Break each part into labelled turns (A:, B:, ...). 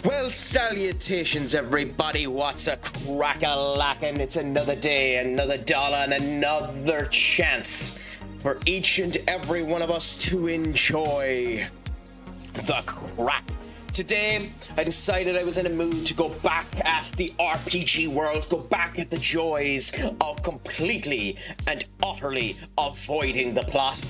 A: Well, salutations everybody, what's a crack-a-lackin'? It's another day, another dollar, and another chance for each and every one of us to enjoy the crack. Today, I decided I was in a mood to go back at the RPG world, go back at the joys of completely and utterly avoiding the plot.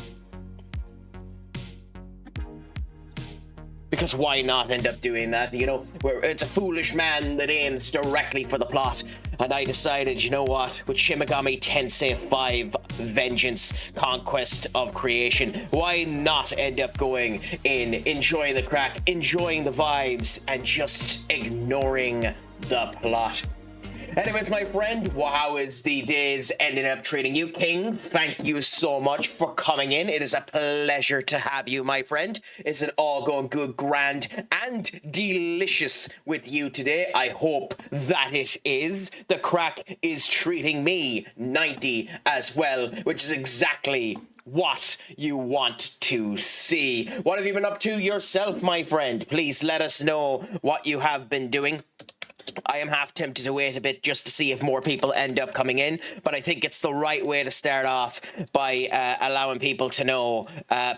A: Because why not end up doing that? You know, where it's a foolish man that aims directly for the plot. And I decided, you know what? With Shin Megami Tensei V, Vengeance, Conquest of Creation, why not end up going in, enjoying the crack, enjoying the vibes, and just ignoring the plot? Anyways, my friend, how is the days ending up treating you? King, thank you so much for coming in. It is a pleasure to have you, my friend. Is it all going good, grand, and delicious with you today? I hope that it is. The crack is treating me 90 as well, which is exactly what you want to see. What have you been up to yourself, my friend? Please let us know what you have been doing. I am half tempted to wait a bit just to see if more people end up coming in, but I think it's the right way to start off by allowing people to know,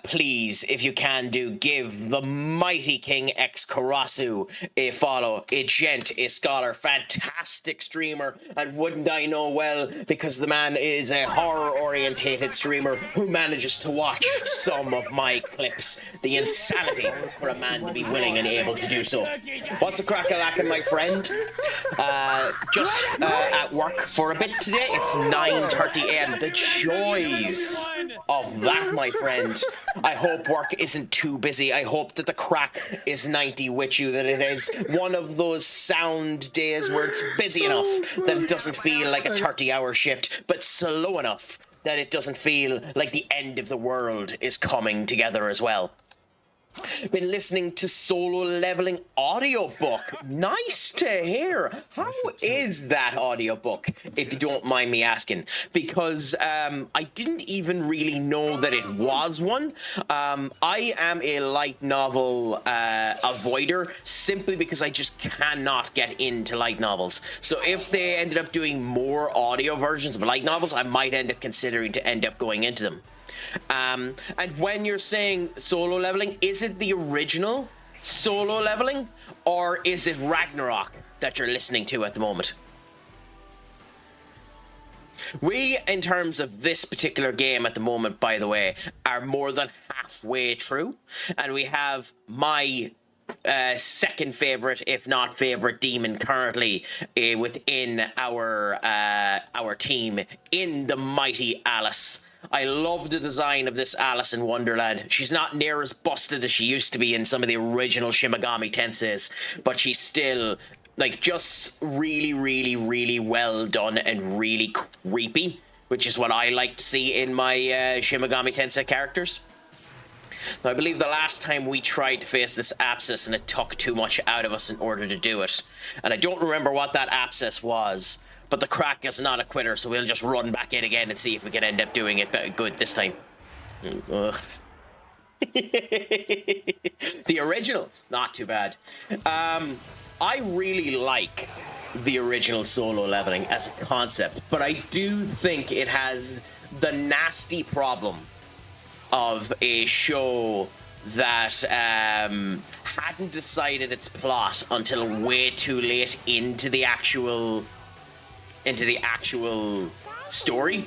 A: please, if you can do, give the mighty King X Karasu a follow, a gent, a scholar, fantastic streamer, and wouldn't I know well, because the man is a horror-orientated streamer who manages to watch some of my clips. The insanity for a man to be willing and able to do so. What's a crack-a-lackin', my friend? Just at work for a bit today. It's 9:30 a.m. The joys of that, my friend. I hope work isn't too busy. I hope that the crack is 90 with you, that it is one of those sound days where it's busy enough that it doesn't feel like a 30-hour shift, but slow enough that it doesn't feel like the end of the world is coming together as well. Been listening to Solo Leveling audiobook. Nice to hear. How is that audiobook, if you don't mind me asking? Because I didn't even really know that it was one. I am a light novel avoider simply because I just cannot get into light novels. So if they ended up doing more audio versions of light novels, I might end up considering to end up going into them. And when you're saying Solo Leveling, is it the original Solo Leveling, or is it Ragnarok that you're listening to at the moment? We, in terms of this particular game at the moment, by the way, are more than halfway through, and we have my second favorite, if not favorite, demon currently within our team in the mighty Alice. I love the design of this Alice in Wonderland. She's not near as busted as she used to be in some of the original Shin Megami Tenseis, but she's still, like, just really, really, really well done and really creepy, which is what I like to see in my Shin Megami Tensei characters. Now, I believe the last time we tried to face this abscess and it took too much out of us in order to do it, and I don't remember what that abscess was. But the crack is not a quitter, so we'll just run back in again and see if we can end up doing it good this time. Ugh. The original, not too bad. I really like the original Solo Leveling as a concept, but I do think it has the nasty problem of a show that hadn't decided its plot until way too late into the actual story.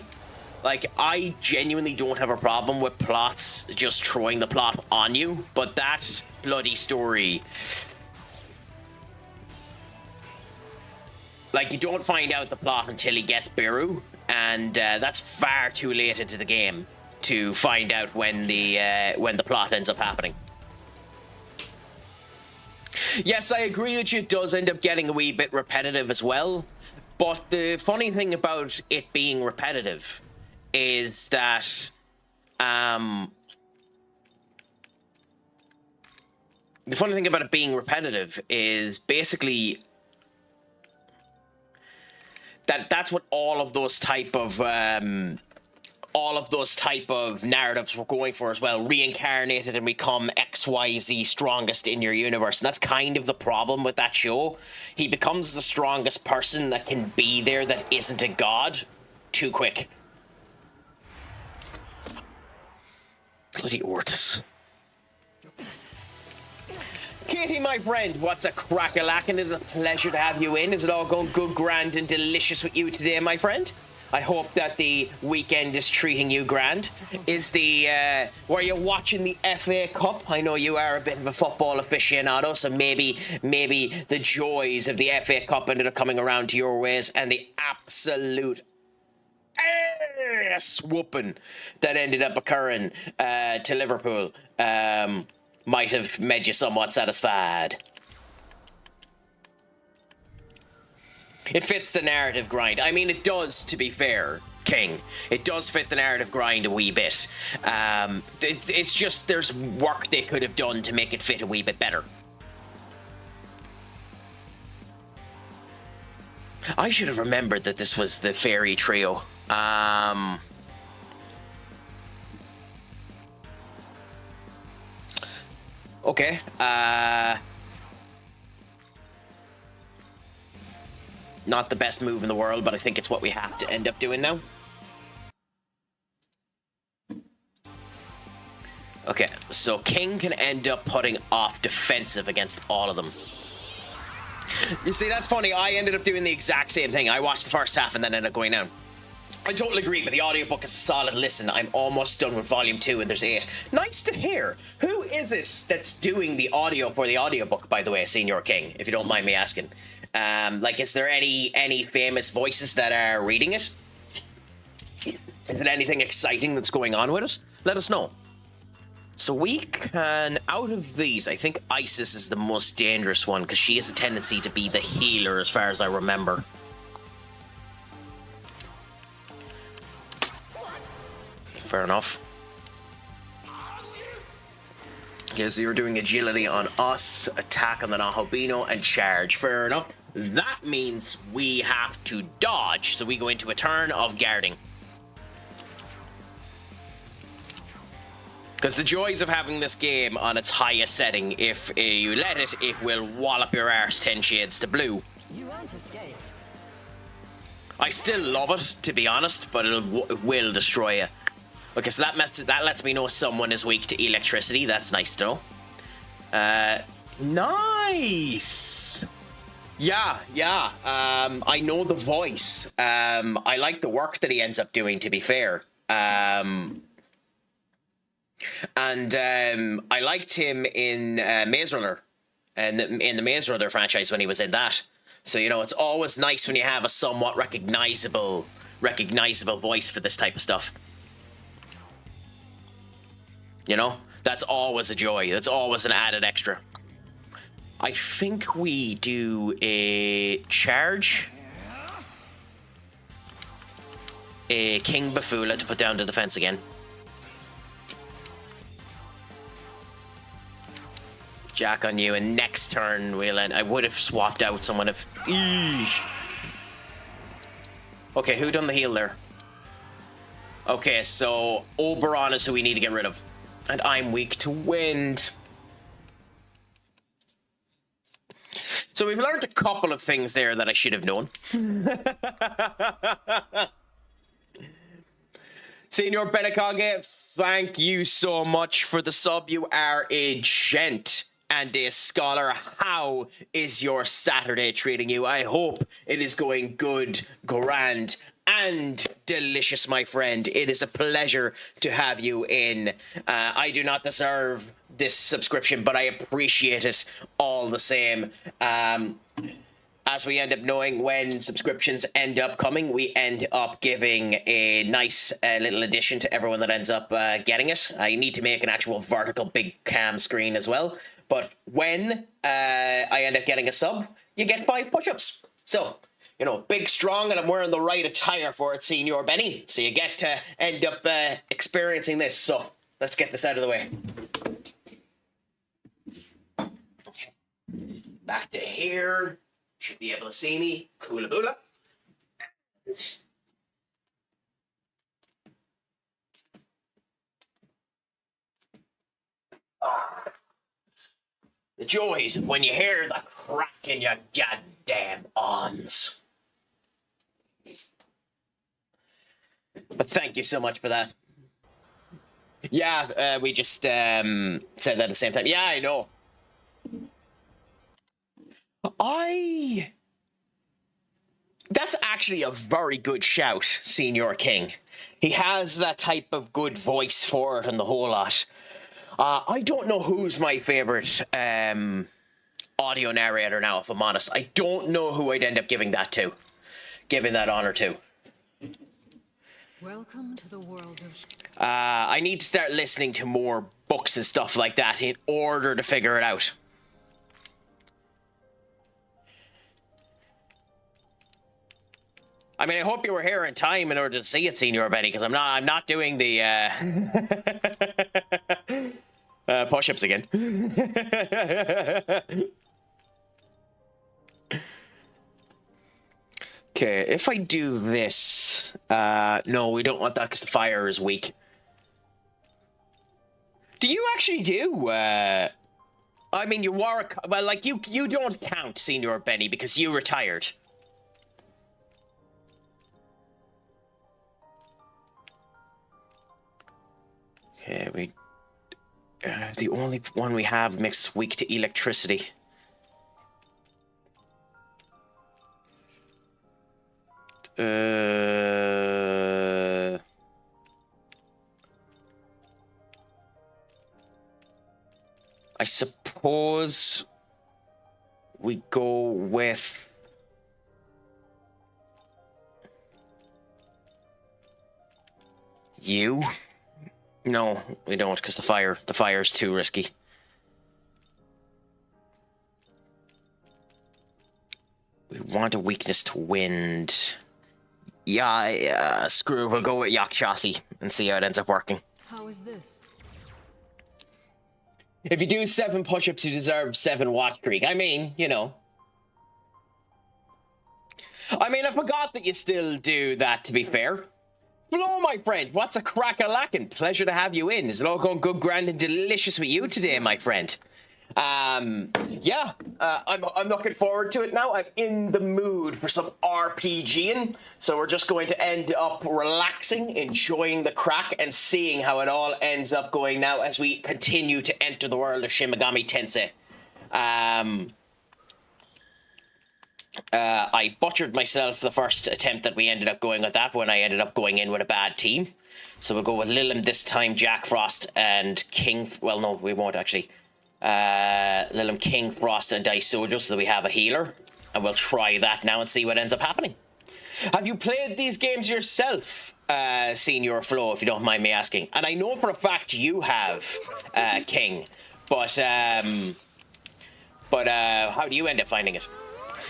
A: Like, I genuinely don't have a problem with plots just throwing the plot on you, but that bloody story, like, you don't find out the plot until he gets Beru, and that's far too late into the game to find out when the plot ends up happening. Yes, I agree with you, it does end up getting a wee bit repetitive as well. But the funny thing about it being repetitive is that the funny thing about it being repetitive is basically that's what all of those type of all of those type of narratives we're going for as well, reincarnated and become XYZ strongest in your universe. And that's kind of the problem with that show. He becomes the strongest person that can be there that isn't a god too quick. Bloody Ortis. Katie, my friend, what's a crack-a-lackin'? It's a pleasure to have you in. Is it all going good, grand, and delicious with you today, my friend? I hope that the weekend is treating you grand. Is were you watching the FA Cup? I know you are a bit of a football aficionado, so maybe the joys of the FA Cup ended up coming around to your ways, and the absolute ass whooping that ended up occurring to Liverpool might have made you somewhat satisfied. It fits the narrative grind. I mean, it does, to be fair, King. It does fit the narrative grind a wee bit. It's just there's work they could have done to make it fit a wee bit better. I should have remembered that this was the fairy trio. Okay. Not the best move in the world, but I think it's what we have to end up doing now. Okay, so King can end up putting off defensive against all of them. You see, that's funny. I ended up doing the exact same thing. I watched the first half and then ended up going down. I totally agree, but the audiobook is a solid listen. I'm almost done with volume 2 and there's 8. Nice to hear. Who is it that's doing the audio for the audiobook, by the way, Senior King, if you don't mind me asking? Like, is there any famous voices that are reading it? Is it anything exciting that's going on with it? Let us know. So we can, out of these, I think Isis is the most dangerous one because she has a tendency to be the healer as far as I remember. Fair enough. Okay, so you're doing agility on us, attack on the Nahobino, and charge. Fair enough. That means we have to dodge, so we go into a turn of guarding. Because the joys of having this game on its highest setting, if you let it, it will wallop your arse 10 shades to blue. You won't escape. I still love it, to be honest, but it will destroy you. Okay, so that lets me know someone is weak to electricity. That's nice to know. Nice. Yeah. I know the voice. I like the work that he ends up doing, to be fair. And I liked him in Maze Runner, and in the Maze Runner franchise when he was in that. So, you know, it's always nice when you have a somewhat recognizable voice for this type of stuff. You know, that's always a joy. That's always an added extra. I think we do a charge. A King Bafula to put down to defense again. Jack on you, and next turn we'll end. I would have swapped out someone if. Eesh. Okay, who done the heal there? Okay, so Oberon is who we need to get rid of. And I'm weak to wind. So we've learned a couple of things there that I should have known. Senior Benekage, thank you so much for the sub. You are a gent and a scholar. How is your Saturday treating you? I hope it is going good, grand, and delicious, my friend. It is a pleasure to have you in. I do not deserve this subscription, but I appreciate it all the same. As we end up knowing, when subscriptions end up coming, we end up giving a nice little addition to everyone that ends up getting it. I need to make an actual vertical big cam screen as well. But when I end up getting a sub, you get 5 push-ups. So, you know, big, strong, and I'm wearing the right attire for it, Senior Benny. So you get to end up experiencing this. So let's get this out of the way. Okay. Back to here. Should be able to see me. Coolaboola. joys of when you hear the crack in your goddamn arms. But thank you so much for that. Yeah, we just said that at the same time. Yeah, I know. That's actually a very good shout, Senior King. He has that type of good voice for it and the whole lot. I don't know who's my favorite audio narrator now, if I'm honest. I don't know who I'd end up giving that honor to.
B: Welcome to the world of...
A: I need to start listening to more books and stuff like that in order to figure it out. I mean, I hope you were here in time in order to see it, Senior Benny, because I'm not doing the push-ups again. Okay, if I do this... no, we don't want that because the fire is weak. Do you actually do... I mean, you are... Well, like, you don't count, Senior Benny, because you retired. Okay, we... the only one we have makes us weak to electricity. I suppose we go with you. No, we don't, because the fire's too risky. We want a weakness to wind. Yeah, screw it. We'll go with Yak Chassis and see how it ends up working.
B: How is this?
A: If you do 7 push-ups, you deserve 7 watch Craic. I mean, you know. I mean, I forgot that you still do that, to be fair. Hello, my friend. What's a crack-a-lackin'? Pleasure to have you in. Is it all going good, grand, and delicious with you today, my friend? Yeah, I'm looking forward to it now. I'm in the mood for some RPGing, so we're just going to end up relaxing, enjoying the crack, and seeing how it all ends up going now as we continue to enter the world of Shin Megami Tensei. I butchered myself the first attempt that we ended up going with that when I ended up going in with a bad team. So we'll go with Lilum this time, Jack Frost, and King... Well, no, we won't actually. Lilum, King Frost, and Daisojo, so that we have a healer. And we'll try that now and see what ends up happening. Have you played these games yourself, Senior Flo, if you don't mind me asking? And I know for a fact you have, King. But how do you end up finding it?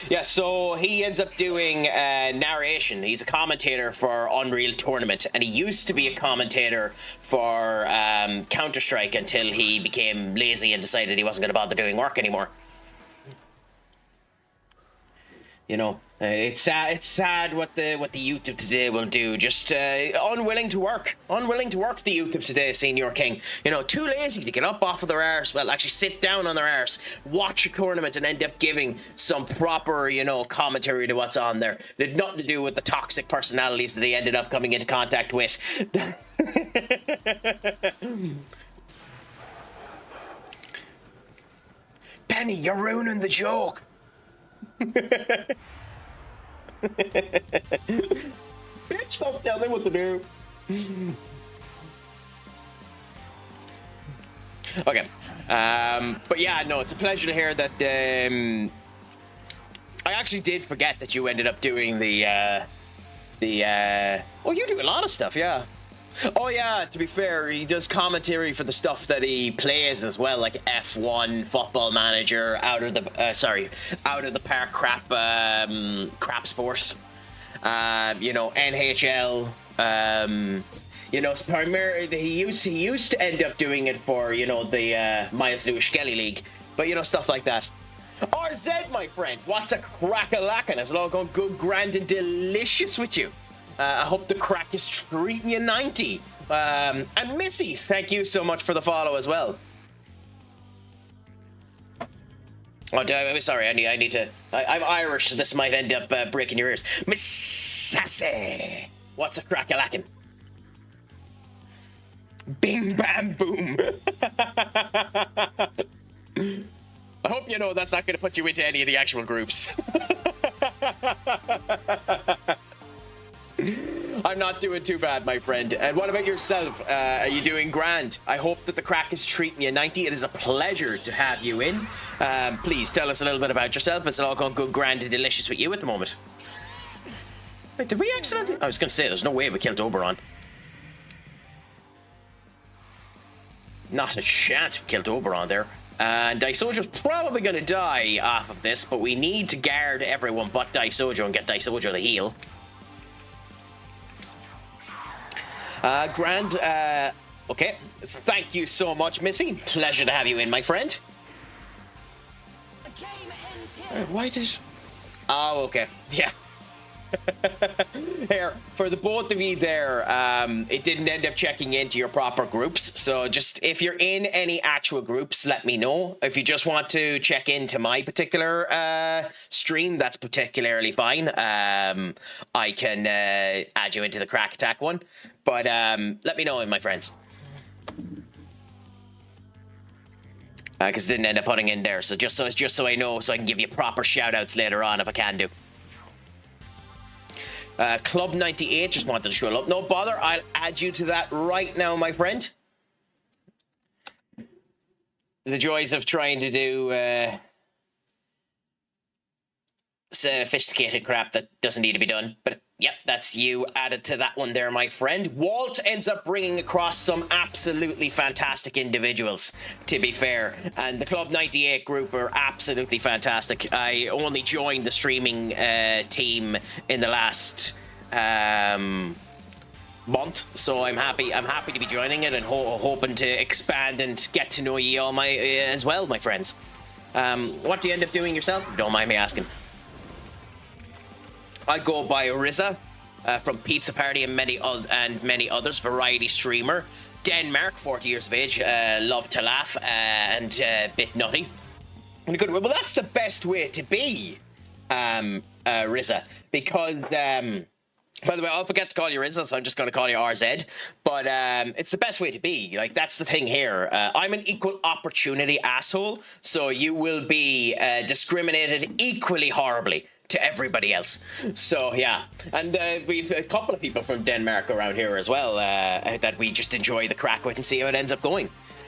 A: Yeah, so he ends up doing narration. He's a commentator for Unreal Tournament, and he used to be a commentator for Counter-Strike until he became lazy and decided he wasn't going to bother doing work anymore. You know, it's sad what the youth of today will do. Just unwilling to work, the youth of today, Senior King. You know, too lazy to get up off of their arse. Well, actually sit down on their arse, watch a tournament, and end up giving some proper, you know, commentary to what's on there. It had nothing to do with the toxic personalities that he ended up coming into contact with. Penny, you're ruining the joke. Bitch, don't tell me what to do. Okay. But yeah, no, it's a pleasure to hear that. I actually did forget that you ended up doing the. Oh, you do a lot of stuff, yeah. Oh yeah, to be fair, he does commentary for the stuff that he plays as well, like F1, Football Manager, out of the park crap sports. You know, NHL. You know, primarily he used to end up doing it for, you know, the Miles Lewis Skelly League, but you know, stuff like that. RZ, my friend, what's a crack-a-lackin'? Is it all going good, grand, and delicious with you? I hope the crack is treating you 90. And Missy, thank you so much for the follow as well. Oh, I'm sorry. I need to. I'm Irish, so this might end up breaking your ears. Miss Sassy. What's a crack-a-lackin'? Bing, bam, boom. I hope you know that's not going to put you into any of the actual groups. I'm not doing too bad, my friend. And what about yourself? Are you doing grand? I hope that the Craic is treating you 90. It is a pleasure to have you in. Please tell us a little bit about yourself. Is it all going good, grand, and delicious with you at the moment? Wait, did we accidentally? I was going to say, there's no way we killed Oberon. Not a chance we killed Oberon there. And Daisojo's probably going to die off of this, but we need to guard everyone but Daisojo and get Daisojo to heal. Grand, okay. Thank you so much, Missy. Pleasure to have you in, my friend. Why did... Oh, okay. Yeah. Here, for the both of you there, it didn't end up checking into your proper groups. So just, if you're in any actual groups, let me know. If you just want to check into my particular stream, that's particularly fine. I can add you into the Craic Attack one. But let me know, my friends. Because it didn't end up putting in there. So just so I know, so I can give you proper shout outs later on if I can do. Club 98 just wanted to show up. No bother, I'll add you to that right now, my friend. The joys of trying to do sophisticated crap that doesn't need to be done. But yep, that's you added to that one there, my friend. Walt ends up bringing across some absolutely fantastic individuals, to be fair. And the Club 98 group are absolutely fantastic. I only joined the streaming team in the last month, so I'm happy to be joining it and hoping to expand and get to know you all as well, my friends. What do you end up doing yourself? Don't mind me asking. I go by Riza from Pizza Party and many others, variety streamer. Denmark, 40 years of age, love to laugh and bit nutty. In a good way. Well, that's the best way to be, Riza, because by the way, I'll forget to call you Riza, so I'm just going to call you RZ. But it's the best way to be. Like, that's the thing here. I'm an equal opportunity asshole, so you will be discriminated equally horribly to everybody else. So yeah, and we've a couple of people from Denmark around here as well that we just enjoy the Craic with and see how it ends up going.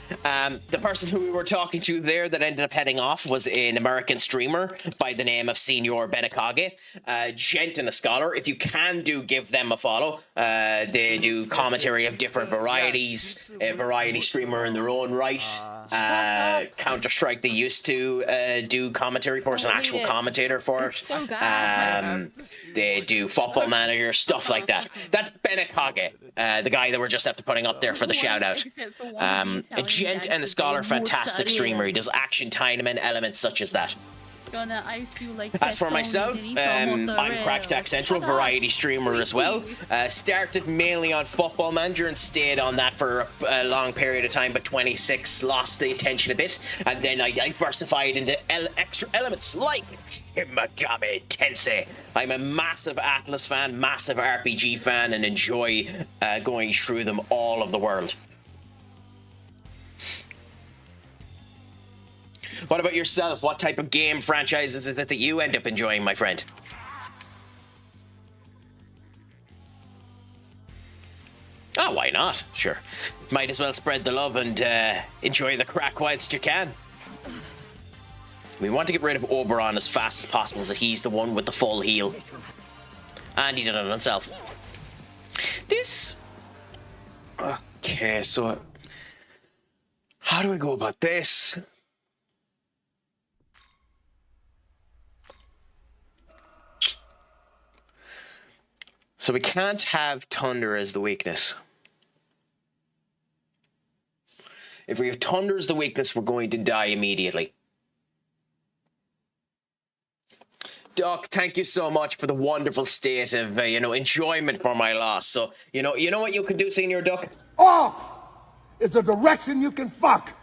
A: The person who we were talking to there that ended up heading off was an American streamer by the name of Senior Benakage, a gent and a scholar. If you can give them a follow. They do commentary of different varieties, a variety streamer in their own right. Counter-Strike, they used to do commentary for us, an actual commentator for it. They do Football Manager, stuff like that. That's Benakage, the guy that we're just after putting up there for the shout-out. A gent and a scholar, fantastic streamer. He does action time and elements such as that. As for myself, I'm CraicAttackCentral, variety streamer as well. Started mainly on Football Manager and stayed on that for a long period of time, but 26 lost the attention a bit, and then I diversified into extra elements like Shin Megami Tensei. I'm a massive Atlas fan, massive RPG fan, and enjoy going through them all of the world. What about yourself? What type of game franchises is it that you end up enjoying, my friend? Oh, why not? Sure. Might as well spread the love and enjoy the Craic whilst you can. We want to get rid of Oberon as fast as possible so he's the one with the full heal. And he did it himself. This... Okay, so... How do I go about this? So we can't have Thunder as the weakness. If we have Thunder as the weakness, we're going to die immediately. Doc, thank you so much for the wonderful state of, enjoyment for my loss. So, you know what you can do, Senior Duck?
C: Off is the direction you can fuck.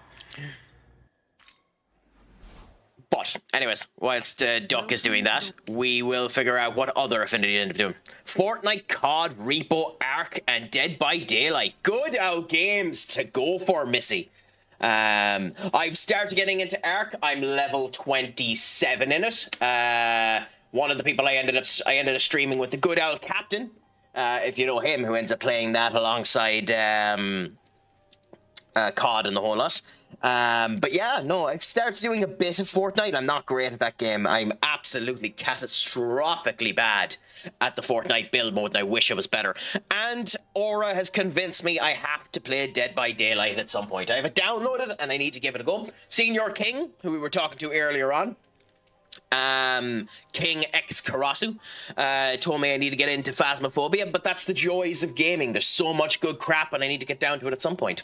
A: But, anyways, whilst Duck is doing that, we will figure out what other Affinity end up doing. Fortnite, COD, Repo, Ark, and Dead by Daylight. Good old games to go for, Missy. I've started getting into Ark. I'm level 27 in it. One of the people I ended up streaming with, the good old Captain. If you know him, who ends up playing that alongside COD and the whole lot. But yeah, no, I've started doing a bit of Fortnite. I'm not great at that game. I'm absolutely catastrophically bad at the Fortnite build mode, and I wish I was better. And Aura has convinced me I have to play Dead by Daylight at some point. I have it downloaded, and I need to give it a go. Senior King, who we were talking to earlier on, King X Karasu, told me I need to get into Phasmophobia, but that's the joys of gaming. There's so much good crap, and I need to get down to it at some point.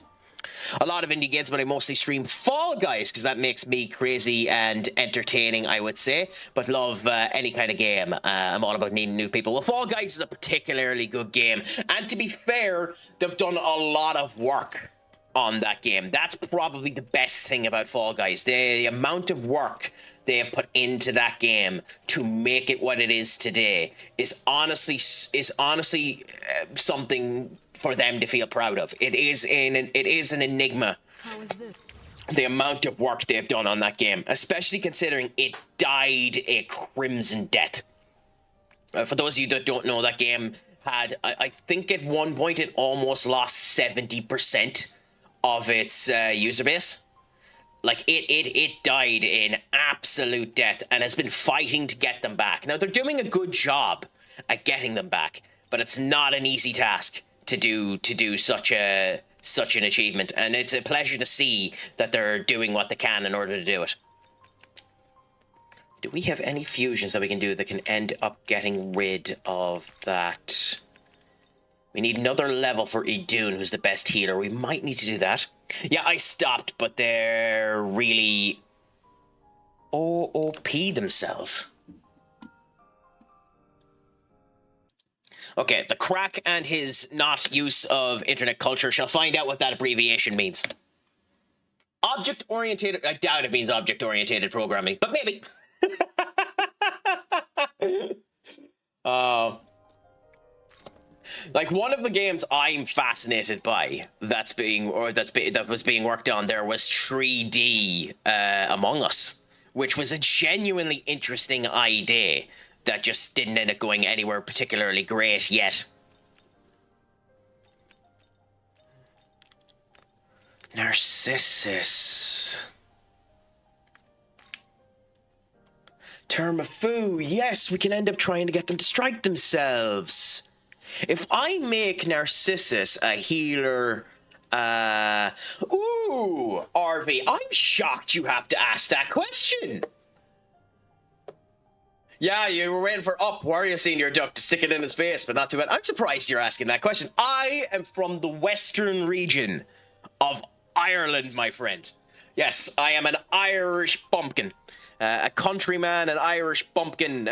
A: A lot of indie games, but I mostly stream Fall Guys because that makes me crazy and entertaining, I would say. But love any kind of game. I'm all about meeting new people. Well, Fall Guys is a particularly good game. And to be fair, they've done a lot of work on that game. That's probably the best thing about Fall Guys. The amount of work they have put into that game to make it what it is today is honestly something for them to feel proud of. It is an enigma.
B: How is this?
A: The amount of work they've done on that game, especially considering it died a crimson death. For those of you that don't know, that game had, I think at one point it almost lost 70% of its user base. Like, it died in absolute death and has been fighting to get them back. Now, they're doing a good job at getting them back, but it's not an easy task to do such an achievement, and it's a pleasure to see that they're doing what they can in order to do it. Do we have any fusions that we can do that can end up getting rid of that? We need another level for Idun, who's the best healer. We might need to do that. Yeah, I stopped, but they're really OOP themselves. Okay, the Craic and his not use of internet culture shall find out what that abbreviation means. Object-oriented... I doubt it means object-oriented programming, but maybe. Like, one of the games I'm fascinated by that was being worked on there was 3D Among Us, which was a genuinely interesting idea that just didn't end up going anywhere particularly great yet. Narcissus. Termafu. Yes, we can end up trying to get them to strike themselves. If I make Narcissus a healer... Ooh, RV, I'm shocked you have to ask that question. Yeah, you were waiting for Up, were you, Senior Duck, to stick it in his face, but not too bad. I'm surprised you're asking that question. I am from the western region of Ireland, my friend. Yes, I am an Irish bumpkin. A countryman, an Irish bumpkin,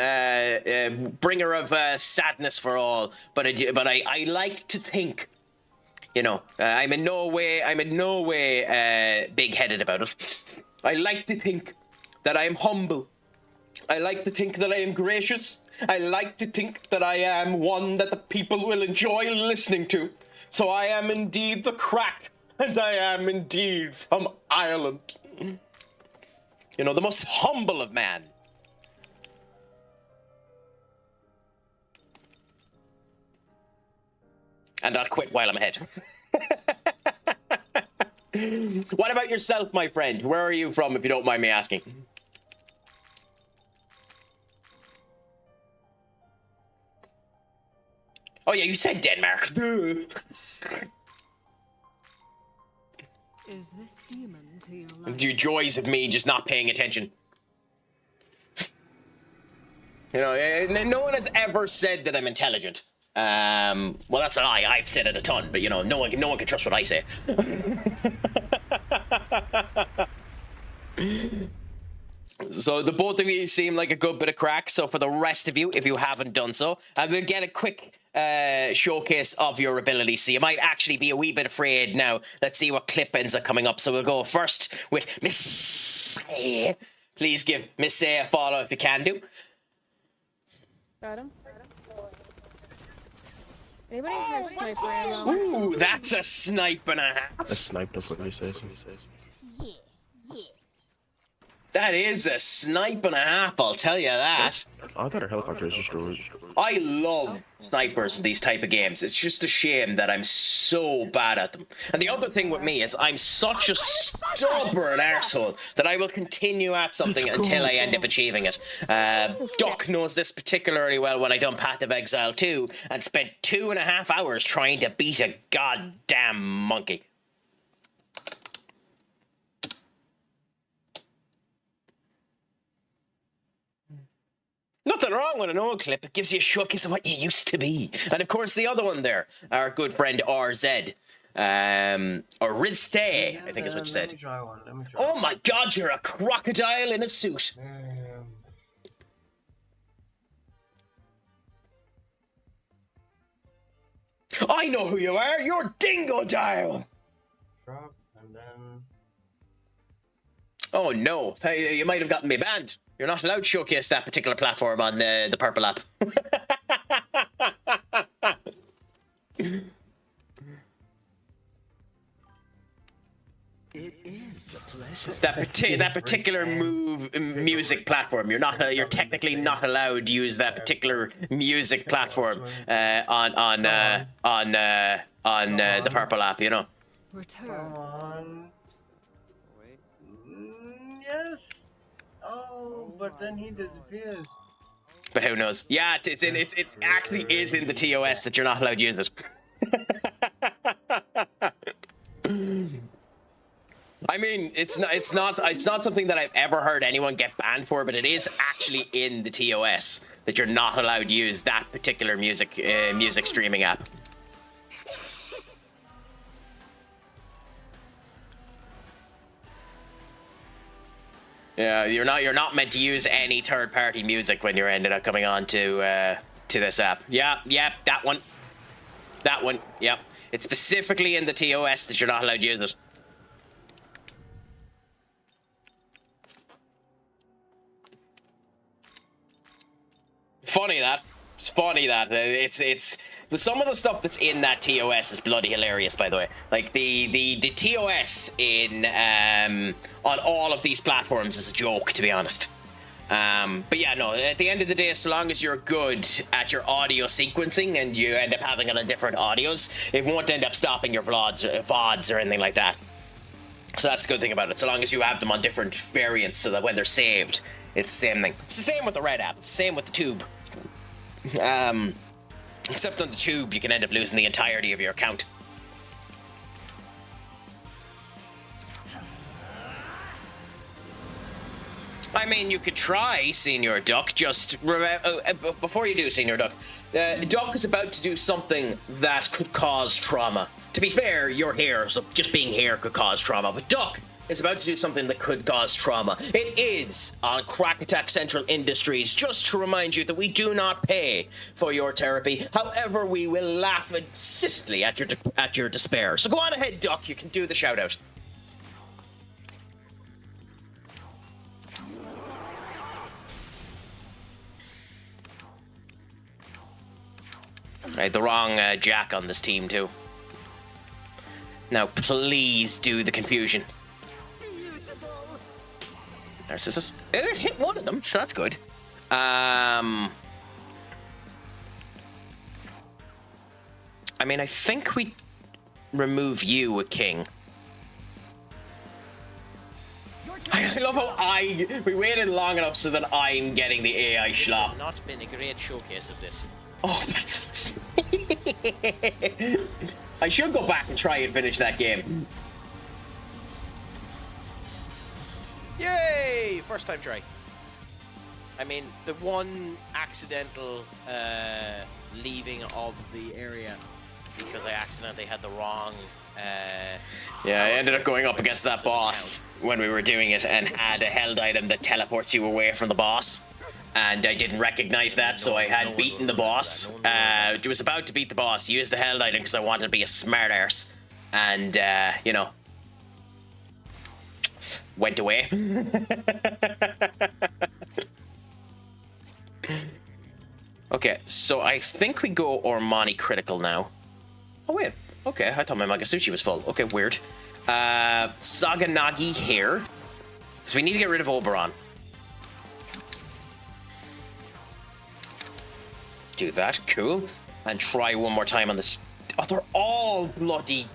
A: bringer of sadness for all. But I like to think, you know, I'm in no way big-headed about it. I like to think that I am humble. I like to think that I am gracious. I like to think that I am one that the people will enjoy listening to. So I am indeed the Craic, and I am indeed from Ireland. You know, the most humble of man. And I'll quit while I'm ahead. What about yourself, my friend? Where are you from, if you don't mind me asking? Oh yeah, you said Denmark.
B: Is this demon to your life?
A: The joys of me just not paying attention. You know, no one has ever said that I'm intelligent. Well, that's a lie. I've said it a ton, but you know, no one can trust what I say. So the both of you seem like a good bit of crack. So for the rest of you, if you haven't done so, I will get a quick showcase of your ability. So you might actually be a wee bit afraid now. Let's see what clip ends up coming up. So we'll go first with Miss Please give Miss Say a follow if you can do.
C: Got him. Anybody have sniper ammo?
A: Ooh, that's a snipe and a half.
D: I sniped up what you say.
A: That is a snipe and a half, I'll tell you that.
D: I thought our helicopter was destroyed.
A: I love snipers in these type of games. It's just a shame that I'm so bad at them. And the other thing with me is I'm such a stubborn arsehole that I will continue at something until I end up achieving it. Duck knows this particularly well when I done Path of Exile 2 and spent 2.5 hours trying to beat a goddamn monkey. Nothing wrong with an old clip. It gives you a showcase of what you used to be. And of course, the other one there, our good friend RZ, or Rizte, I think is what you said.
E: Let me try one.
A: Oh my God, you're a crocodile in a suit. I know who you are. You're Dingodile.
E: Drop and then.
A: Oh no, you might have gotten me banned. You're not allowed to showcase that particular platform on the purple app.
F: It is a pleasure.
A: That particular music platform. You're technically not allowed to use that particular music platform on the purple app. You know.
B: Return.
E: Come on. Wait. Yes. Oh, but then he disappears.
A: But who knows? Yeah, it actually is in the TOS that you're not allowed to use it. I mean, it's not something that I've ever heard anyone get banned for, but it is actually in the TOS that you're not allowed to use that particular music streaming app. Yeah, you're not meant to use any third-party music when you're ended up coming on to this app. Yeah, that one. Yep. It's specifically in the TOS that you're not allowed to use it. It's funny that it's some of the stuff that's in that TOS is bloody hilarious, by the way. Like the TOS in on all of these platforms is a joke, to be honest. But yeah, no, at the end of the day, so long as you're good at your audio sequencing and you end up having it on different audios, it won't end up stopping your VODs or anything like that. So that's a good thing about it, so long as you have them on different variants so that when they're saved, it's the same thing. It's the same with the Red app, it's the same with the Tube. Except on the Tube, you can end up losing the entirety of your account. I mean, you could try, Senior Duck. Just remember, before you do, Senior Duck, Duck is about to do something that could cause trauma. To be fair, you're here, so just being here could cause trauma. But Duck is about to do something that could cause trauma. It is on CraicAttackCentral Industries, just to remind you that we do not pay for your therapy. However, we will laugh insistently at your despair. So go on ahead, Duck. You can do the shout out. Right, the wrong Jack on this team too. Now, please do the confusion. Narcissus. It hit one of them, so that's good. I mean, I think we remove you a king. I love how we waited long enough so that I'm getting the AI schlop. This has not been a great showcase of this. Oh, that's... I should go back and try and finish that game. Yay! First time try. I mean, the one accidental leaving of the area because I accidentally had the wrong... yeah, I ended up going up against that boss when we were doing it and had a held item that teleports you away from the boss. And I didn't recognize that, so I had beaten the boss. I was about to beat the boss, used the held item because I wanted to be a smart arse. And, you know, went away. Okay, so I think we go Ormani critical now. Oh wait, okay, I thought my Magasuchi was full. Okay, weird. Saganagi here. So we need to get rid of Oberon. Do that, cool. And try one more time on this. Oh, they're all bloody.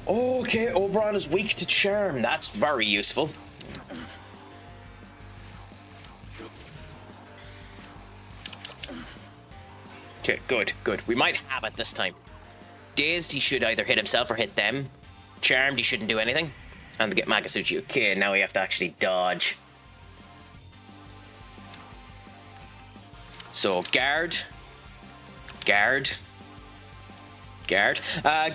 A: Okay, Oberon is weak to charm. That's very useful. Okay, good, good. We might have it this time. Dazed, he should either hit himself or hit them. Charmed, he shouldn't do anything. And get Magasuchi. Okay, now we have to actually dodge. So, guard. Guard. Guard.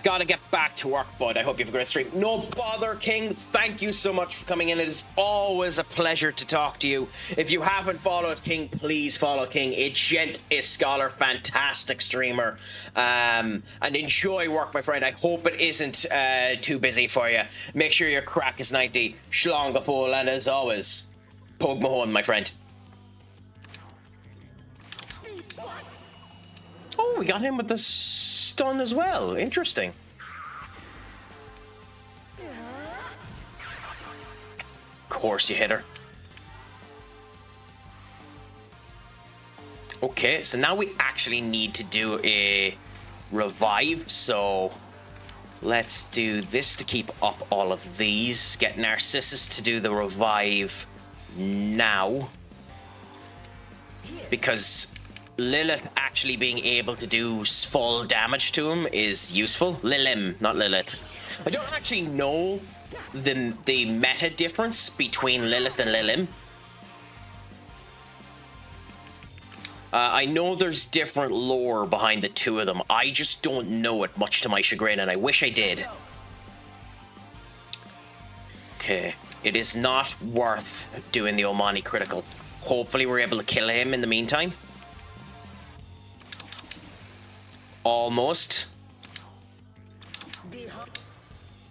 A: Gotta get back to work, bud. I hope you have a great stream. No bother, King. Thank you so much for coming in. It is always a pleasure to talk to you. If you haven't followed King, please follow King. A gent, a scholar, fantastic streamer. And enjoy work, my friend. I hope it isn't too busy for you. Make sure your crack is 90. Schlongafol, and as always, Pog Mahone, my friend. Oh, we got him with the stun as well. Interesting. Of course you hit her. Okay, so now we actually need to do a revive. So let's do this to keep up all of these. Get Narcissus to do the revive now. Because Lilith actually being able to do full damage to him is useful. Lilim, not Lilith. I don't actually know the meta difference between Lilith and Lilim. I know there's different lore behind the two of them. I just don't know it, much to my chagrin, and I wish I did. Okay, it is not worth doing the Omani critical. Hopefully we're able to kill him in the meantime. Almost.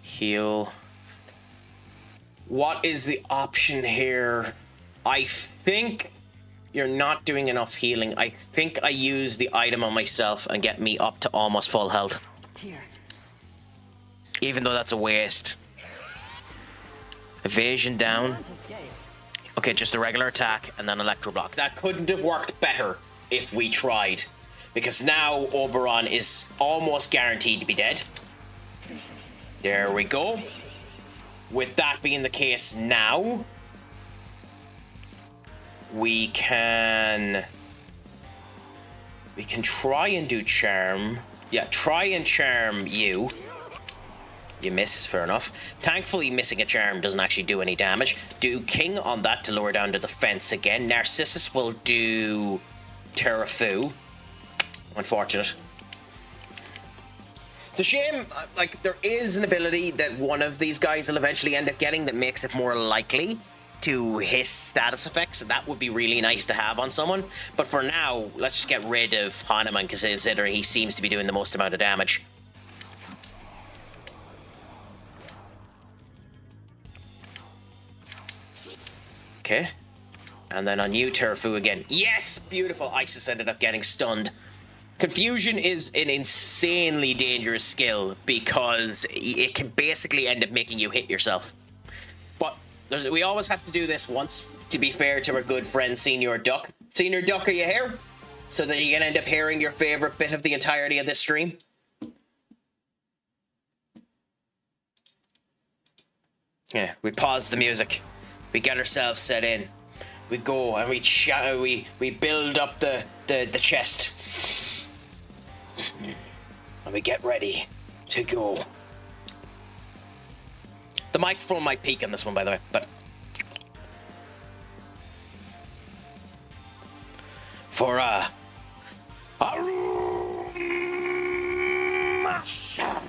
A: Heal. What is the option here? I think you're not doing enough healing. I think I use the item on myself and get me up to almost full health.
F: Here.
A: Even though that's a waste. Evasion down. Okay, just a regular attack and then electro block. That couldn't have worked better if we tried. Because now Oberon is almost guaranteed to be dead. There we go. With that being the case now, we can try and do charm. Yeah, try and charm you. You miss, fair enough. Thankfully, missing a charm doesn't actually do any damage. Do King on that to lower down to the fence again. Narcissus will do Terrafu. Unfortunate. It's a shame, like, there is an ability that one of these guys will eventually end up getting that makes it more likely to his status effects. That would be really nice to have on someone. But for now, let's just get rid of Hanuman, considering he seems to be doing the most amount of damage. Okay. And then on you, Terfu again. Yes! Beautiful. Isis ended up getting stunned. Confusion is an insanely dangerous skill because it can basically end up making you hit yourself. But we always have to do this once, to be fair to our good friend Senior Duck. Senior Duck, are you here? So that you can end up hearing your favorite bit of the entirety of this stream. Yeah, we pause the music. We get ourselves set in. We go and we build up the chest. And we get ready to go. The microphone might peak on this one, by the way, but for Arumasa.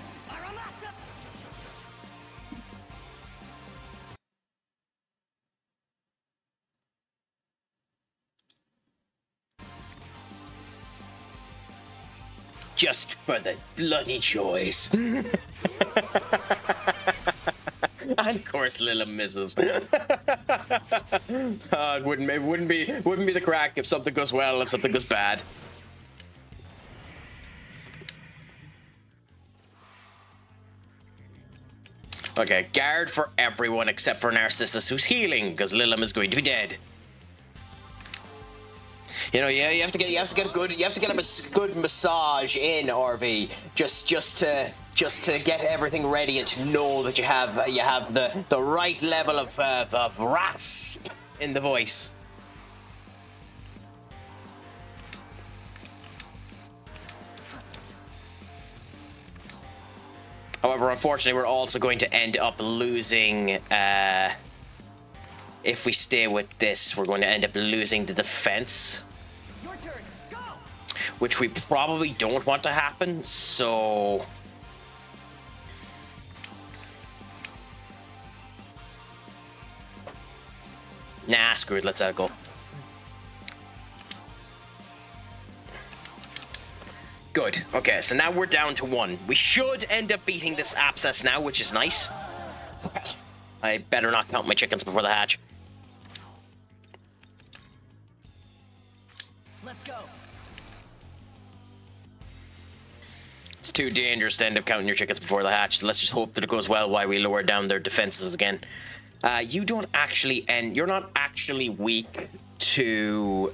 A: Just for the bloody joys. And of course, Lilum misses. It wouldn't be the Craic if something goes well and something goes bad. Okay, guard for everyone except for Narcissus, who's healing because Lilum is going to be dead. You know, yeah, you have to get a good massage in RV just to get everything ready and to know that you have the right level of rasp in the voice. However, unfortunately, we're also going to end up losing. If we stay with this, we're going to end up losing the defense. Your turn. Go! Which we probably don't want to happen, so... Nah, screw it, let's let it go. Good, okay, so now we're down to 1. We should end up beating this abscess now, which is nice. I better not count my chickens before the hatch. Let's go. It's too dangerous to end up counting your chickens before the hatch, so let's just hope that it goes well while we lower down their defenses again. You don't actually you're not actually weak to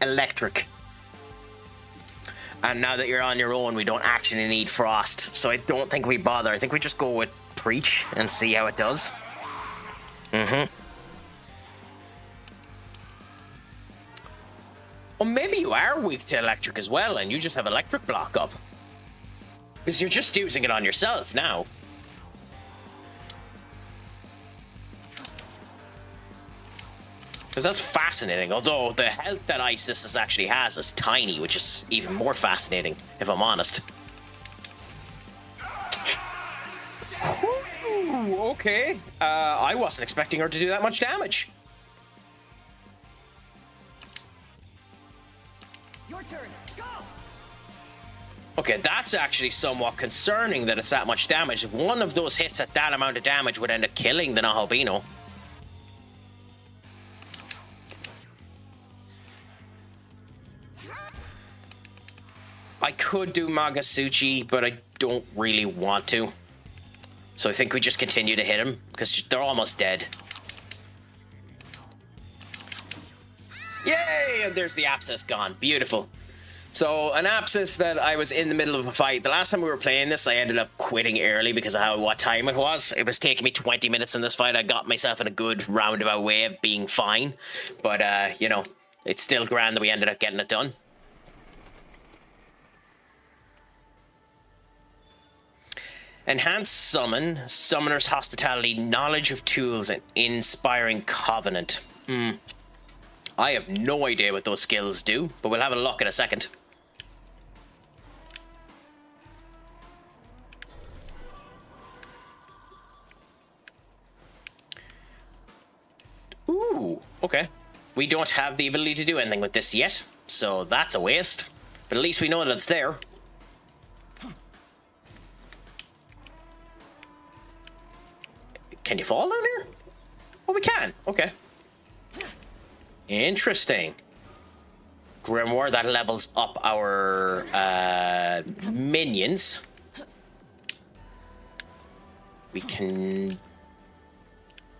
A: electric. And now that you're on your own, we don't actually need frost, so I don't think we bother. I think we just go with preach and see how it does. Well, maybe you are weak to electric as well, and you just have electric block up. Because you're just using it on yourself now. Because that's fascinating, although the health that Isis actually has is tiny, which is even more fascinating, if I'm honest. Ooh, okay. I wasn't expecting her to do that much damage. Your turn. Go! Okay, that's actually somewhat concerning that it's that much damage. One of those hits at that amount of damage would end up killing the Nahalbino. I could do Magasuchi, but I don't really want to. So I think we just continue to hit him, because they're almost dead. Yay! And there's the abscess gone. Beautiful. So, an abscess that I was in the middle of a fight. The last time we were playing this, I ended up quitting early because of what time it was. It was taking me 20 minutes in this fight. I got myself in a good roundabout way of being fine. But, you know, it's still grand that we ended up getting it done. Enhanced Summon, Summoner's Hospitality, Knowledge of Tools, and Inspiring Covenant. I have no idea what those skills do, but we'll have a look in a second. Ooh, okay. We don't have the ability to do anything with this yet, so that's a waste. But at least we know that it's there. Can you fall down here? Oh, we can. Okay. Interesting. Grimoire, that levels up our minions. We can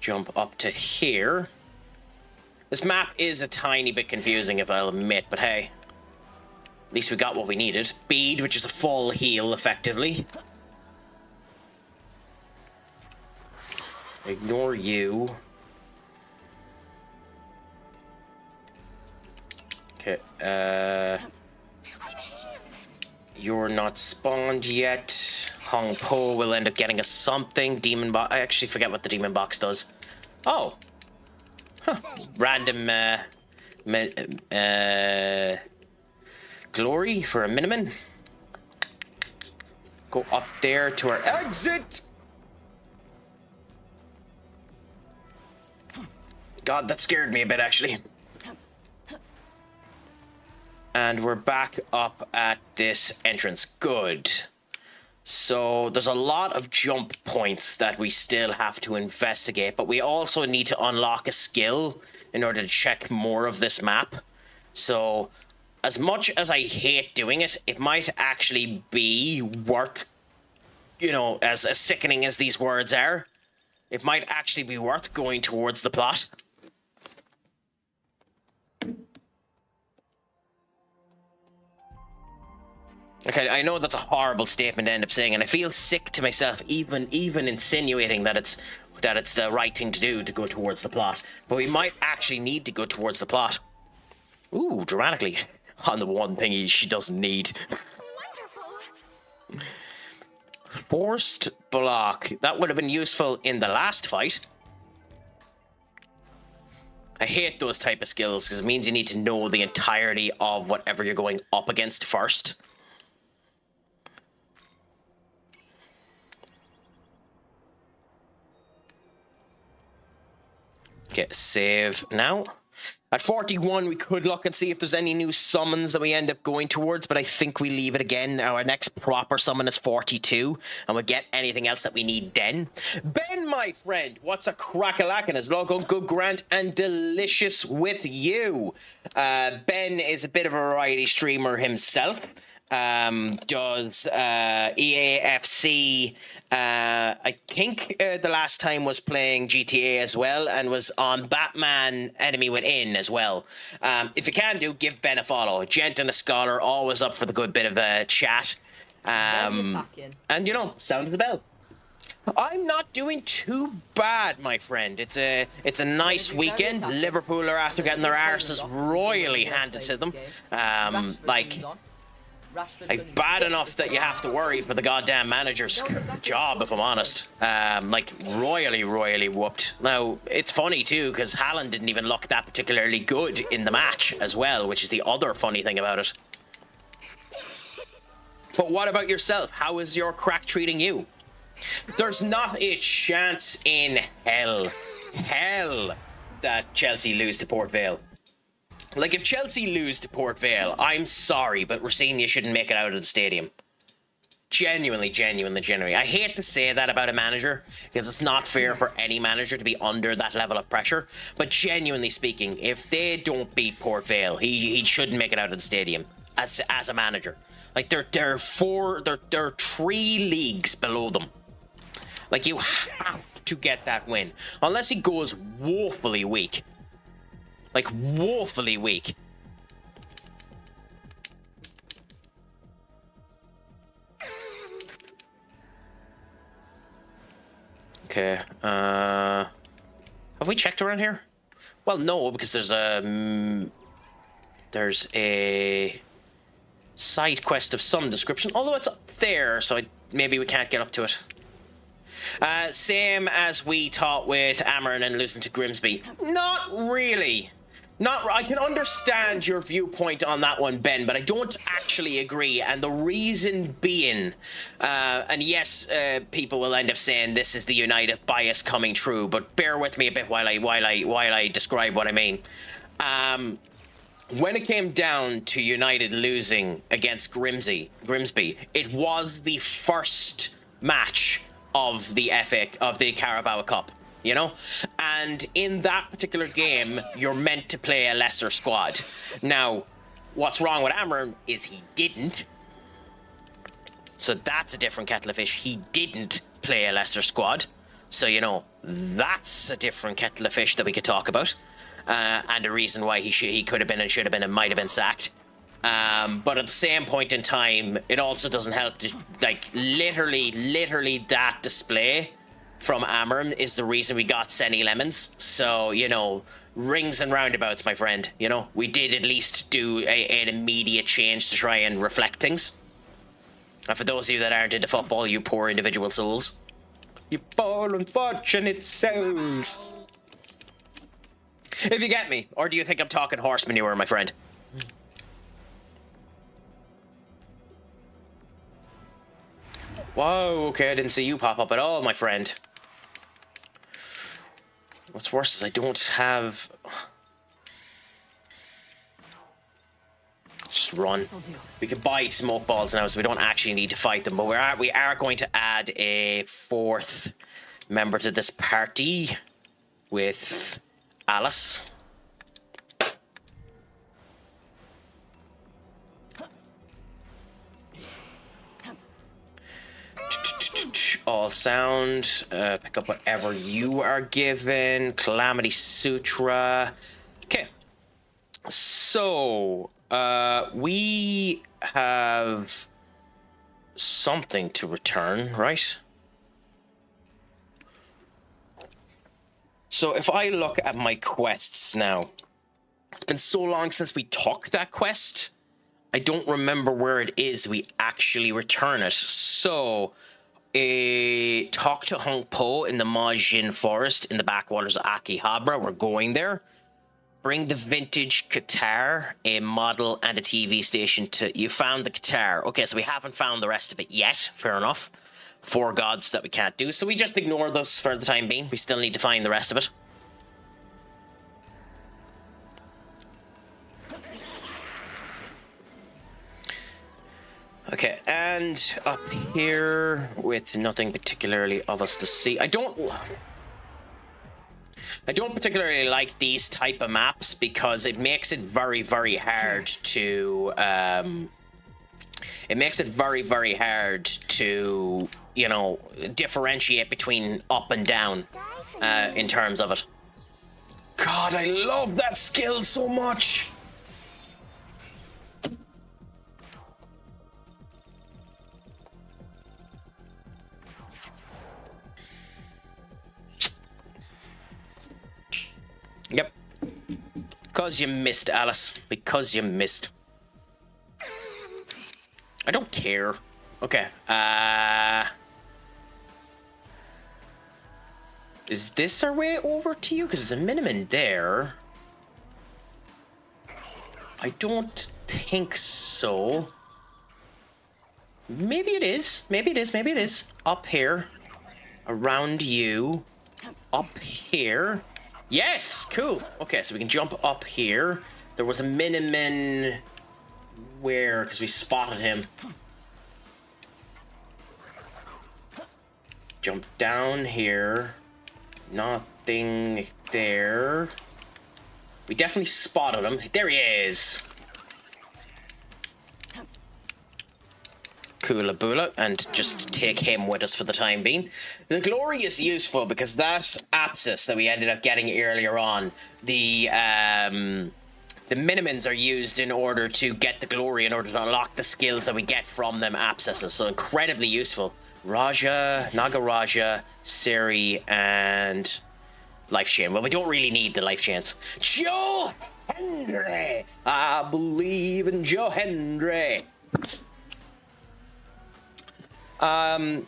A: jump up to here. This map is a tiny bit confusing, if I'll admit, but hey. At least we got what we needed. Bead, which is a full heal, effectively. Ignore you. Okay, you're not spawned yet. Hong Po will end up getting us something. Demon box. I actually forget what the demon box does. Oh. Huh. Random, glory for a minimum. Go up there to our exit. God, that scared me a bit, actually. And we're back up at this entrance. Good. So there's a lot of jump points that we still have to investigate, but we also need to unlock a skill in order to check more of this map. So as much as I hate doing it, it might actually be worth, you know, as sickening as these words are, it might actually be worth going towards the plot. Okay, I know that's a horrible statement to end up saying, and I feel sick to myself even insinuating that it's the right thing to do to go towards the plot. But we might actually need to go towards the plot. Ooh, dramatically on the one thing she doesn't need.
F: Wonderful.
A: Forced block. That would have been useful in the last fight. I hate those type of skills because it means you need to know the entirety of whatever you're going up against first. Okay, save now. At 41, we could look and see if there's any new summons that we end up going towards, but I think we leave it again. Our next proper summon is 42, and we'll get anything else that we need then. Ben, my friend, what's a crack-a-lackin'? Is it all going good, grand, and delicious with you? Ben is a bit of a variety streamer himself. Does EAFC. I think the last time was playing GTA as well, and was on Batman Enemy Within as well. If you can do, give Ben a follow. A gent and a scholar, always up for the good bit of chat. And you know, sound of the bell. I'm not doing too bad, my friend. It's a nice weekend. Liverpool are after getting their arses royally handed to them. Like, bad enough that you have to worry for the goddamn manager's job, if I'm honest. Like, royally whooped. Now, it's funny, too, because Haaland didn't even look that particularly good in the match as well, which is the other funny thing about it. But what about yourself? How is your crack treating you? There's not a chance in hell that Chelsea lose to Port Vale. Like, if Chelsea lose to Port Vale, I'm sorry, but Rossini shouldn't make it out of the stadium. Genuinely. I hate to say that about a manager, because it's not fair for any manager to be under that level of pressure. But genuinely speaking, if they don't beat Port Vale, he shouldn't make it out of the stadium as a manager. Like, they're 3 leagues below them. Like, you have to get that win. Unless he goes woefully weak. Like, woefully weak. Okay, have we checked around here? Well, no, because there's a side quest of some description, although it's up there, so maybe we can't get up to it. Same as we thought with Amarin and losing to Grimsby. Not really. I can understand your viewpoint on that one, Ben, but I don't actually agree. And the reason being, and yes, people will end up saying this is the United bias coming true, but bear with me a bit while I describe what I mean. When it came down to United losing against Grimsby, it was the first match of the Carabao Cup. You know? And in that particular game, you're meant to play a lesser squad. Now, what's wrong with Amarin is he didn't. So that's a different kettle of fish. He didn't play a lesser squad. So, you know, that's a different kettle of fish that we could talk about. And a reason why he could have been and should have been and might have been sacked. But at the same point in time, it also doesn't help to, like, literally that display from Amarin is the reason we got Senny Lemons. So, you know, rings and roundabouts, my friend. You know, we did at least do an immediate change to try and reflect things. And for those of you that aren't into football, you poor individual souls. You poor unfortunate souls. If you get me, or do you think I'm talking horse manure, my friend? Whoa, okay, I didn't see you pop up at all, my friend. What's worse is I don't have... Just just run. We could buy smoke balls now, so we don't actually need to fight them. But we are going to add a 4th member to this party with Alice. All sound. Pick up whatever you are given. Calamity Sutra. Okay. So, we have something to return, right? So if I look at my quests now, it's been so long since we took that quest, I don't remember where it is we actually return it. So, talk to Hong Po in the Majin Forest in the backwaters of Akihabara. We're going there. Bring the vintage guitar, a model, and a TV station to... You found the guitar. Okay, so we haven't found the rest of it yet. Fair enough. 4 gods that we can't do. So we just ignore those for the time being. We still need to find the rest of it. Okay, and up here with nothing particularly of us to see. I don't particularly like these type of maps because it makes it very, very hard to you know, differentiate between up and down in terms of it. God, I love that skill so much. Yep. Because you missed, Alice. Because you missed. I don't care. Okay. Is this our way over to you? Because there's a minimum there. I don't think so. Maybe it is. Maybe it is. Maybe it is. Up here. Around you. Up here. Yes! Cool. Okay, so we can jump up here. There was a Miniman... Where? Because we spotted him. Jump down here. Nothing there. We definitely spotted him. There he is! Kula and just take him with us for the time being. The glory is useful because that abscess that we ended up getting earlier on, the minimans are used in order to get the glory, in order to unlock the skills that we get from them abscesses. So incredibly useful. Raja, Nagaraja, Siri, and life chain. Well, we don't really need the life chains. Joe Hendry! I believe in Joe Hendry. I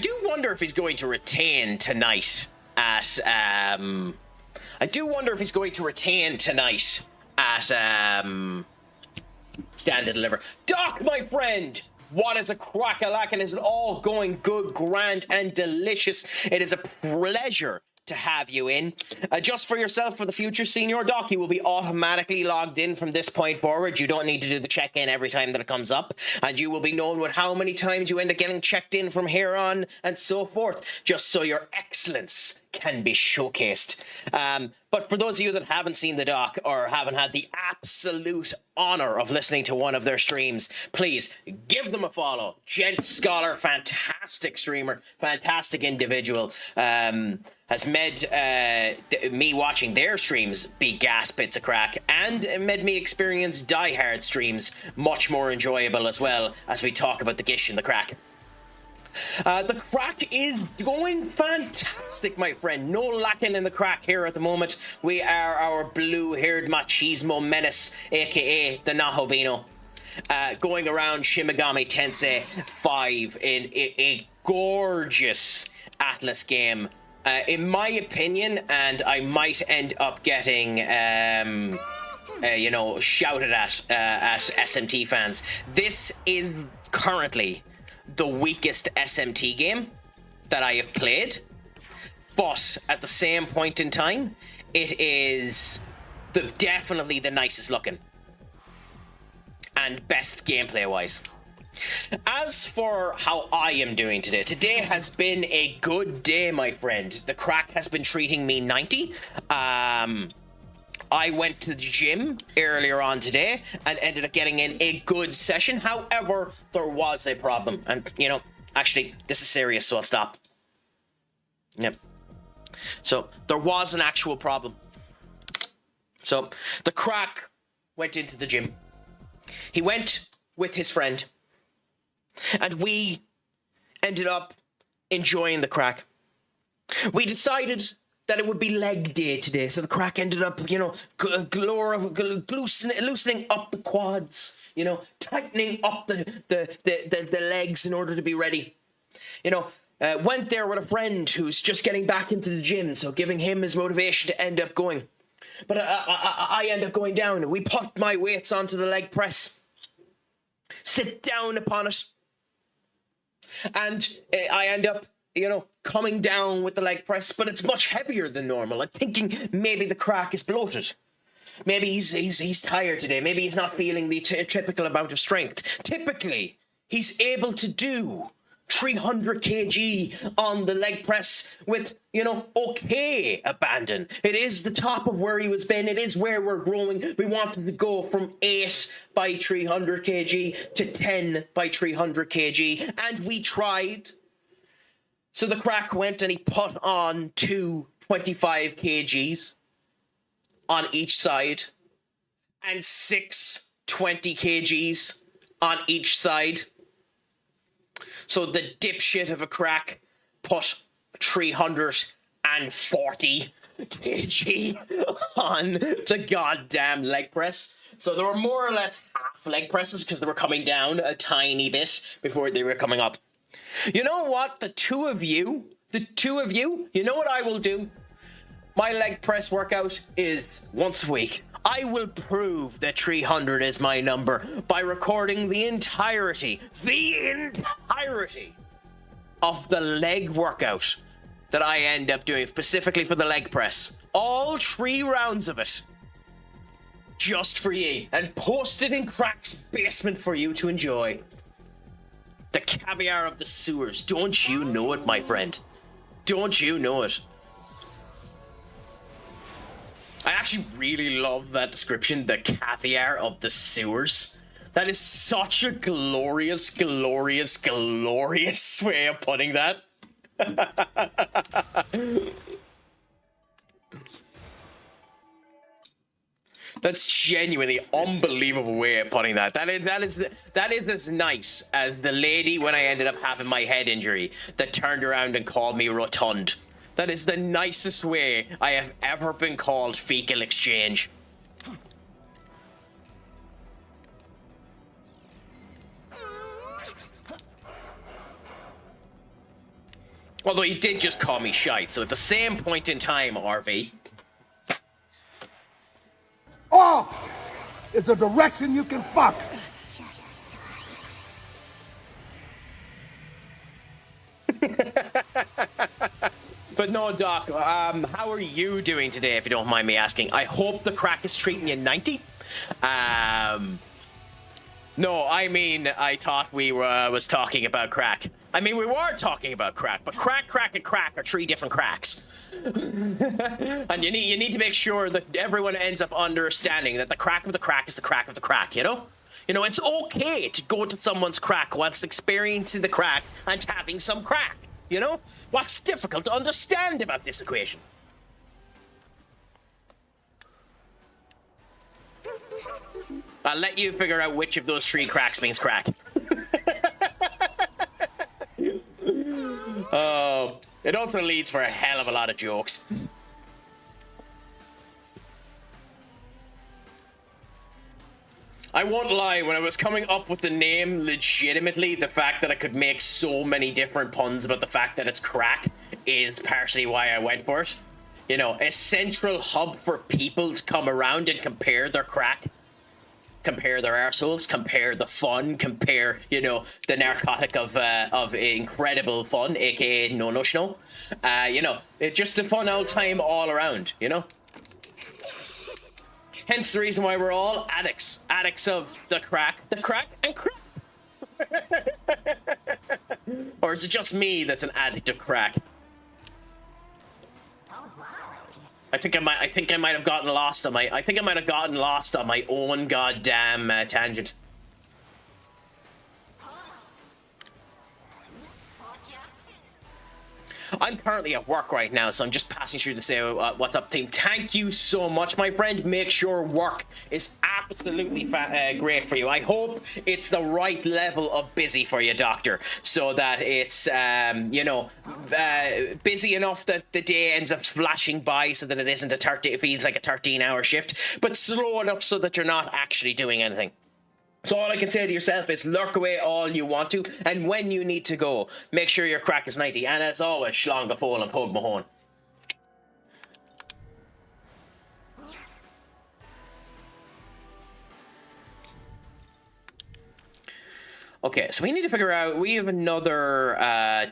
A: do wonder if he's going to retain tonight at, Stand and Deliver. Doc, my friend! What is a crack-a-lackin'? Is it all going good, grand, and delicious? It is a pleasure to have you in. Just for yourself for the future, Senior Doc, you will be automatically logged in from this point forward. You don't need to do the check-in every time that it comes up, and you will be known with how many times you end up getting checked in from here on and so forth, just so your excellence can be showcased. But for those of you that haven't seen the doc or haven't had the absolute honor of listening to one of their streams, please give them a follow. Gent Scholar, fantastic streamer, fantastic individual, has made me watching their streams be gas bits of crack, and made me experience Die Hard streams much more enjoyable as well, as we talk about the gish and the crack. The crack is going fantastic, my friend. No lacking in the crack here at the moment. We are our blue-haired machismo menace, aka the Nahobino, going around Shin Megami Tensei V in a gorgeous Atlas game. In my opinion, and I might end up getting, you know, shouted at SMT fans, this is currently the weakest SMT game that I have played, but at the same point in time, it is definitely the nicest looking. and best gameplay wise. As for how I am doing today, today has been a good day, my friend. The Craic has been treating me 90. I went to the gym earlier on today and ended up getting in a good session. However, there was a problem. And, you know, actually, this is serious, so I'll stop. Yep. So, there was an actual problem. So, the Craic went into the gym. He went with his friend. And we ended up enjoying the Craic. We decided that it would be leg day today, so the Craic ended up, you know, loosening up the quads, you know, tightening up the legs in order to be ready. You know, went there with a friend who's just getting back into the gym, so giving him his motivation to end up going. But I end up going down, and we put my weights onto the leg press, sit down upon it, and I end up, you know, coming down with the leg press, but it's much heavier than normal. I'm thinking maybe the Craic is bloated. Maybe he's tired today. Maybe he's not feeling the typical amount of strength. Typically, he's able to do 300 kg on the leg press with, you know, okay abandon. It is the top of where he was been. It is where we're growing. We wanted to go from 8 by 300 kg to 10 by 300 kg, and we tried. So the Craic went and he put on 2 25 kgs on each side and 6 20 kgs on each side. So the dipshit of a Craic put 340 kg on the goddamn leg press. So there were more or less half leg presses because they were coming down a tiny bit before they were coming up. You know what? The two of you, you know what I will do? My leg press workout is once a week. I will prove that 300 is my number by recording the entirety of the leg workout that I end up doing specifically for the leg press. All 3 rounds of it. Just for you. And post it in Craic's basement for you to enjoy. The caviar of the sewers. Don't you know it, my friend? Don't you know it? I actually really love that description, the caviar of the sewers. That is such a glorious, glorious, glorious way of putting that. That's genuinely unbelievable way of putting that. That is as nice as the lady when I ended up having my head injury that turned around and called me rotund. That is the nicest way I have ever been called fecal exchange. Although he did just call me shite, so at the same point in time, RV.
F: Off is a direction you can fuck.
A: But no, Doc, how are you doing today, if you don't mind me asking? I hope the Craic is treating you 90. No, I mean, I thought we was talking about Craic. I mean, we were talking about Craic, but Craic, and Craic are 3 different Craics. And you need to make sure that everyone ends up understanding that the Craic of the Craic is the Craic of the Craic, you know? You know, it's okay to go to someone's Craic whilst experiencing the Craic and having some Craic, you know? What's difficult to understand about this equation? I'll let you figure out which of those 3 Craics means Craic. Oh, it also leads for a hell of a lot of jokes. I won't lie, when I was coming up with the name, legitimately, the fact that I could make so many different puns about the fact that it's Craic is partially why I went for it. You know, a central hub for people to come around and compare their Craic. Compare their arseholes, compare the fun, compare, you know, the narcotic of incredible fun, aka no. You know, it's just a fun old time all around, you know? Hence the reason why we're all addicts. Addicts of the crack, and crack. Or is it just me that's an addict of crack? I think I might have gotten lost on my. I think I might have gotten lost on my own goddamn tangent. I'm currently at work right now, so I'm just passing through to say what's up, team. Thank you so much, my friend. Make sure work is absolutely great for you. I hope it's the right level of busy for you, Doctor, so that it's, you know, busy enough that the day ends up flashing by so that it isn't it feels like a 13-hour shift, but slow enough so that you're not actually doing anything. So all I can say to yourself is lurk away all you want to, and when you need to go, make sure your crack is 90. And as always, Shlonga Fól and Pug Mahone. Okay, so we need to figure out, we have another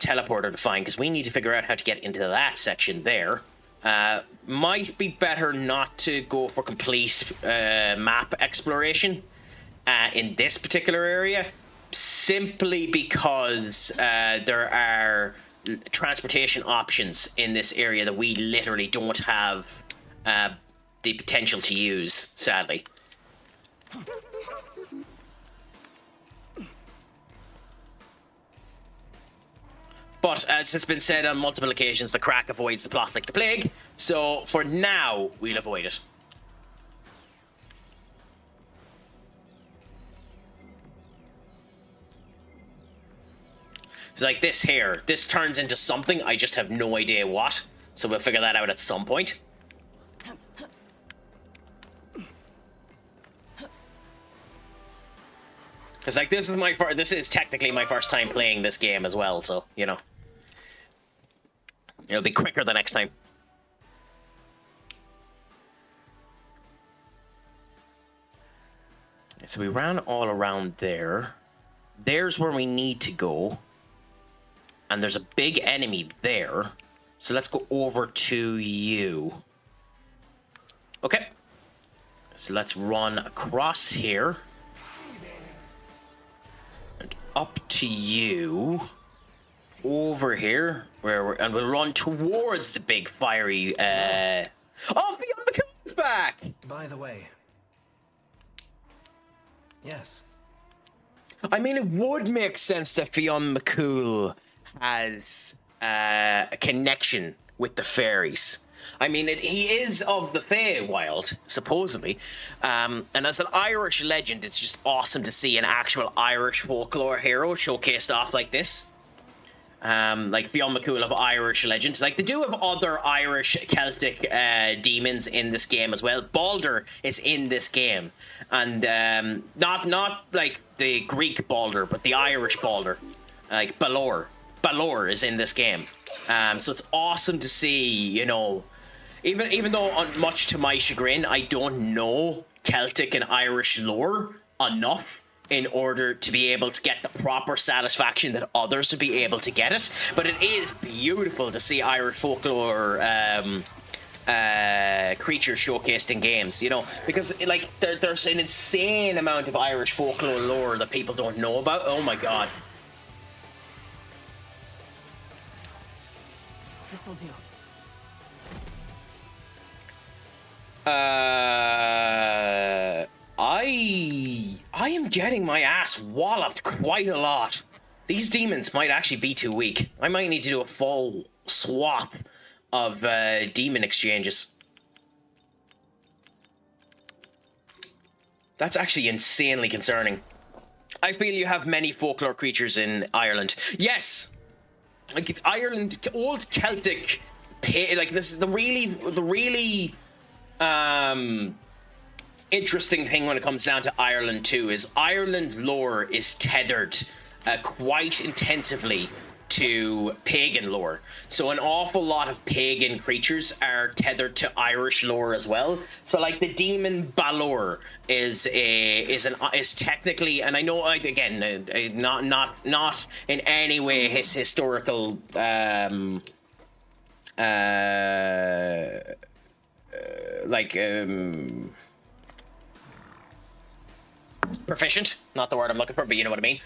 A: teleporter to find, because we need to figure out how to get into that section there. Might be better not to go for complete map exploration in this particular area, simply because there are transportation options in this area that we literally don't have the potential to use, sadly. But as has been said on multiple occasions, the crack avoids the plot like the plague, so for now, we'll avoid it. It's like this here. This turns into something. I just have no idea what. So we'll figure that out at some point. Because like this is technically my first time playing this game as well. So you know, it'll be quicker the next time. So we ran all around there. There's where we need to go. And there's a big enemy there. So let's go over to you. Okay. So let's run across here. And up to you. Over here. And we'll run towards the big fiery... Oh, Beyond McCool's back!
G: By the way... Yes.
A: I mean, it would make sense that Fionn McCool has a connection with the fairies. I mean, he is of the Feywild, supposedly. And as an Irish legend, it's just awesome to see an actual Irish folklore hero showcased off like this. Like Fionn McCool of Irish legend. Like, they do have other Irish Celtic demons in this game as well. Balder is in this game. And not like the Greek Balder, but the Irish Balder. Like Balor. Balor is in this game. So it's awesome to see, you know, even though much to my chagrin, I don't know Celtic and Irish lore enough in order to be able to get the proper satisfaction that others would be able to get it. But it is beautiful to see Irish folklore creatures showcased in games, you know, because like there's an insane amount of Irish folklore lore that people don't know about. Oh my god.
G: This'll do.
A: I am getting my ass walloped quite a lot. These demons might actually be too weak. I might need to do a full swap of demon exchanges. That's actually insanely concerning. I feel you have many folklore creatures in Ireland. Yes! Like, Ireland, old Celtic, like, this is the really interesting thing when it comes down to Ireland too, is Ireland lore is tethered quite intensively to pagan lore. So an awful lot of pagan creatures are tethered to Irish lore as well. So like the demon Balor is technically, and I know again not in any way his historical proficient. Not the word I'm looking for, but you know what I mean.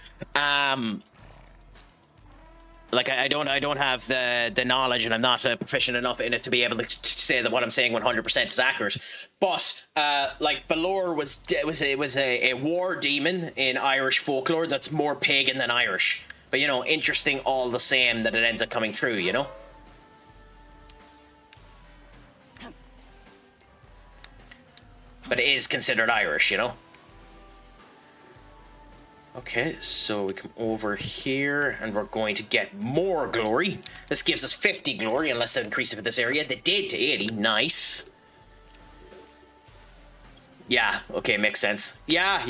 A: Like I don't have the knowledge, and I'm not proficient enough in it to be able to say that what I'm saying 100% is accurate. But like Balor was a war demon in Irish folklore that's more pagan than Irish. But you know, interesting all the same that it ends up coming true. You know. But it is considered Irish, you know. Okay, so we come over here and we're going to get more glory. This gives us 50 glory unless they increase it for this area. They did to 80. Nice. Yeah, okay, makes sense. Yeah.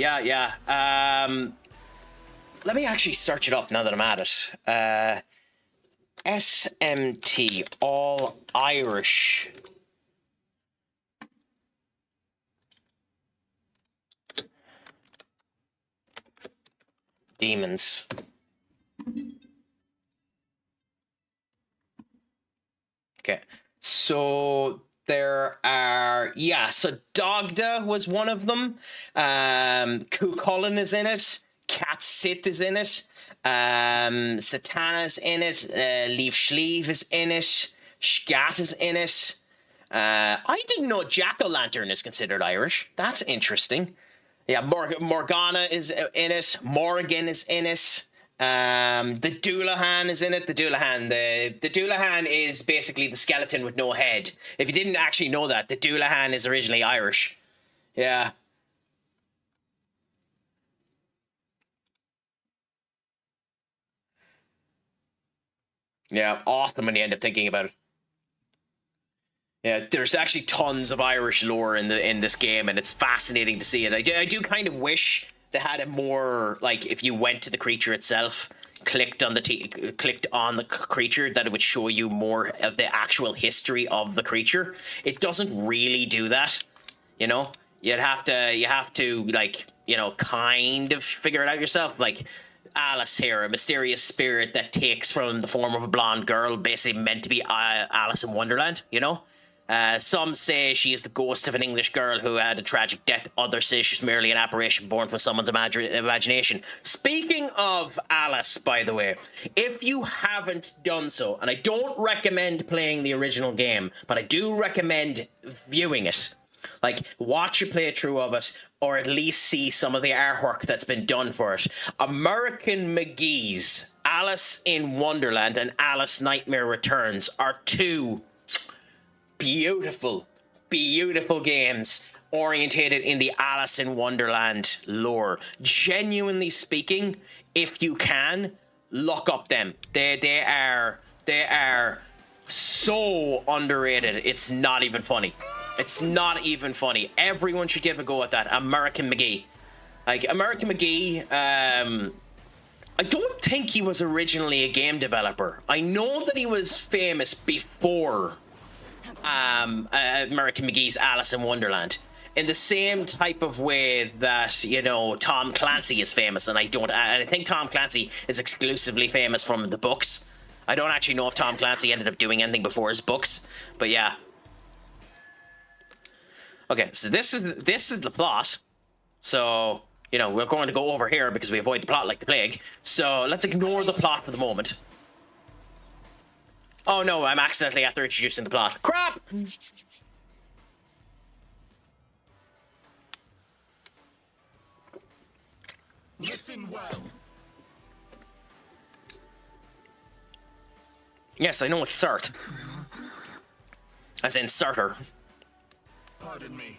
A: Let me actually search it up now that I'm at it. SMT, all Irish. Demons. Okay, so there are, yeah, so Dogda was one of them. Cuchulainn is in it. Cat Sith is in it. Satana's in it. Leaf Schleeve is in it. Scat is in it. I didn't know Jack-o'-lantern is considered Irish. That's interesting. Yeah, Morgana is in it. Morgan is in it. The Doulahan is in it. The Doulahan is basically the skeleton with no head. If you didn't actually know that, the Doulahan is originally Irish. Yeah. Yeah, awesome when you end up thinking about it. Yeah, there's actually tons of Irish lore in this game, and it's fascinating to see it. I do kind of wish they had a more, like, if you went to the creature itself, clicked on the creature, that it would show you more of the actual history of the creature. It doesn't really do that, you know. You have to like, you know, kind of figure it out yourself. Like Alice here, a mysterious spirit that takes from the form of a blonde girl, basically meant to be Alice in Wonderland, you know. Some say she is the ghost of an English girl who had a tragic death. Others say she's merely an apparition born from someone's imagination. Speaking of Alice, by the way, if you haven't done so, and I don't recommend playing the original game, but I do recommend viewing it. Like, watch a playthrough of it, or at least see some of the artwork that's been done for it. American McGee's Alice in Wonderland and Alice Nightmare Returns are two beautiful games orientated in the Alice in Wonderland lore. Genuinely speaking, if you can, look up them. They are so underrated. It's not even funny. It's not even funny. Everyone should give a go at that. American McGee. Like, American McGee, I don't think he was originally a game developer. I know that he was famous before American McGee's Alice in Wonderland, in the same type of way that, you know, Tom Clancy is famous, and I think Tom Clancy is exclusively famous from the books. I don't actually know if Tom Clancy ended up doing anything before his books, but yeah. Okay, so this is the plot. So, you know, we're going to go over here because we avoid the plot like the plague. So let's ignore the plot for the moment. Oh no, I'm accidentally after introducing the plot. Crap!
G: Listen well.
A: Yes, I know it's Cert. As in Surter.
G: Pardon me.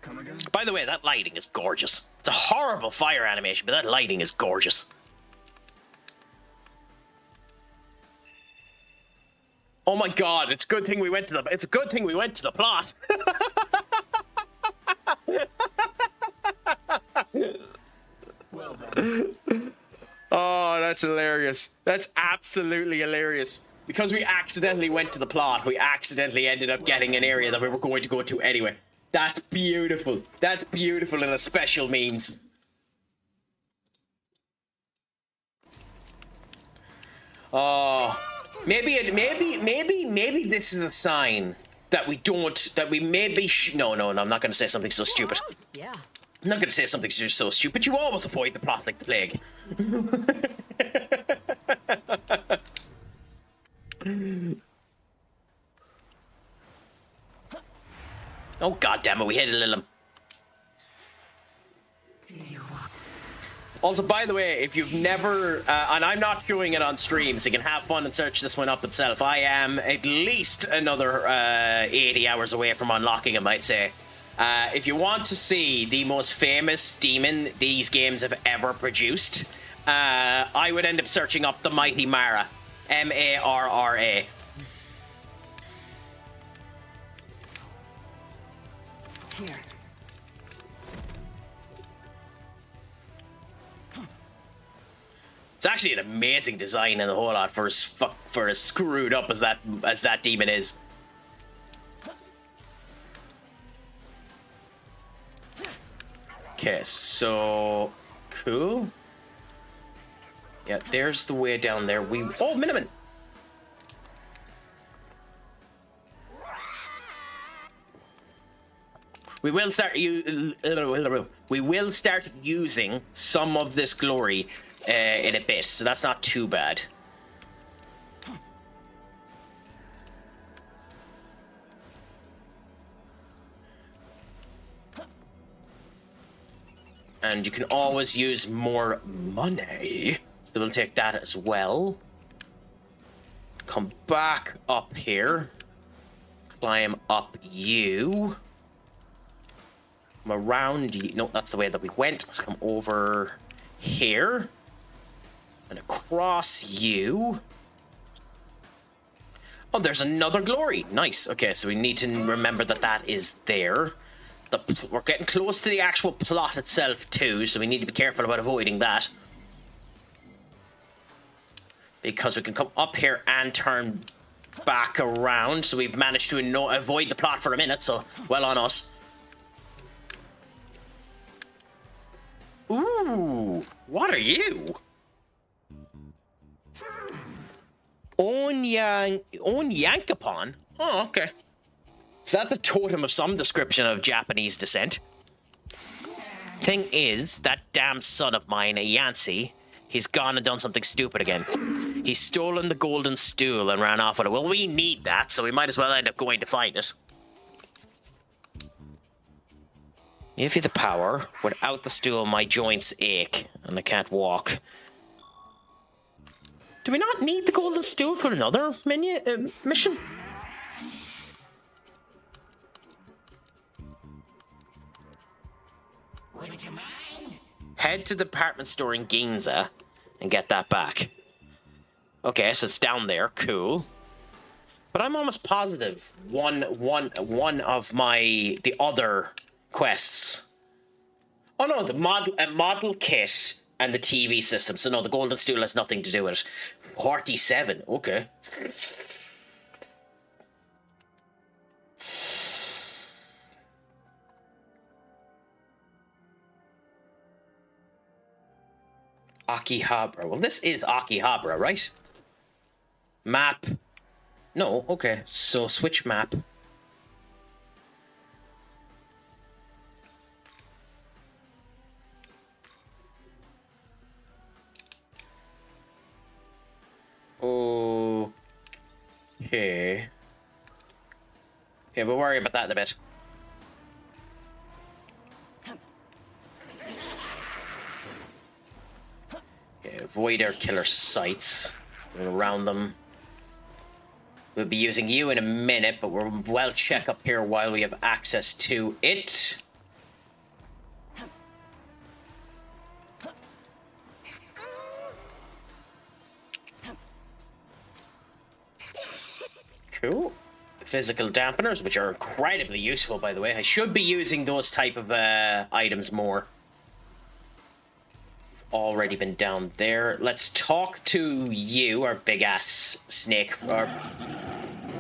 G: Come again?
A: By the way, that lighting is gorgeous. It's a horrible fire animation, but that lighting is gorgeous. Oh my god, it's a good thing we went to the plot.
G: Well then.
A: Oh, that's hilarious. That's absolutely hilarious. Because we accidentally went to the plot, we accidentally ended up getting an area that we were going to go to anyway. That's beautiful. That's beautiful in a special means. Oh, maybe this is a sign that we don't, that we maybe no, I'm not going to say something so stupid.
B: Yeah.
A: I'm not going to say something so stupid. You always avoid the plot like the plague. Oh, God damn it, we hit a little. Also, by the way, if you've never, and I'm not showing it on stream, so you can have fun and search this one up itself. I am at least another 80 hours away from unlocking, I might say. If you want to see the most famous demon these games have ever produced, I would end up searching up the Mighty Mara. M-A-R-R-A.
B: Here.
A: It's actually an amazing design in the whole lot for as screwed up as that demon is. Okay, so cool. Yeah, there's the way down there. Oh, Miniman. We will start using some of this glory in a bit, so that's not too bad. And you can always use more money, so we'll take that as well. Come back up here. Climb up you. Come around you. No, that's the way that we went. Let's come over here. And across you. Oh, there's another glory. Nice. Okay, so we need to remember that that is there. We're getting close to the actual plot itself too, so we need to be careful about avoiding that. Because we can come up here and turn back around, so we've managed to avoid the plot for a minute, so well on us. Ooh, what are you? Onyankopon? Oh, okay. So that's a totem of some description of Japanese descent. Thing is, that damn son of mine, Yancey, he's gone and done something stupid again. He's stolen the golden stool and ran off with it. Well, we need that, so we might as well end up going to find it. If you the power, without the stool, my joints ache and I can't walk. Do we not need the golden stool for another mission? Would you mind? Head to the department store in Ginza and get that back. Okay, so it's down there. Cool. But I'm almost positive one of the other quests. Oh no, the model kit and the TV system. So no, the golden stool has nothing to do with it. 47. Okay. Akihabara. Well, this is Akihabara, right? Map. No, okay. So switch map. Okay. Okay, we'll worry about that in a bit. Okay, avoid our killer sites. Around them. We'll be using you in a minute, but we'll well check up here while we have access to it. Cool. Physical dampeners, which are incredibly useful, by the way. I should be using those type of items more. Already been down there. Let's talk to you, our big ass snake, or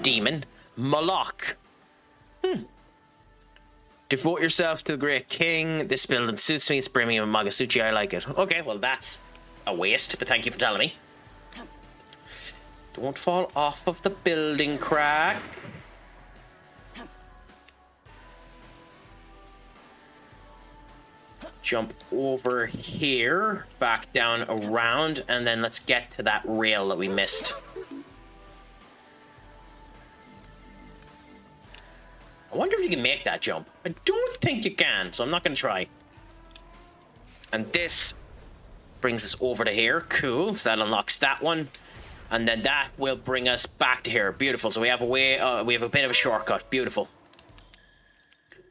A: demon, Moloch. Devote yourself to the great king. This building suits me. It's premium Magasuchi. I like it. Okay, well that's a waste, but thank you for telling me. Don't fall off of the building, Craic. jump over here, back down around, and then let's get to that rail that we missed. I wonder if you can make that jump. I don't think you can, so I'm not going to try. And this brings us over to here. Cool. So that unlocks that one. And then that will bring us back to here. Beautiful. So we have a way, we have a bit of a shortcut. Beautiful.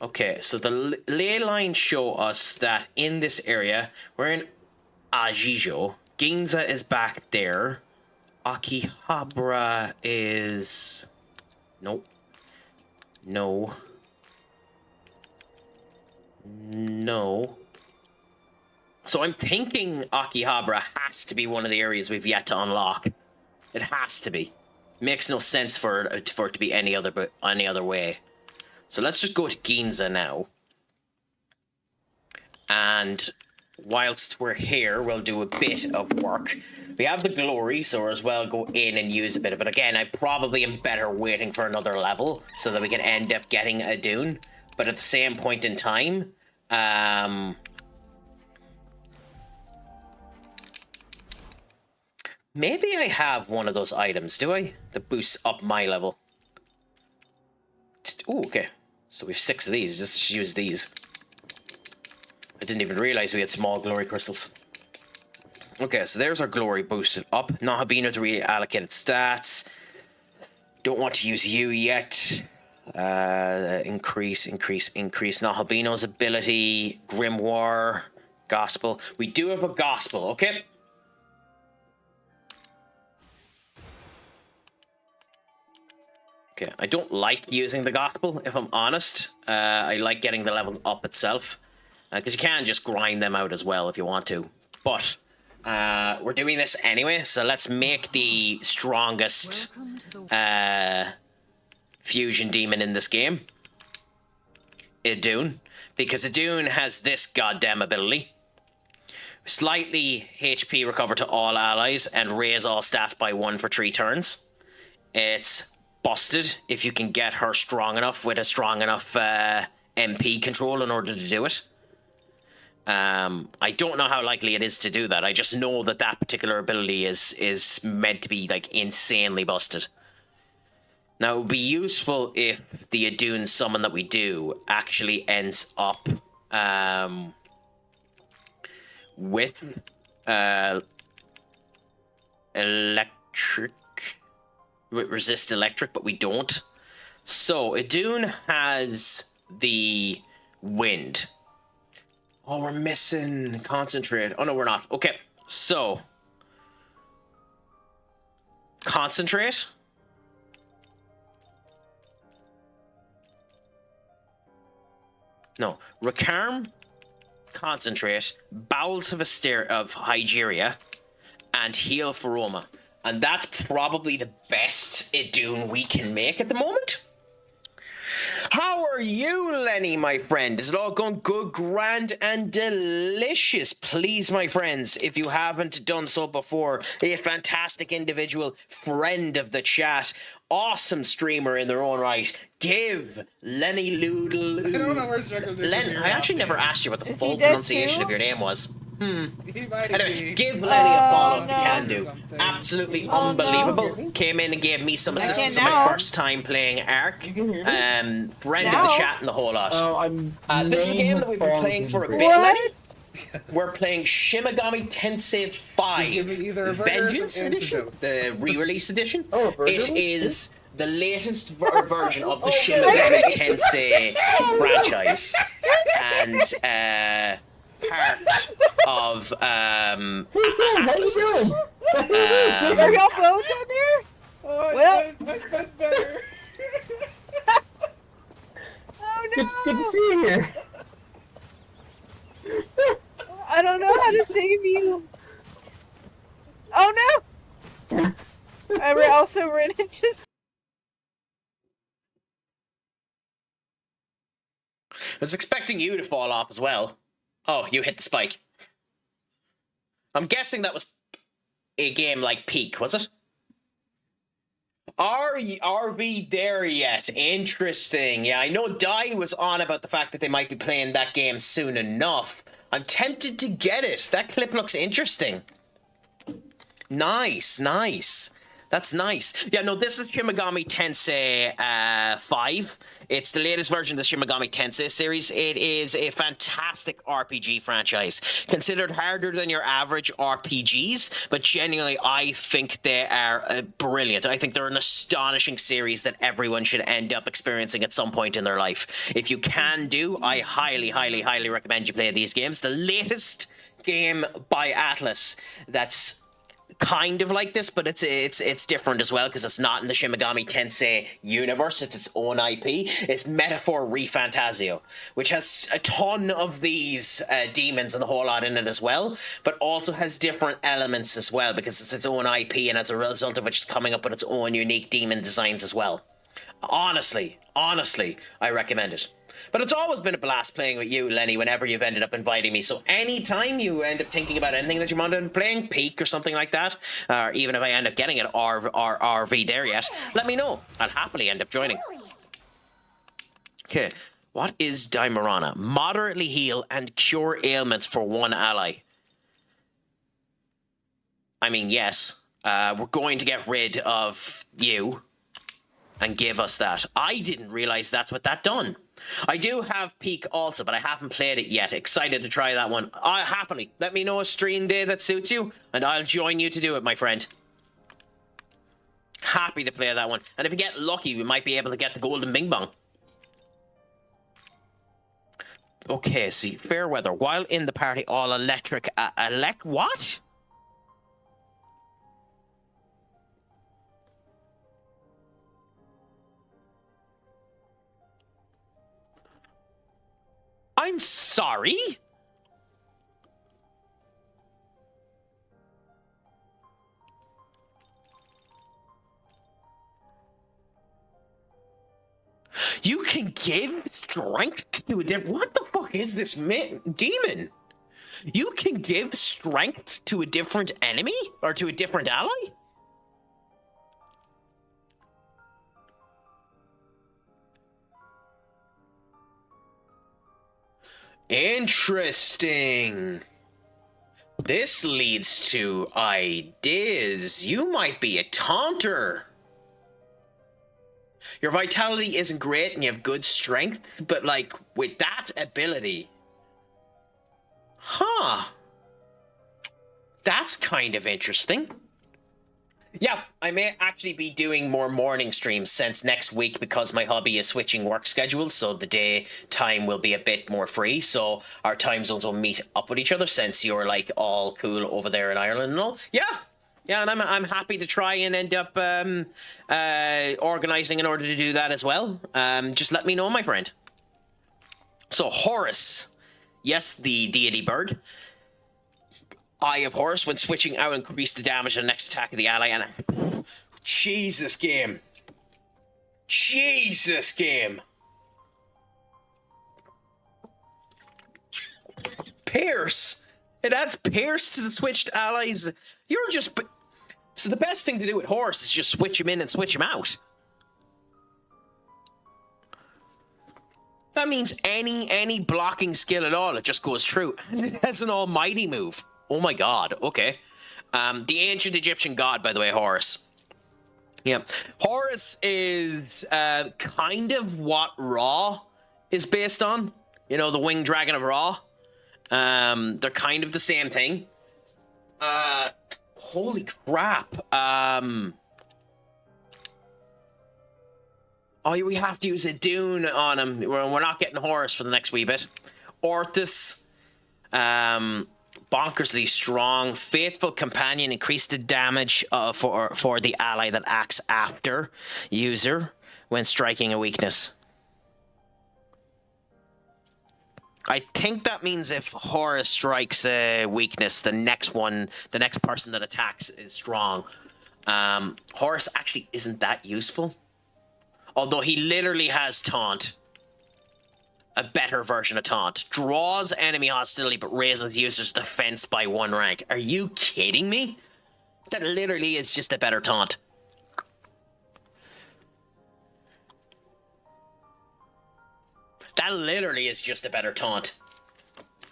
A: Okay, so the ley lines show us that in this area, we're in Ajijo. Ginza is back there. Akihabara is... Nope. No. No. So I'm thinking Akihabara has to be one of the areas we've yet to unlock. It has to be. Makes no sense for it to be any other way. So let's just go to Ginza now. And whilst we're here, we'll do a bit of work. We have the glory, so we're as well go in and use a bit of it. Again, I probably am better waiting for another level so that we can end up getting a Dune. But at the same point in time, maybe I have one of those items, do I? That boosts up my level. Oh, okay. So we've 6 of these. Just use these. I didn't even realize we had small glory crystals. Okay, so there's our glory boosted up. Nahabino to reallocate its stats. Don't want to use you yet. Increase. Nahabino's ability. Grimoire. Gospel. We do have a gospel, okay? Okay, I don't like using the gospel, if I'm honest. I like getting the levels up itself. Because you can just grind them out as well if you want to. But we're doing this anyway, so let's make the strongest fusion demon in this game Idun. Because Idun has this goddamn ability. Slightly HP recover to all allies and raise all stats by 1 for 3 turns. It's busted if you can get her strong enough with a strong enough MP control in order to do it. I don't know how likely it is to do that. I just know that that particular ability is meant to be like insanely busted. Now it would be useful if the Idun summon that we do actually ends up with electric. Resist electric, but we don't. So Idun has the wind. Oh, we're missing concentrate. Oh no, we're not. Okay, so concentrate. No, Rakarm, concentrate, bowels of Hygeria, and heal Feroma. And that's probably the best Idun we can make at the moment. How are you, Lenny, my friend? Is it all going good, grand, and delicious? Please, my friends, if you haven't done so before, a fantastic individual, friend of the chat, awesome streamer in their own right, give Lenny Loodle...
H: I don't know where Chuckles is.
A: I actually never asked you what the full pronunciation of your name was. Anyway, give
C: Oh,
H: Lenny
A: Lenny a follow if you can do. Absolutely unbelievable. Came in and gave me some assistance on my first time playing Ark. Friend of the chat and the whole lot. This is a game that we've been playing for a bit, Lenny. We're playing Shin Megami Tensei V Vengeance Edition, the re-release edition. It is the latest version of the Shin Megami Tensei franchise. And part of Atlases.
I: Are y'all both down there? Well,
H: better.
I: oh no!
J: Good to see you here.
I: I don't know how to save you. Oh no! I also ran into.
A: I was expecting you to fall off as well. Oh, you hit the spike. I'm guessing that was a game like Peak, was it? Are we there yet? Interesting. Yeah, I know Dai was on about the fact that they might be playing that game soon enough. I'm tempted to get it. That clip looks interesting. Nice, nice. That's nice. Yeah, no, this is Shin Megami Tensei 5. It's the latest version of the Shin Megami Tensei series. It is a fantastic RPG franchise. Considered harder than your average RPGs, but genuinely, I think they are brilliant. I think they're an astonishing series that everyone should end up experiencing at some point in their life. If you can do, I highly, highly, highly recommend you play these games. The latest game by Atlas that's kind of like this, but it's different as well because it's not in the Shin Megami Tensei universe. It's its own IP. It's Metaphor ReFantasio, which has a ton of these demons and the whole lot in it as well, but also has different elements as well because it's its own IP, and as a result of which it's coming up with its own unique demon designs as well. Honestly, I recommend it. But it's always been a blast playing with you, Lenny, whenever you've ended up inviting me. So anytime you end up thinking about anything that you wanted playing, Peak or something like that, or even if I end up getting it RV there yet, let me know. I'll happily end up joining. Okay, what is Daimorana? Moderately heal and cure ailments for one ally. I mean, yes, we're going to get rid of you and give us that. I didn't realize that's what that done. I do have Peak also, but I haven't played it yet. Excited to try that one. Happily. Let me know a stream day that suits you, and I'll join you to do it, my friend. Happy to play that one. And if you get lucky, we might be able to get the golden bing bong. Okay, see, fair weather. While in the party, all electric... what? I'm sorry? You can give strength to a different... What the fuck is this demon? You can give strength to a different enemy? Or to a different ally? Interesting. This leads to ideas. You might be a taunter. Your vitality isn't great and you have good strength, but like with that ability... Huh. That's kind of interesting. Yeah, I may actually be doing more morning streams since next week because my hubby is switching work schedules, so the day time will be a bit more free, so our time zones will meet up with each other since you're like all cool over there in Ireland and all. Yeah, and I'm happy to try and end up organizing in order to do that as well. Just let me know, my friend. So Horus, yes, the deity bird. Eye of Horus, when switching out, increase the damage on the next attack of the ally. And Jesus game. Jesus game. Pierce. It adds Pierce to the switched allies. You're just... So the best thing to do with Horus is just switch him in and switch him out. That means any blocking skill at all, it just goes through. And it has an almighty move. Oh my god, okay. The ancient Egyptian god, by the way, Horus. Yeah. Horus is kind of what Ra is based on. You know, the winged dragon of Ra. They're kind of the same thing. Holy crap. Oh, we have to use a Dune on him. We're not getting Horus for the next wee bit. Ortis. Bonkersly strong. Faithful companion. Increase the damage for the ally that acts after user when striking a weakness. I think that means if Horus strikes a weakness, the next person that attacks is strong. Horus actually isn't that useful. Although he literally has taunt. A better version of taunt. Draws enemy hostility but raises user's defense by 1 rank. Are you kidding me? That literally is just a better taunt. That literally is just a better taunt.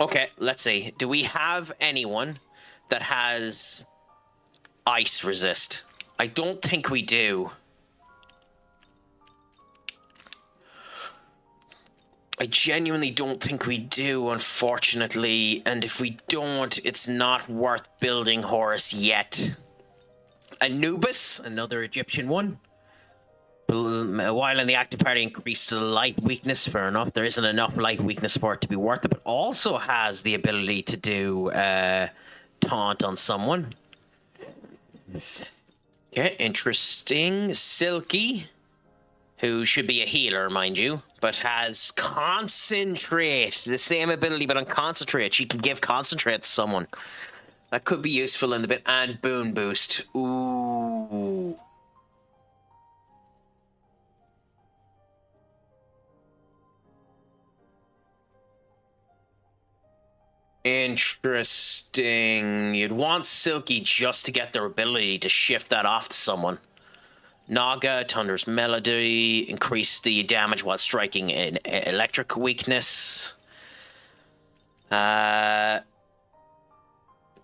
A: Okay, let's see. Do we have anyone that has ice resist? I don't think we do. I genuinely don't think we do, unfortunately. And if we don't, it's not worth building Horus yet. Anubis, another Egyptian one. While in the active party, increased light weakness. Fair enough. There isn't enough light weakness for it to be worth it, but also has the ability to do taunt on someone. Okay, interesting. Silky, who should be a healer, mind you, but has concentrate. The same ability, but on concentrate. She can give concentrate to someone. That could be useful in the bit. And boon boost. Ooh. Interesting. You'd want Silky just to get their ability to shift that off to someone. Naga, Thunder's Melody, increase the damage while striking in electric weakness.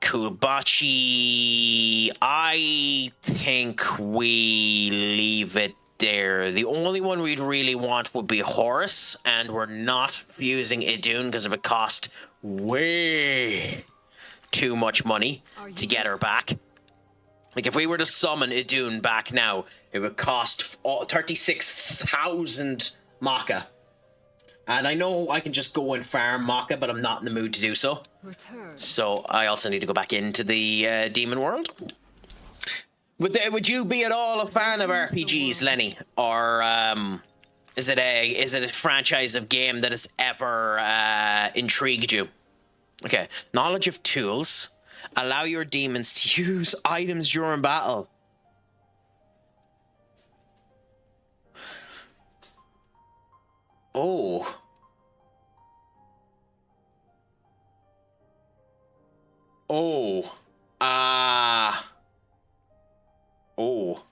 A: Kubachi, I think we leave it there. The only one we'd really want would be Horus, and we're not fusing Idun because it would cost way too much money to get her back. Like, if we were to summon Idun back now, it would cost 36,000 Maka. And I know I can just go and farm Maka, but I'm not in the mood to do so.
B: Return.
A: So I also need to go back into the demon world. Would you be at all a fan of RPGs, Lenny? Or is it a franchise of game that has ever intrigued you? Okay, knowledge of tools. Allow your demons to use items during battle. Oh. Oh. Oh.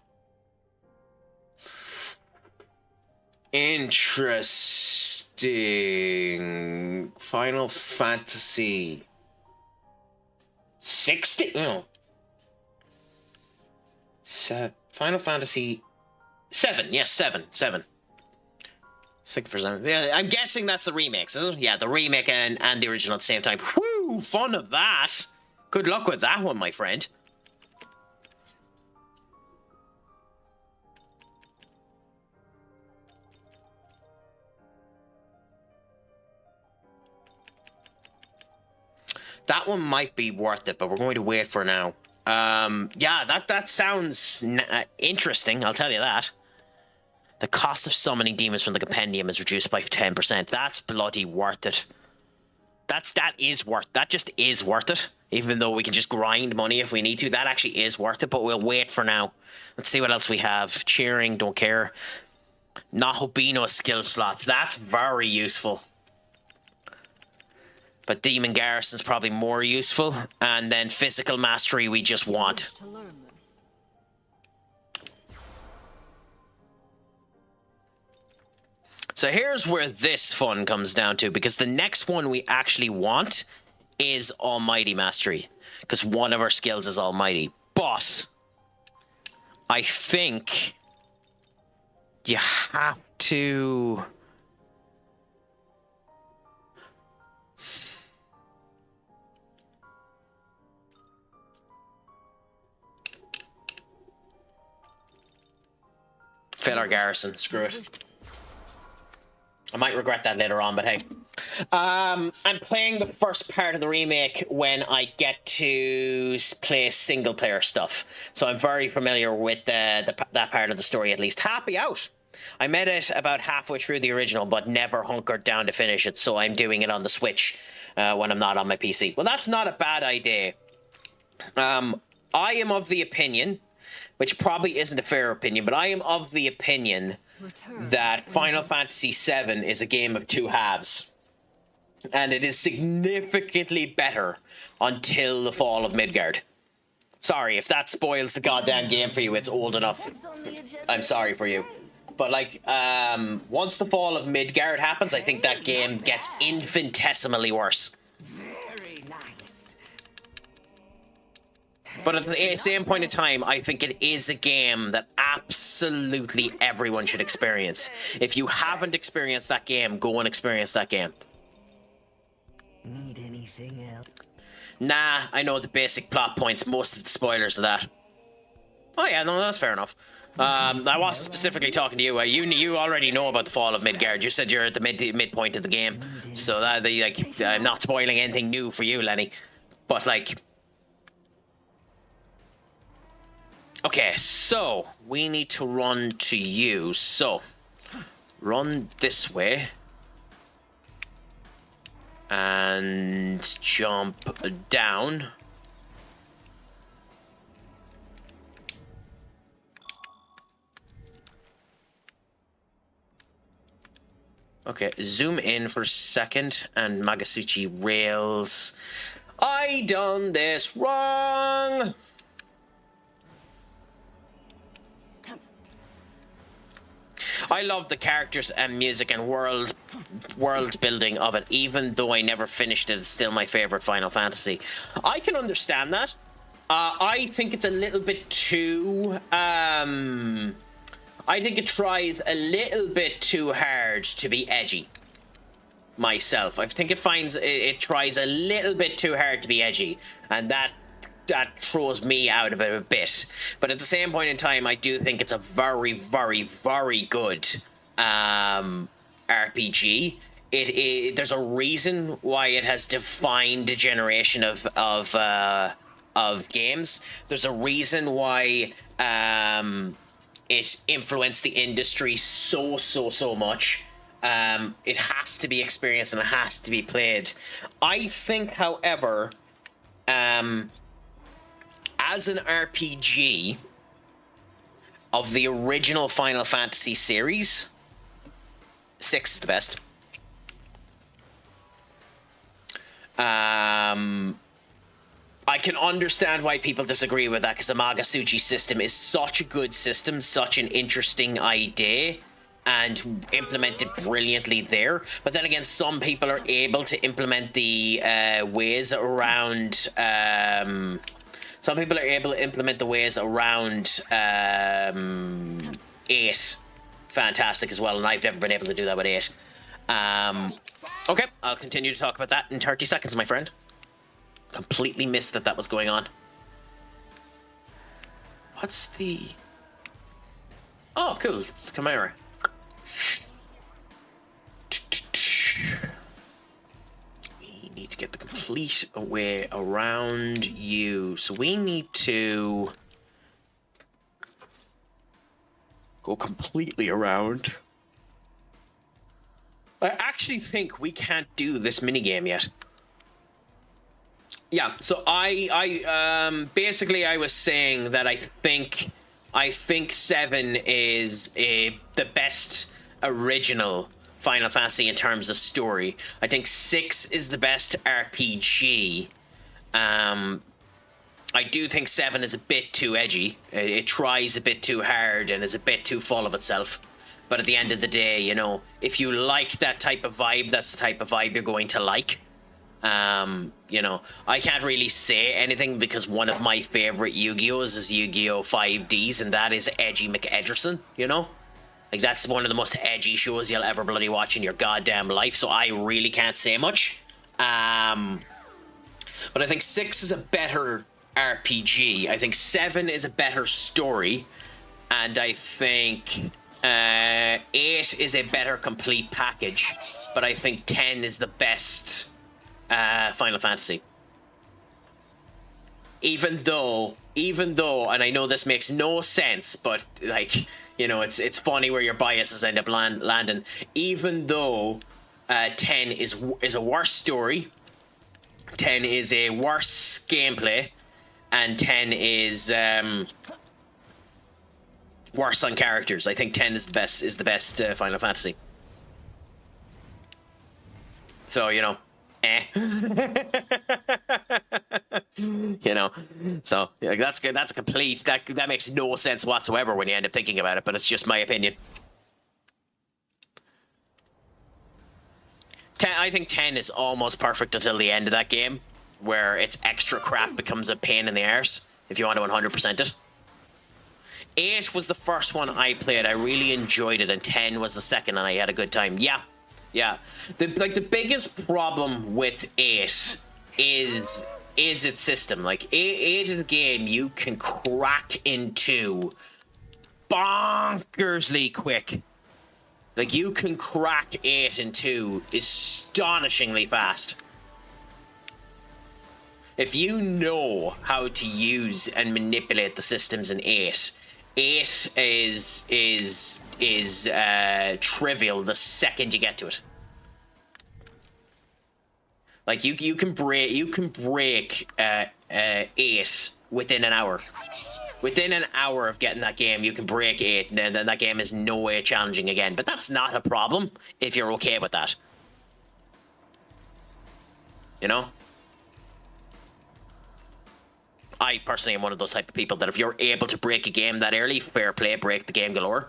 A: Interesting. Final Fantasy 60? No. Final Fantasy 7. Yes, 7. 6%. Yeah, I'm guessing that's the remakes, isn't it? Yeah, the remake and the original at the same time. Woo! Fun of that. Good luck with that one, my friend. That one might be worth it, but we're going to wait for now. Yeah, that sounds interesting, I'll tell you that. The cost of summoning demons from the compendium is reduced by 10%. That's bloody worth it. That just is worth it. Even though we can just grind money if we need to, that actually is worth it, but we'll wait for now. Let's see what else we have. Cheering, don't care. Nahobino skill slots, that's very useful. But Demon Garrison's probably more useful. And then Physical Mastery we just want.
B: To learn this.
A: So here's where this fun comes down to, because the next one we actually want is Almighty Mastery, because one of our skills is Almighty. But I think you have to... Fill our garrison, screw it. I might regret that later on, but hey. I'm playing the first part of the remake when I get to play single player stuff. So I'm very familiar with that part of the story, at least. Happy out! I made it about halfway through the original, but never hunkered down to finish it, so I'm doing it on the Switch when I'm not on my PC. Well, that's not a bad idea. I am of the opinion, which probably isn't a fair opinion, but I am of the opinion that Final Fantasy VII is a game of two halves. And it is significantly better until the fall of Midgard. Sorry, if that spoils the goddamn game for you, it's old enough. I'm sorry for you. But, like, once the fall of Midgard happens, I think that game gets infinitesimally worse. But at the same point in time, I think it is a game that absolutely everyone should experience. If you haven't experienced that game, go and experience that game.
J: Need anything else?
A: Nah, I know the basic plot points, most of the spoilers of that. Oh yeah, no, that's fair enough. I was specifically talking to you. You already know about the fall of Midgard. You said you're at the midpoint of the game, so that like I'm not spoiling anything new for you, Lenny. But like, okay, so we need to run to you. So run this way and jump down. Okay, zoom in for a second, and Magasuchi rails. I done this wrong! I love the characters and music and world building of it, even though I never finished it. It's still my favorite Final Fantasy. I can understand that. I think it's a little bit too... I think it tries a little bit too hard to be edgy. Myself, I think it tries a little bit too hard to be edgy, and that throws me out of it a bit. But at the same point in time, I do think it's a very, very, very good RPG. There's a reason why it has defined a generation of games. There's a reason why it influenced the industry so much. It has to be experienced and it has to be played. I think, however, as an RPG of the original Final Fantasy series, 6 is the best. I can understand why people disagree with that, because the Magasuchi system is such a good system, such an interesting idea, and implemented brilliantly there. But then again, some people are able to implement the ways around... some people are able to implement the ways around 8 fantastic as well, and I've never been able to do that with 8. Okay, I'll continue to talk about that in 30 seconds, my friend. Completely missed that was going on. What's the... Oh, cool. It's the Chimera. We need to get the complete way around you. So we need to go completely around. I actually think we can't do this minigame yet. Yeah, so I basically I was saying that I think 7 is the best original Final Fantasy in terms of story. I think 6 is the best RPG. I do think 7 is a bit too edgy. It tries a bit too hard and is a bit too full of itself. But at the end of the day, you know, if you like that type of vibe, that's the type of vibe you're going to like. You know, I can't really say anything because one of my favorite Yu-Gi-Ohs is Yu-Gi-Oh! 5Ds, and that is Edgy McEdgerson, you know? Like, that's one of the most edgy shows you'll ever bloody watch in your goddamn life, so I really can't say much. But I think 6 is a better RPG. I think 7 is a better story, and I think 8 is a better complete package, but I think 10 is the best Final Fantasy. Even though, and I know this makes no sense, but like, you know, it's funny where your biases end up landing. Even though 10 is a worse story, 10 is a worse gameplay, and 10 is worse on characters. I think 10 is the best Final Fantasy. So, you know, you know, so like, that's good. That's complete. That makes no sense whatsoever when you end up thinking about it, but it's just my opinion. I think 10 is almost perfect until the end of that game, where its extra crap becomes a pain in the arse. if you want to 100% it. 8 was the first one I played. I really enjoyed it, and 10 was the second, and I had a good time. Yeah. The biggest problem with 8 is its system. Like, 8 is a game you can crack into bonkersly quick. Like, you can crack 8 into astonishingly fast. If you know how to use and manipulate the systems in 8 is trivial the second you get to it. Like, you can break 8 within an hour. Within an hour of getting that game, you can break 8, and then that game is no way challenging again. But that's not a problem if you're okay with that. You know? I personally am one of those type of people that if you're able to break a game that early, fair play, break the game galore.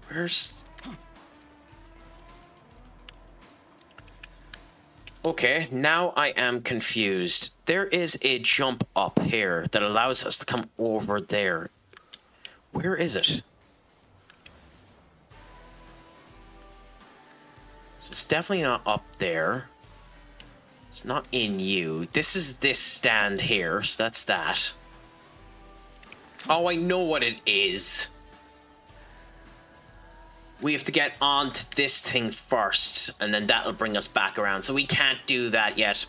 A: Where's... Okay, now I am confused. There is a jump up here that allows us to come over there. Where is it? So it's definitely not up there. It's not in you. This is this stand here, so that's that. Oh, I know what it is. We have to get onto this thing first, and then that'll bring us back around. So we can't do that yet.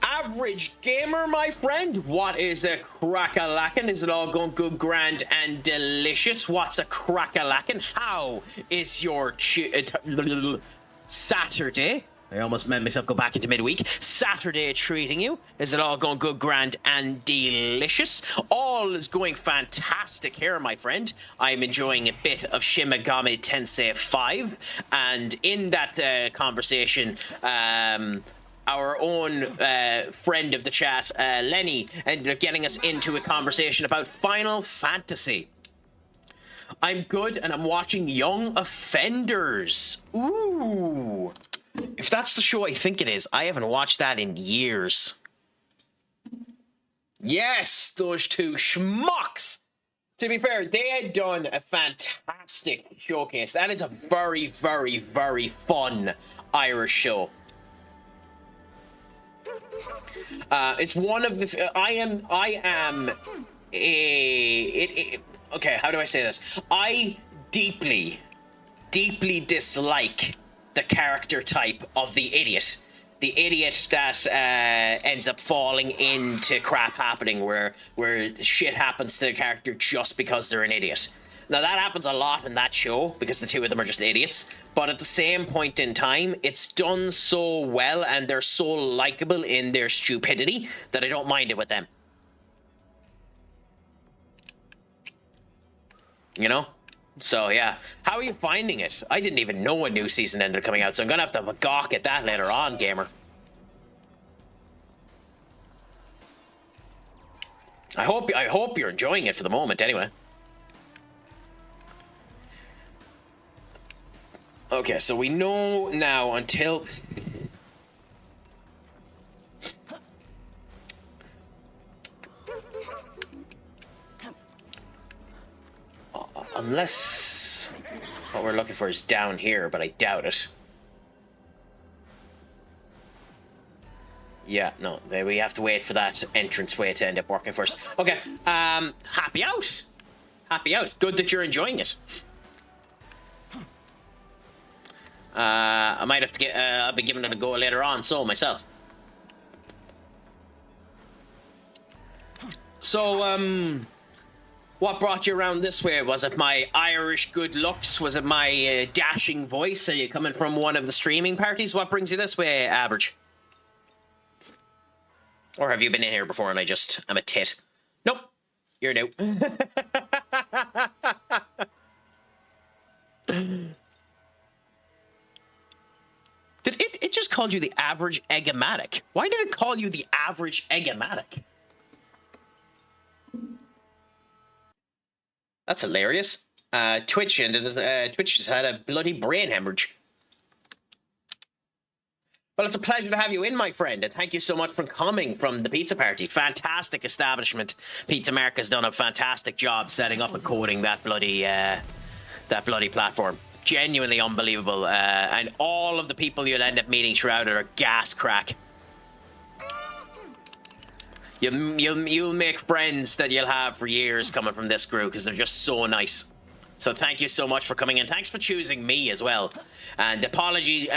A: Average gamer, my friend. What is a crack-a-lackin'? Is it all going good, grand, and delicious? What's a crack-a-lackin'? How is your Saturday? I almost made myself go back into midweek. Saturday treating you? Is it all going good, grand, and delicious? All is going fantastic here, my friend. I'm enjoying a bit of Shin Megami Tensei V. And in that conversation, our own friend of the chat, Lenny, ended up getting us into a conversation about Final Fantasy. I'm good, and I'm watching Young Offenders. Ooh. If that's the show I think it is, I haven't watched that in years. Yes, those two schmucks. To be fair, they had done a fantastic showcase. That is a very, very, very fun Irish show. It's one of the... okay, how do I say this? I deeply, deeply dislike the character type of the idiot. The idiot that ends up falling into crap happening where shit happens to the character just because they're an idiot. Now, that happens a lot in that show because the two of them are just idiots. But at the same point in time, it's done so well and they're so likable in their stupidity that I don't mind it with them. You know? So, yeah. How are you finding it? I didn't even know a new season ended up coming out, so I'm going to have a gawk at that later on, gamer. I hope you're enjoying it for the moment, anyway. Okay, so we know now until... Unless what we're looking for is down here, but I doubt it. Yeah, no, we have to wait for that entranceway to end up working first. Okay, happy out. Happy out. Good that you're enjoying it. I might have to get, I'll be giving it a go later on, so myself. So, what brought you around this way? Was it my Irish good looks? Was it my dashing voice? Are you coming from one of the streaming parties? What brings you this way, Average? Or have you been in here before and I'm a tit? Nope. You're new. It just called you the average egg-o-matic. Why did it call you the average egg-o-matic? That's hilarious. Twitch just had a bloody brain hemorrhage. Well, it's a pleasure to have you in, my friend, and thank you so much for coming from the pizza party. Fantastic establishment. Pizza America's done a fantastic job setting up and coding that bloody platform. Genuinely unbelievable, and all of the people you'll end up meeting throughout it are gas crack. You'll make friends that you'll have for years coming from this crew because they're just so nice. So thank you so much for coming in. Thanks for choosing me as well, and apologies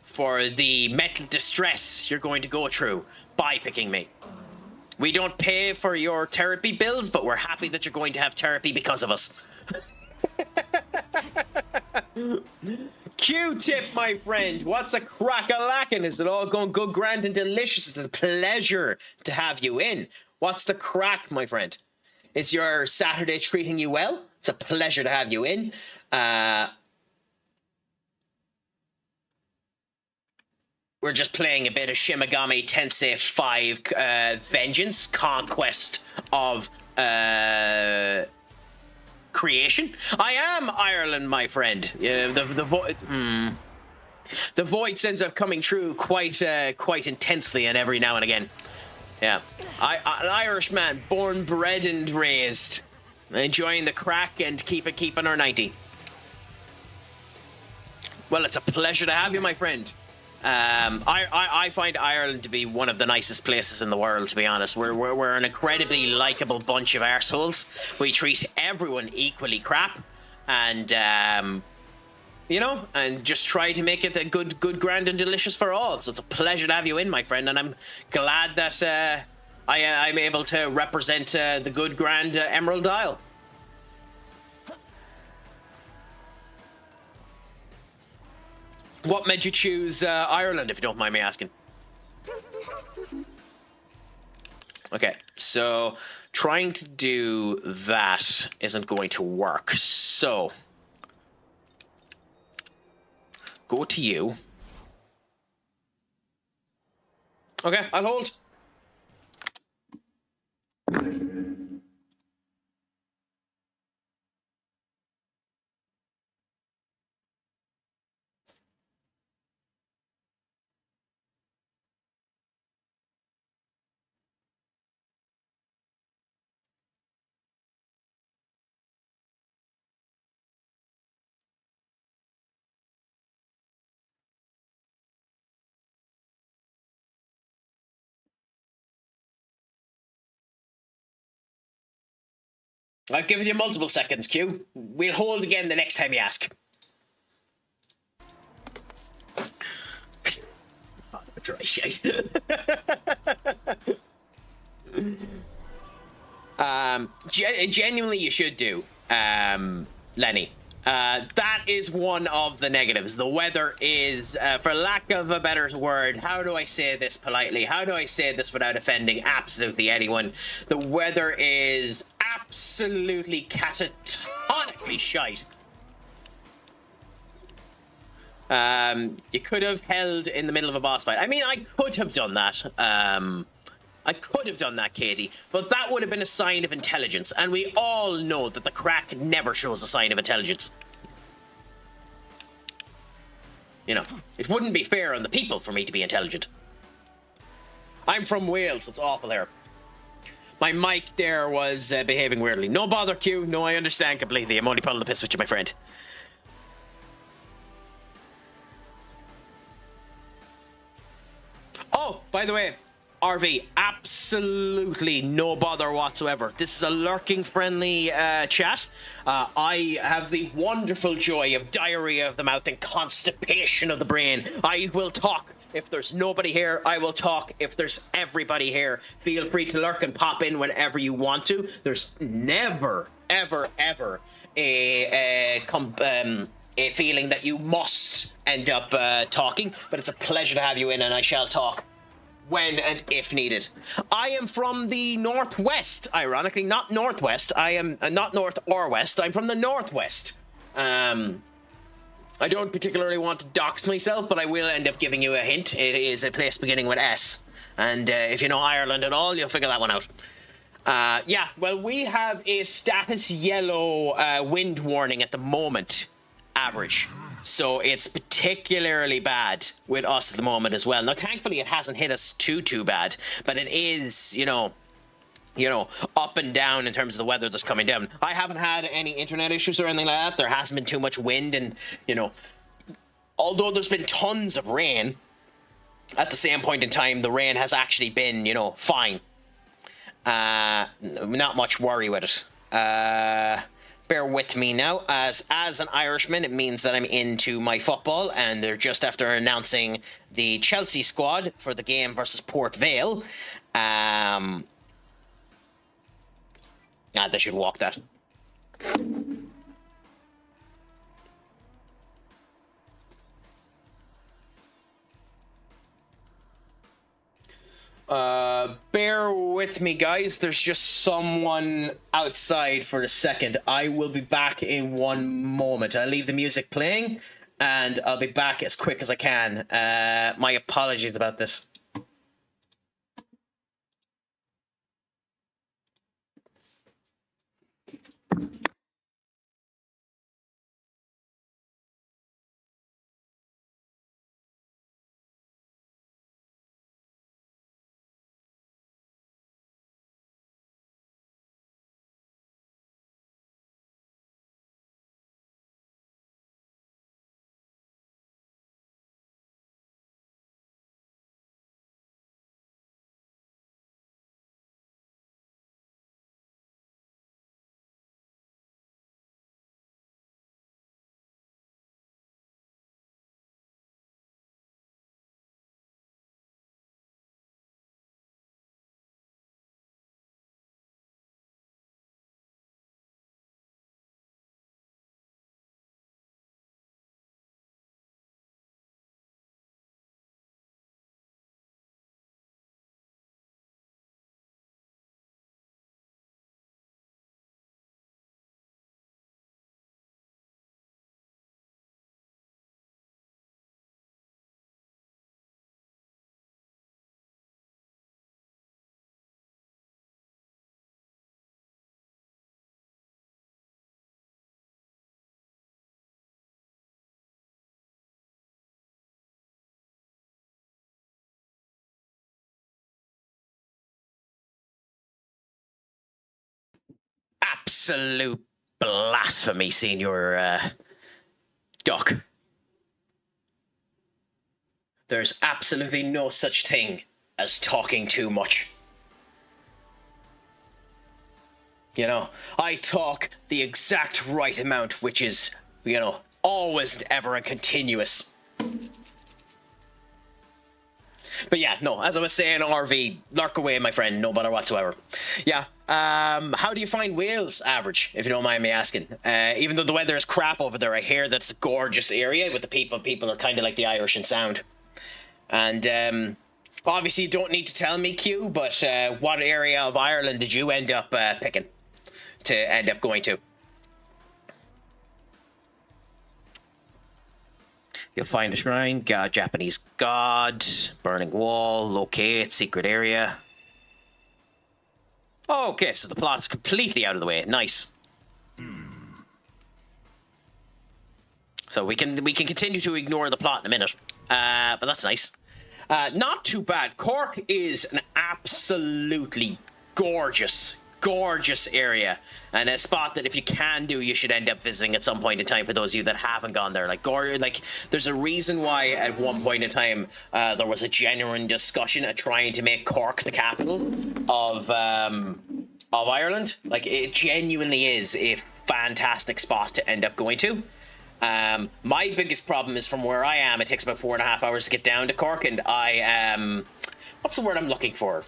A: for the mental distress you're going to go through by picking me. We don't pay for your therapy bills, but we're happy that you're going to have therapy because of us. Q-tip, my friend. What's a crack-a-lackin'? Is it all going good, grand, and delicious? It's a pleasure to have you in. What's the crack, my friend? Is your Saturday treating you well? It's a pleasure to have you in. We're just playing a bit of Shin Megami Tensei V Vengeance, Conquest of Creation. I am Ireland, my friend. The voice ends up coming through quite intensely and every now and again. Yeah, an Irish man, born, bred, and raised, enjoying the crack and keeping our 90. Well, it's a pleasure to have you, my friend. I find Ireland to be one of the nicest places in the world, to be honest. We're an incredibly likable bunch of arseholes. We treat everyone equally crap, and you know, and just try to make it a good, grand, and delicious for all. So it's a pleasure to have you in, my friend, and I'm glad that I'm able to represent the good, grand Emerald Isle. What made you choose Ireland, if you don't mind me asking? Okay, so trying to do that isn't going to work. So go to you. Okay, I'll hold. I've given you multiple seconds, Q. We'll hold again the next time you ask. Oh, dry shite. Genuinely, you should do, Lenny. That is one of the negatives. The weather is, for lack of a better word, how do I say this politely? How do I say this without offending absolutely anyone? The weather is absolutely catatonically shite. You could have held in the middle of a boss fight. I mean, I could have done that. I could have done that, Katie, but that would have been a sign of intelligence, and we all know that the crack never shows a sign of intelligence. You know, it wouldn't be fair on the people for me to be intelligent. I'm from Wales, it's awful here. My mic there was behaving weirdly. No bother, Q. No, I understand completely. I'm only pulling the piss with you, my friend. Oh, by the way, RV, absolutely no bother whatsoever. This is a lurking friendly chat. I have the wonderful joy of diarrhea of the mouth and constipation of the brain. I will talk. If there's nobody here, I will talk. If there's everybody here, feel free to lurk and pop in whenever you want to. There's never, ever, ever a feeling that you must end up talking, but it's a pleasure to have you in, and I shall talk when and if needed. I am from the Northwest, ironically, not Northwest. I am not North or West. I'm from the Northwest. I don't particularly want to dox myself, but I will end up giving you a hint. It is a place beginning with S. And if you know Ireland at all, you'll figure that one out. Yeah, well, we have a status yellow wind warning at the moment, average. So it's particularly bad with us at the moment as well. Now, thankfully, it hasn't hit us too bad, but it is, you know, up and down in terms of the weather that's coming down. I haven't had any internet issues or anything like that. There hasn't been too much wind, and, you know, although there's been tons of rain, at the same point in time, the rain has actually been, you know, fine. Not much worry with it. Bear with me now. As an Irishman, it means that I'm into my football, and they're just after announcing the Chelsea squad for the game versus Port Vale. They should walk that. Bear with me, guys. There's just someone outside for a second. I will be back in one moment. I'll leave the music playing, and I'll be back as quick as I can. My apologies about this. Absolute blasphemy, Senior Duck. There's absolutely no such thing as talking too much. You know, I talk the exact right amount, which is, you know, always, ever, and continuous. But yeah, no, as I was saying, RV, lurk away, my friend, no bother whatsoever. Yeah, how do you find Wales average, if you don't mind me asking? Even though the weather is crap over there, I hear that's a gorgeous area with the people. People are kind of like the Irish in sound. And obviously you don't need to tell me, Q, but what area of Ireland did you end up picking to end up going to? You'll find a shrine, Japanese god, burning wall, locate, secret area. Oh, okay, so the plot is completely out of the way. Nice. So we can continue to ignore the plot in a minute, but that's nice. Not too bad. Cork is an absolutely gorgeous area, and a spot that if you can do, you should end up visiting at some point in time. For those of you that haven't gone there, like there's a reason why at one point in time there was a genuine discussion of trying to make Cork the capital of Ireland. Like, it genuinely is a fantastic spot to end up going to. My biggest problem is from where I am, it takes about 4.5 hours to get down to Cork, and I am, what's the word I'm looking for?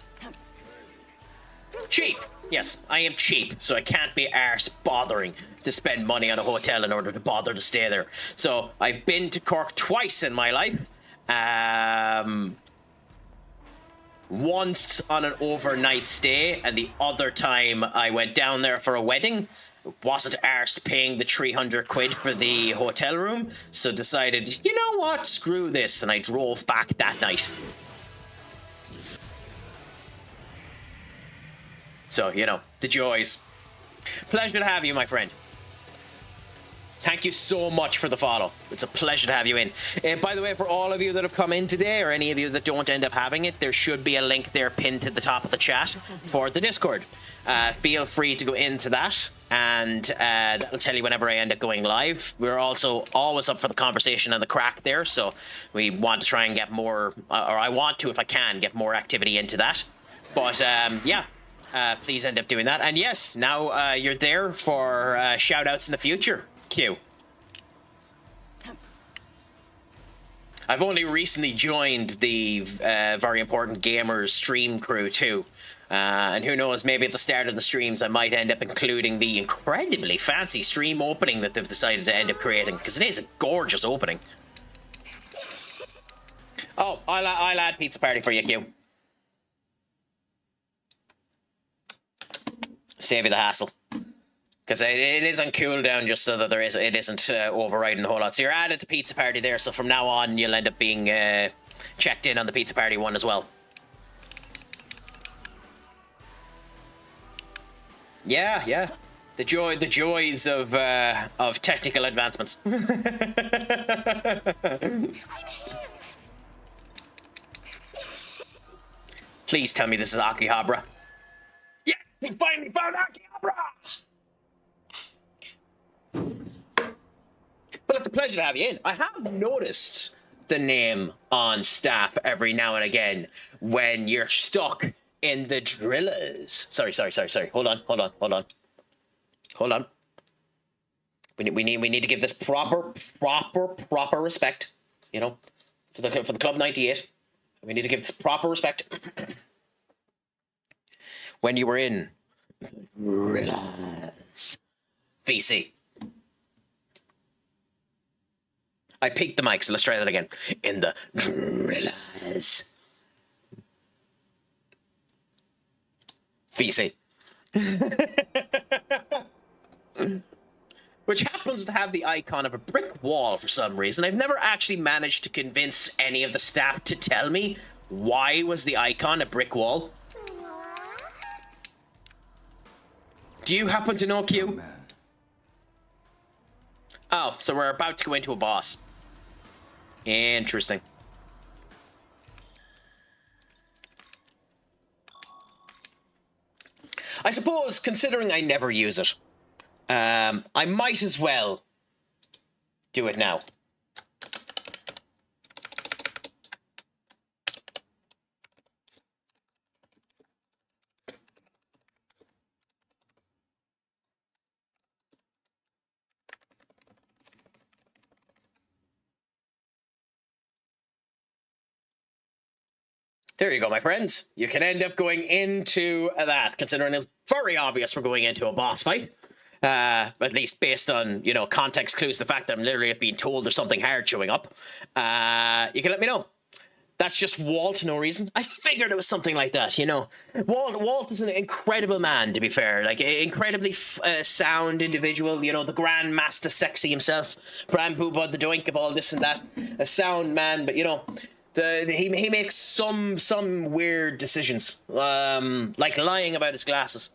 A: Cheap. Yes, I am cheap, so I can't be arse bothering to spend money on a hotel in order to bother to stay there. So I've been to Cork twice in my life. Once on an overnight stay, and the other time I went down there for a wedding. Wasn't arse paying the 300 quid for the hotel room, so decided, you know what, screw this, and I drove back that night. So, you know, the joys. Pleasure to have you, my friend. Thank you so much for the follow. It's a pleasure to have you in. By the way, for all of you that have come in today, or any of you that don't end up having it, there should be a link there pinned to the top of the chat for the Discord. Feel free to go into that, and that'll tell you whenever I end up going live. We're also always up for the conversation and the Craic there, so we want to try and get more, or I want to, if I can, get more activity into that. But yeah, please end up doing that. And yes, now you're there for shout-outs in the future. Q. I've only recently joined the Very Important Gamers stream crew too. And who knows, maybe at the start of the streams I might end up including the incredibly fancy stream opening that they've decided to end up creating, because it is a gorgeous opening. Oh, I'll add Pizza Party for you, Q. Save you the hassle. Because it is on cooldown, just so that it isn't overriding a whole lot. So you're added to Pizza Party there, so from now on you'll end up being checked in on the Pizza Party one as well. Yeah, yeah. The joys of technical advancements. Please tell me this is Akihabara. Yeah, we finally found Akihabara! But it's a pleasure to have you in. I have noticed the name on staff every now and again when you're stuck in the drillers. Sorry. Hold on. We need to give this proper respect. You know, for the Club 98. We need to give this proper respect. When you were in the drillers. VC. I peaked the mic, so let's try that again. In the drillers. VC. Which happens to have the icon of a brick wall for some reason. I've never actually managed to convince any of the staff to tell me why was the icon a brick wall. Do you happen to know, Q? Oh, so we're about to go into a boss. Interesting. I suppose, considering I never use it, I might as well do it now. There you go, my friends. You can end up going into that, considering it's very obvious we're going into a boss fight. At least based on, you know, context clues, the fact that I'm literally being told there's something hard showing up. You can let me know. That's just Walt, no reason. I figured it was something like that, you know. Walt is an incredible man, to be fair. Like, incredibly sound individual, you know, the Grand Master Sexy himself. Grand Boobud, the doink of all this and that. A sound man, but, you know... He makes some weird decisions, like lying about his glasses.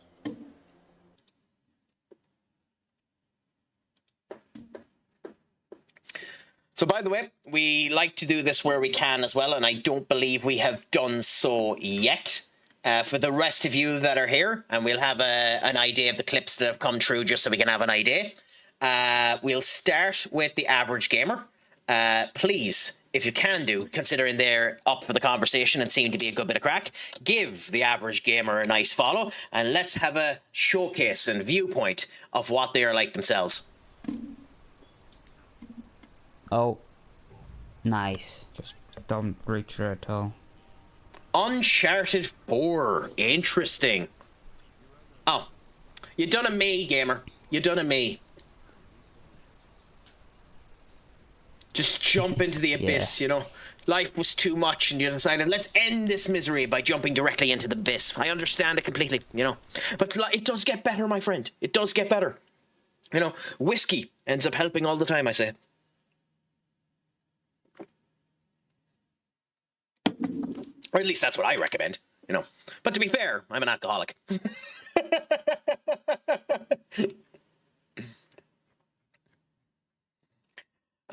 A: So, by the way, we like to do this where we can as well, and I don't believe we have done so yet. For the rest of you that are here, and we'll have an idea of the clips that have come through just so we can have an idea. We'll start with the average gamer. Please, if you can do, considering they're up for the conversation and seem to be a good bit of crack, give the average gamer a nice follow, and let's have a showcase and viewpoint of what they are like themselves.
J: Oh, nice. Just don't reach there at all.
A: Uncharted 4. Interesting. Oh, you done a me, gamer. You done a me. Just jump into the abyss, you know. Life was too much and you decided, let's end this misery by jumping directly into the abyss. I understand it completely, you know. But it does get better, my friend. It does get better. You know, whiskey ends up helping all the time, I say. Or at least that's what I recommend, you know. But to be fair, I'm an alcoholic.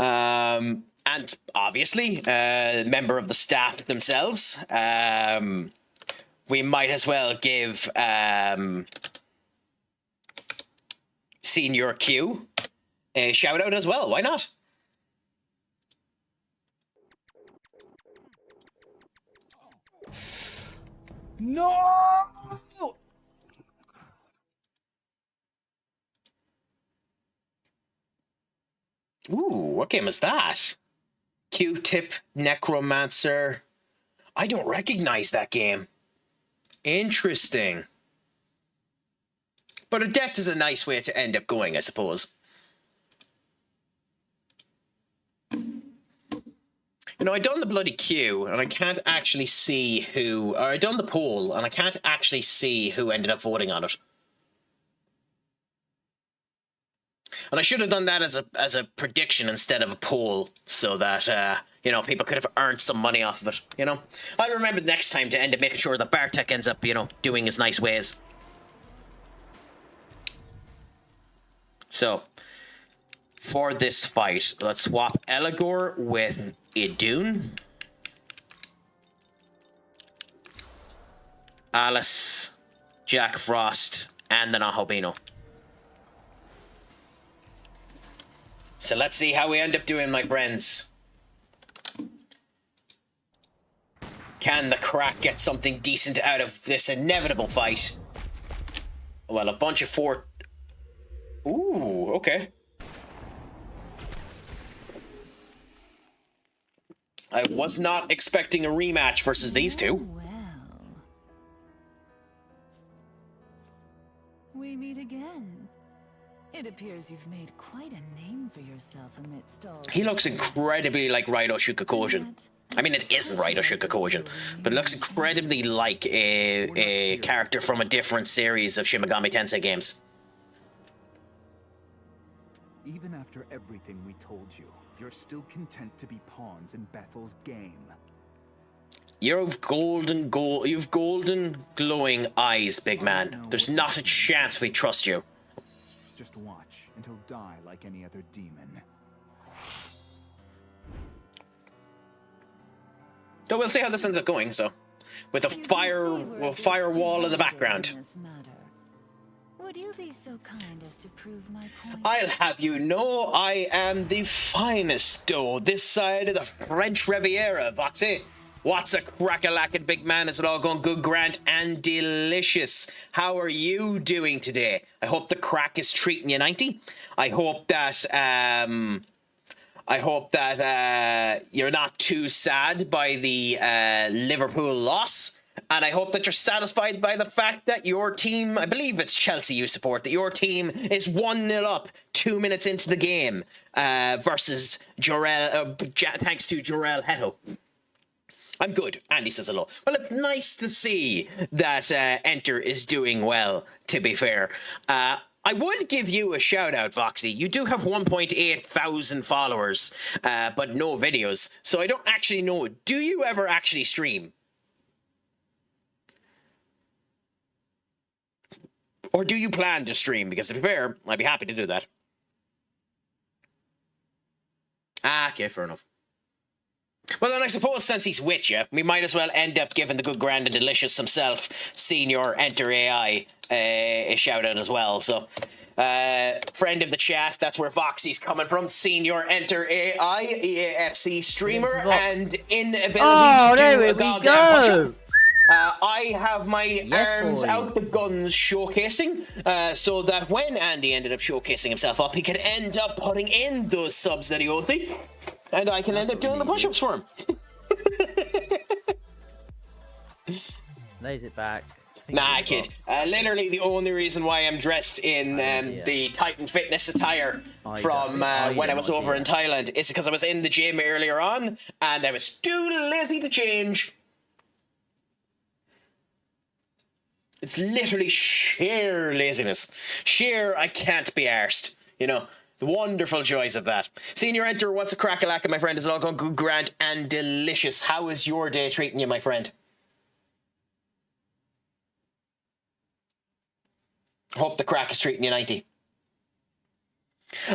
A: And obviously, member of the staff themselves. We might as well give Senior Q a shout out as well. Why not?
F: No!
A: Ooh, what game is that? Q-Tip Necromancer. I don't recognize that game. Interesting. But a death is a nice way to end up going, I suppose. You know, I done the bloody queue, and I can't actually see who... Or I done the poll, and I can't actually see who ended up voting on it. And I should have done that as a prediction instead of a poll, so that, you know, people could have earned some money off of it, you know? I'll remember next time to end up making sure that Bartek ends up, you know, doing his nice ways. So, for this fight, let's swap Eligor with Idun. Alice, Jack Frost, and then Ahobino. So let's see how we end up doing, my friends. Can the Craic get something decent out of this inevitable fight? Well, a bunch of four... Ooh, okay. I was not expecting a rematch versus these two.
B: Well, we meet again. It appears you've made quite a name for yourself amidst all.
A: He looks incredibly like Raito Shukakojin. I mean, it isn't Raito Shukakojin, but it looks incredibly like a character from a different series of Shin Megami Tensei games.
K: Even after everything we told you, you're still content to be pawns in Bethel's game.
A: You've golden glowing eyes, big man. There's not a chance we trust you.
K: Just watch, and he'll die like any other demon.
A: So we'll see how this ends up going, so. With a firewall in the background.
B: Would you be so kind as to prove my point?
A: I'll have you know I am the finest dough this side of the French Riviera, Voxy. What's a crack-a-lackin' big man? Is it all going good, grand, and delicious? How are you doing today? I hope the Craic is treating you 90. I hope that you're not too sad by the Liverpool loss. And I hope that you're satisfied by the fact that your team, I believe it's Chelsea you support, that your team is 1-0 up 2 minutes into the game versus thanks to Jorel Heto. I'm good. Andy says hello. Well, it's nice to see that Enter is doing well, to be fair. I would give you a shout out, Voxy. You do have 1.8 thousand followers, but no videos. So I don't actually know. Do you ever actually stream? Or do you plan to stream? Because to be fair, I'd be happy to do that. Okay, fair enough. Well, then I suppose since he's with you, we might as well end up giving the good, grand, and delicious himself, Senior Enter AI, a shout out as well. So, friend of the chat, that's where Voxy's coming from. Senior Enter AI, EAFC streamer, and inability to do a goddamn push-up. I have my arms out the guns showcasing, so that when Andy ended up showcasing himself up, he could end up putting in those subs that he owes me, and I can end up doing the push-ups for him.
J: Lays it back.
A: Nah, kid. Literally the only reason why I'm dressed in the Titan Fitness attire from when I was over in Thailand is because I was in the gym earlier on, and I was too lazy to change. It's literally sheer laziness. Sheer, I can't be arsed. You know, the wonderful joys of that. Senior Enter, what's a crack-a-lack, my friend? Is it all going good, grand, and delicious? How is your day treating you, my friend? Hope the Craic is treating you 90.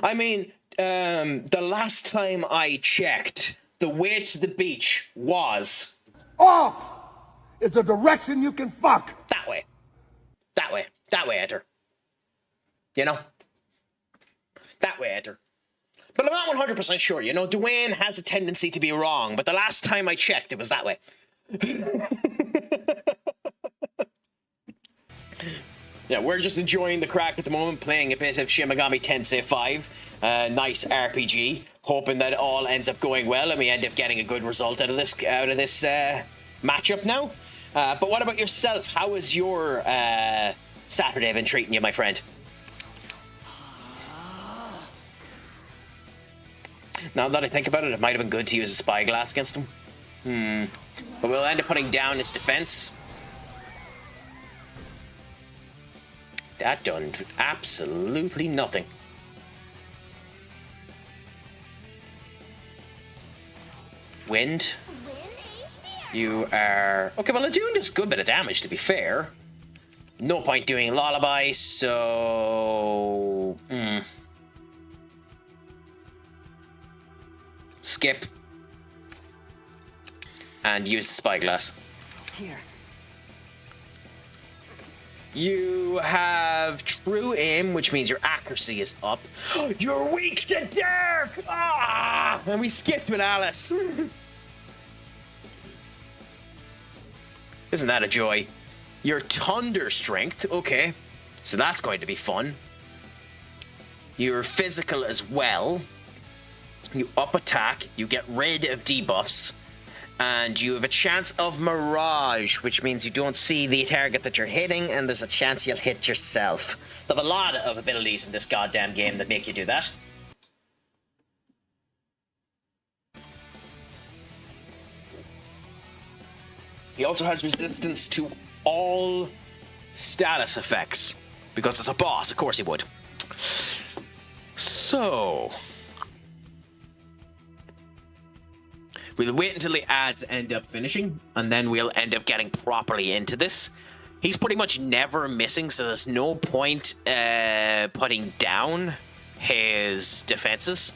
A: I mean, the last time I checked, the way to the beach was
F: Off is the direction you can fuck.
A: that way. That way. That way, Enter. You know? That way, Enter. But I'm not 100% sure. You know, Dwayne has a tendency to be wrong, but the last time I checked, it was that way. Yeah, we're just enjoying the Craic at the moment, playing a bit of Shin Megami Tensei V. Nice RPG. Hoping that it all ends up going well and we end up getting a good result out of this matchup now. But what about yourself? How has your Saturday been treating you, my friend? Now that I think about it, it might have been good to use a spyglass against him. But we'll end up putting down his defense. That done absolutely nothing. Wind. You are... Okay, well, I'm doing this good bit of damage, to be fair. No point doing lullaby, so... Skip. And use the spyglass.
B: Here.
A: You have true aim, which means your accuracy is up. You're weak to dark! Ah! And we skipped with Alice. Isn't that a joy? Your thunder strength, okay. So that's going to be fun. Your physical as well. You up attack, you get rid of debuffs. And you have a chance of mirage, which means you don't see the target that you're hitting, and there's a chance you'll hit yourself. They have a lot of abilities in this goddamn game that make you do that. He also has resistance to all status effects. Because it's a boss, of course he would. So... we'll wait until the ads end up finishing, and then we'll end up getting properly into this. He's pretty much never missing, so there's no point putting down his defenses.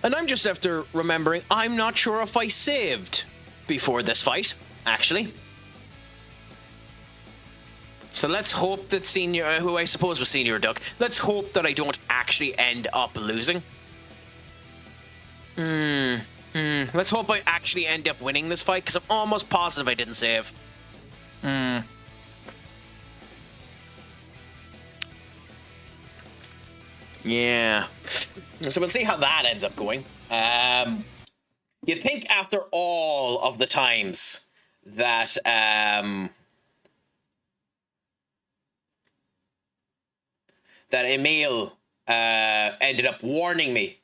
A: And I'm just after remembering, I'm not sure if I saved before this fight, actually. So let's hope that Senior, who I suppose was Senior Duck, let's hope that I don't actually end up losing. Let's hope I actually end up winning this fight, because I'm almost positive I didn't save. Yeah. So we'll see how that ends up going. You think after all of the times that that Emil ended up warning me,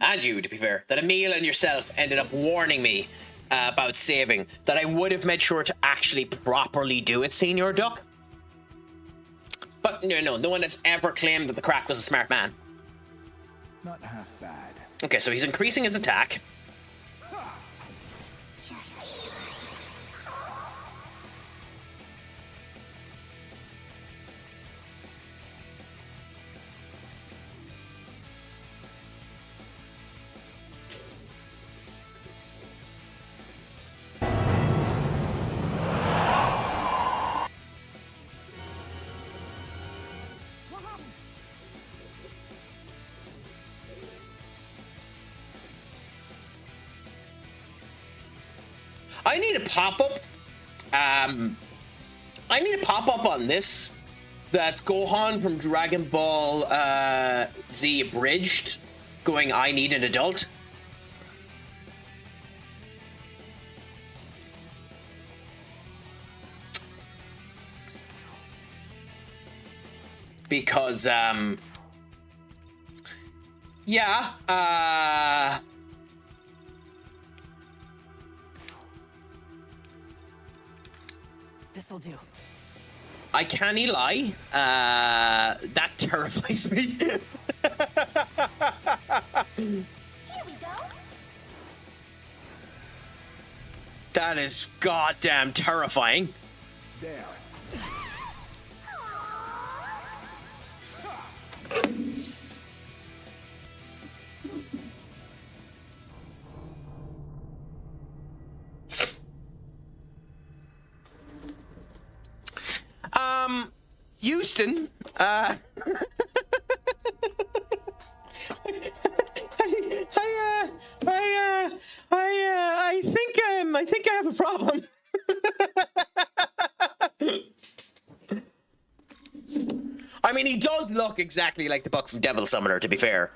A: and you, to be fair, that Emil and yourself ended up warning me about saving, that I would have made sure to actually properly do it, Senior Duck. But no one has ever claimed that the Craic was a smart man.
K: Not half bad.
A: Okay, so he's increasing his attack. I need a pop-up. I need a pop-up on this. That's Gohan from Dragon Ball Z Abridged going, I need an adult. Because, yeah,
B: This'll do.
A: I can't lie. That terrifies me.
B: Here we go.
A: That is goddamn terrifying.
K: There.
A: Houston, I think I have a problem. I mean, he does look exactly like the Buck from Devil Summoner, to be fair.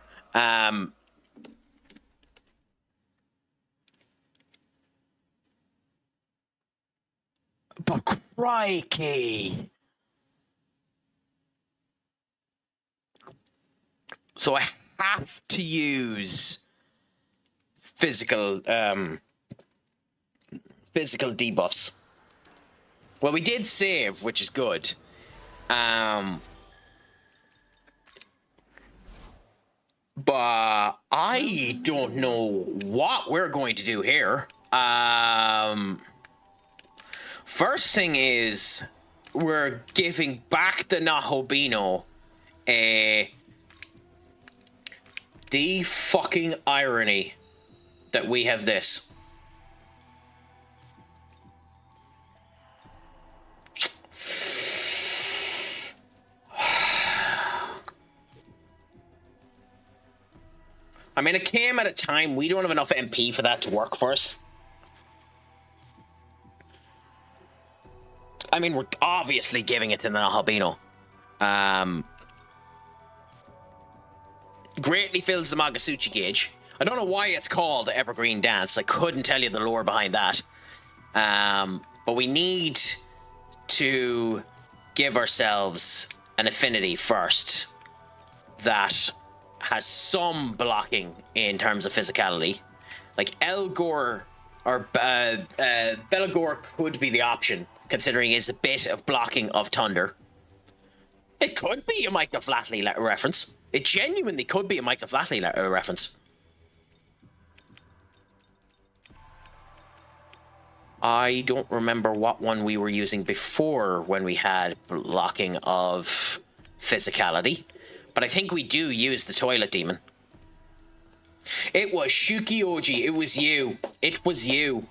A: But crikey. So I have to use physical debuffs. Well, we did save, which is good. But I don't know what we're going to do here. First thing is, we're giving back the Nahobino. The fucking irony that we have this. I mean, it came at a time we don't have enough MP for that to work for us. I mean, we're obviously giving it to the Nahabino. Greatly fills the Magasuchi gauge. I don't know why it's called Evergreen Dance. I couldn't tell you the lore behind that. But we need to give ourselves an affinity first that has some blocking in terms of physicality. Like Elgor or Belagor could be the option, considering it's a bit of blocking of Thunder. It could be a Michael Flatley reference. It genuinely could be a Michael Flatley reference. I don't remember what one we were using before when we had blocking of physicality. But I think we do use the Toilet Demon. It was Shuki Oji. It was you. It was you.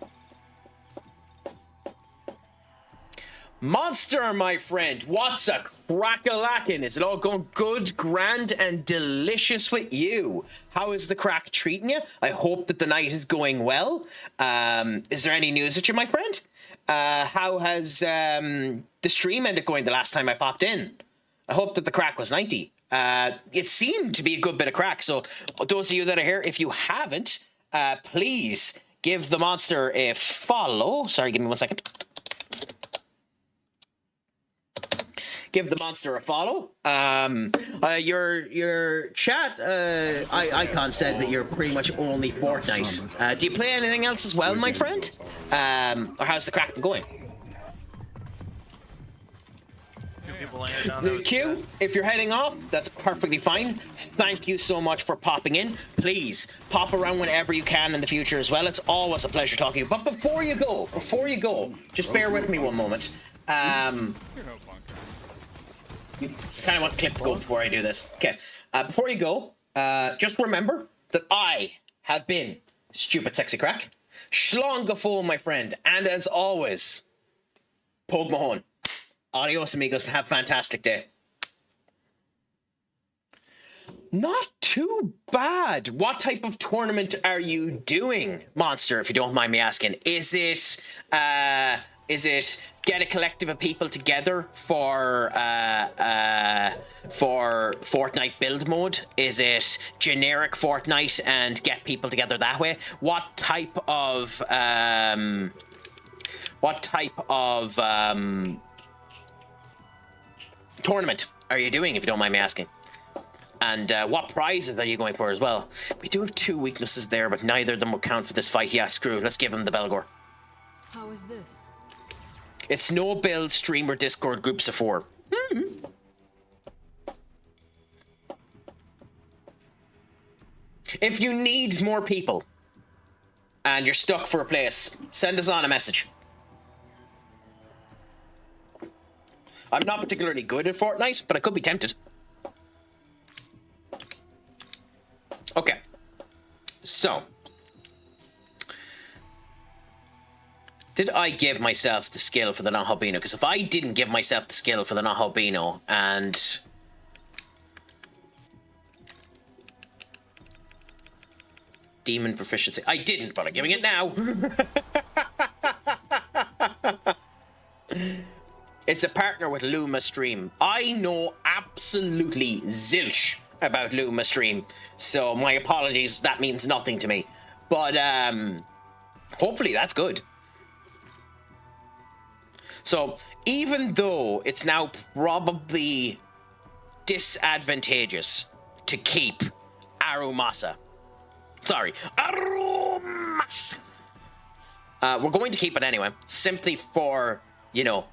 A: Monster, my friend. What's a crack-a-lackin'? Is it all going good, grand, and delicious with you? How is the crack treating you? I hope that the night is going well. Is there any news with you, my friend? How has the stream ended going the last time I popped in? I hope that the crack was 90. It seemed to be a good bit of crack. So those of you that are here, if you haven't, please give the monster a follow. Sorry, give me 1 second. Give the monster a follow. Your chat icon said that you're pretty much only Fortnite. Do you play anything else as well, my friend? Or how's the crack going? The Q, if you're heading off, that's perfectly fine. Thank you so much for popping in. Please pop around whenever you can in the future as well. It's always a pleasure talking to you. But before you go, just bear with me one moment. You kind of want the clip to go before I do this. Okay. Before you go, just remember that I have been Stupid Sexy Crack, Schlongafol, my friend, and as always, Pogue Mahone. Adios, amigos, and have a fantastic day. Not too bad. What type of tournament are you doing, Monster, if you don't mind me asking? Is it get a collective of people together for Fortnite build mode? Is it generic Fortnite and get people together that way? What type of tournament are you doing, if you don't mind me asking? And what prizes are you going for as well? We do have 2 weaknesses there, but neither of them will count for this fight. Yeah, screw it. Let's give him the Belgor.
B: How is this?
A: It's no build, stream, or Discord groups of 4. If you need more people and you're stuck for a place, send us on a message. I'm not particularly good at Fortnite, but I could be tempted. Okay. So. Did I give myself the skill for the Nahabino? Because if I didn't give myself the skill for the Nahabino and... Demon proficiency. I didn't, but I'm giving it now. It's a partner with Luma Stream. I know absolutely zilch about Luma Stream, so my apologies, that means nothing to me. But hopefully that's good. So even though it's now probably disadvantageous to keep Arumasa. Sorry, Arumasa. We're going to keep it anyway, simply for, you know,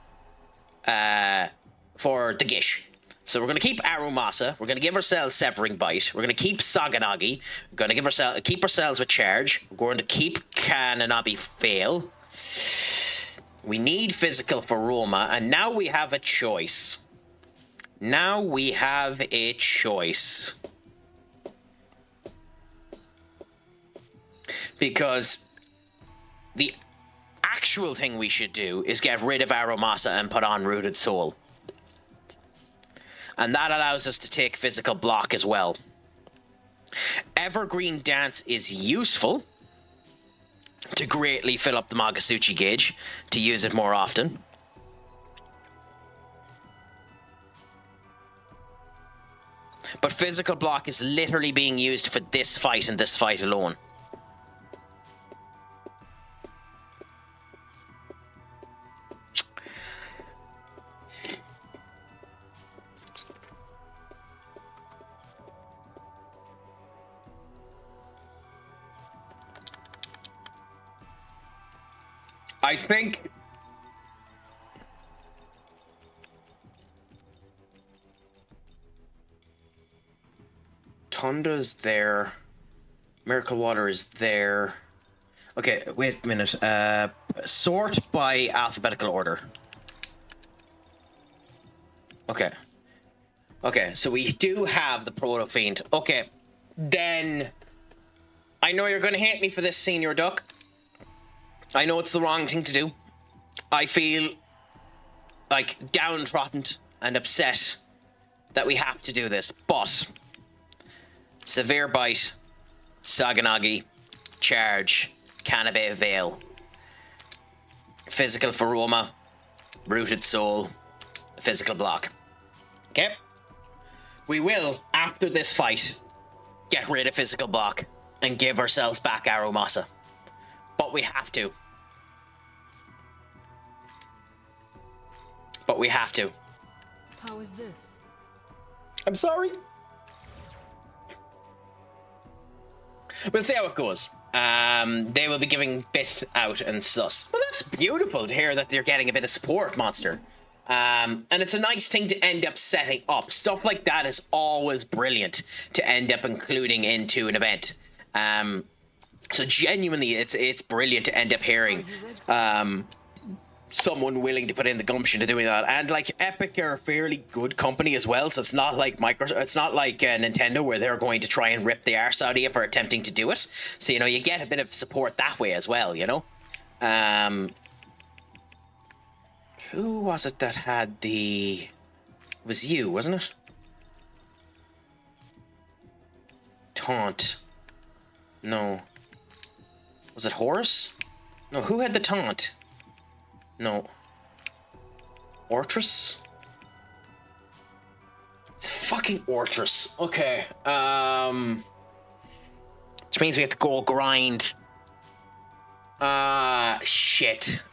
A: for the Gish. So we're going to keep Arumasa. We're going to give ourselves Severing Bite. We're going to keep Saganagi. We're going to keep ourselves with Charge. We're going to keep Kananabi Fail. We need Physical for Roma, and now we have a choice. Now we have a choice. Because the actual thing we should do is get rid of Aromasa and put on Rooted Soul. And that allows us to take Physical Block as well. Evergreen Dance is useful to greatly fill up the Magasuchi gauge, to use it more often. But Physical Block is literally being used for this fight and this fight alone. I think Tundra's there. Miracle Water is there. Okay, wait a minute. Sort by alphabetical order. Okay. Okay, so we do have the Proto Fiend. Okay, then I know you're going to hate me for this, Senior Duck. I know it's the wrong thing to do. I feel like downtrodden and upset that we have to do this, but Severe Bite, Saganagi, Charge, Kanabe Veil, Physical for Roma, Rooted Soul, Physical Block. Okay? We will, after this fight, get rid of Physical Block and give ourselves back Aromasa. But we have to. But we have to.
B: How is this?
A: I'm sorry. We'll see how it goes. They will be giving bit out and sus. Well, that's beautiful to hear that they're getting a bit of support, Monster. And it's a nice thing to end up setting up. Stuff like that is always brilliant to end up including into an event. So genuinely, it's brilliant to end up hearing someone willing to put in the gumption to doing that. And like Epic are a fairly good company as well, so it's not like Nintendo where they're going to try and rip the arse out of you for attempting to do it. So you know, you get a bit of support that way as well, you know. Who was it that had the... It was you, wasn't it? Taunt. No. Was it Horus? No, who had the taunt? No. Ortrus? It's fucking Ortrus. Okay. Which means we have to go grind. Shit.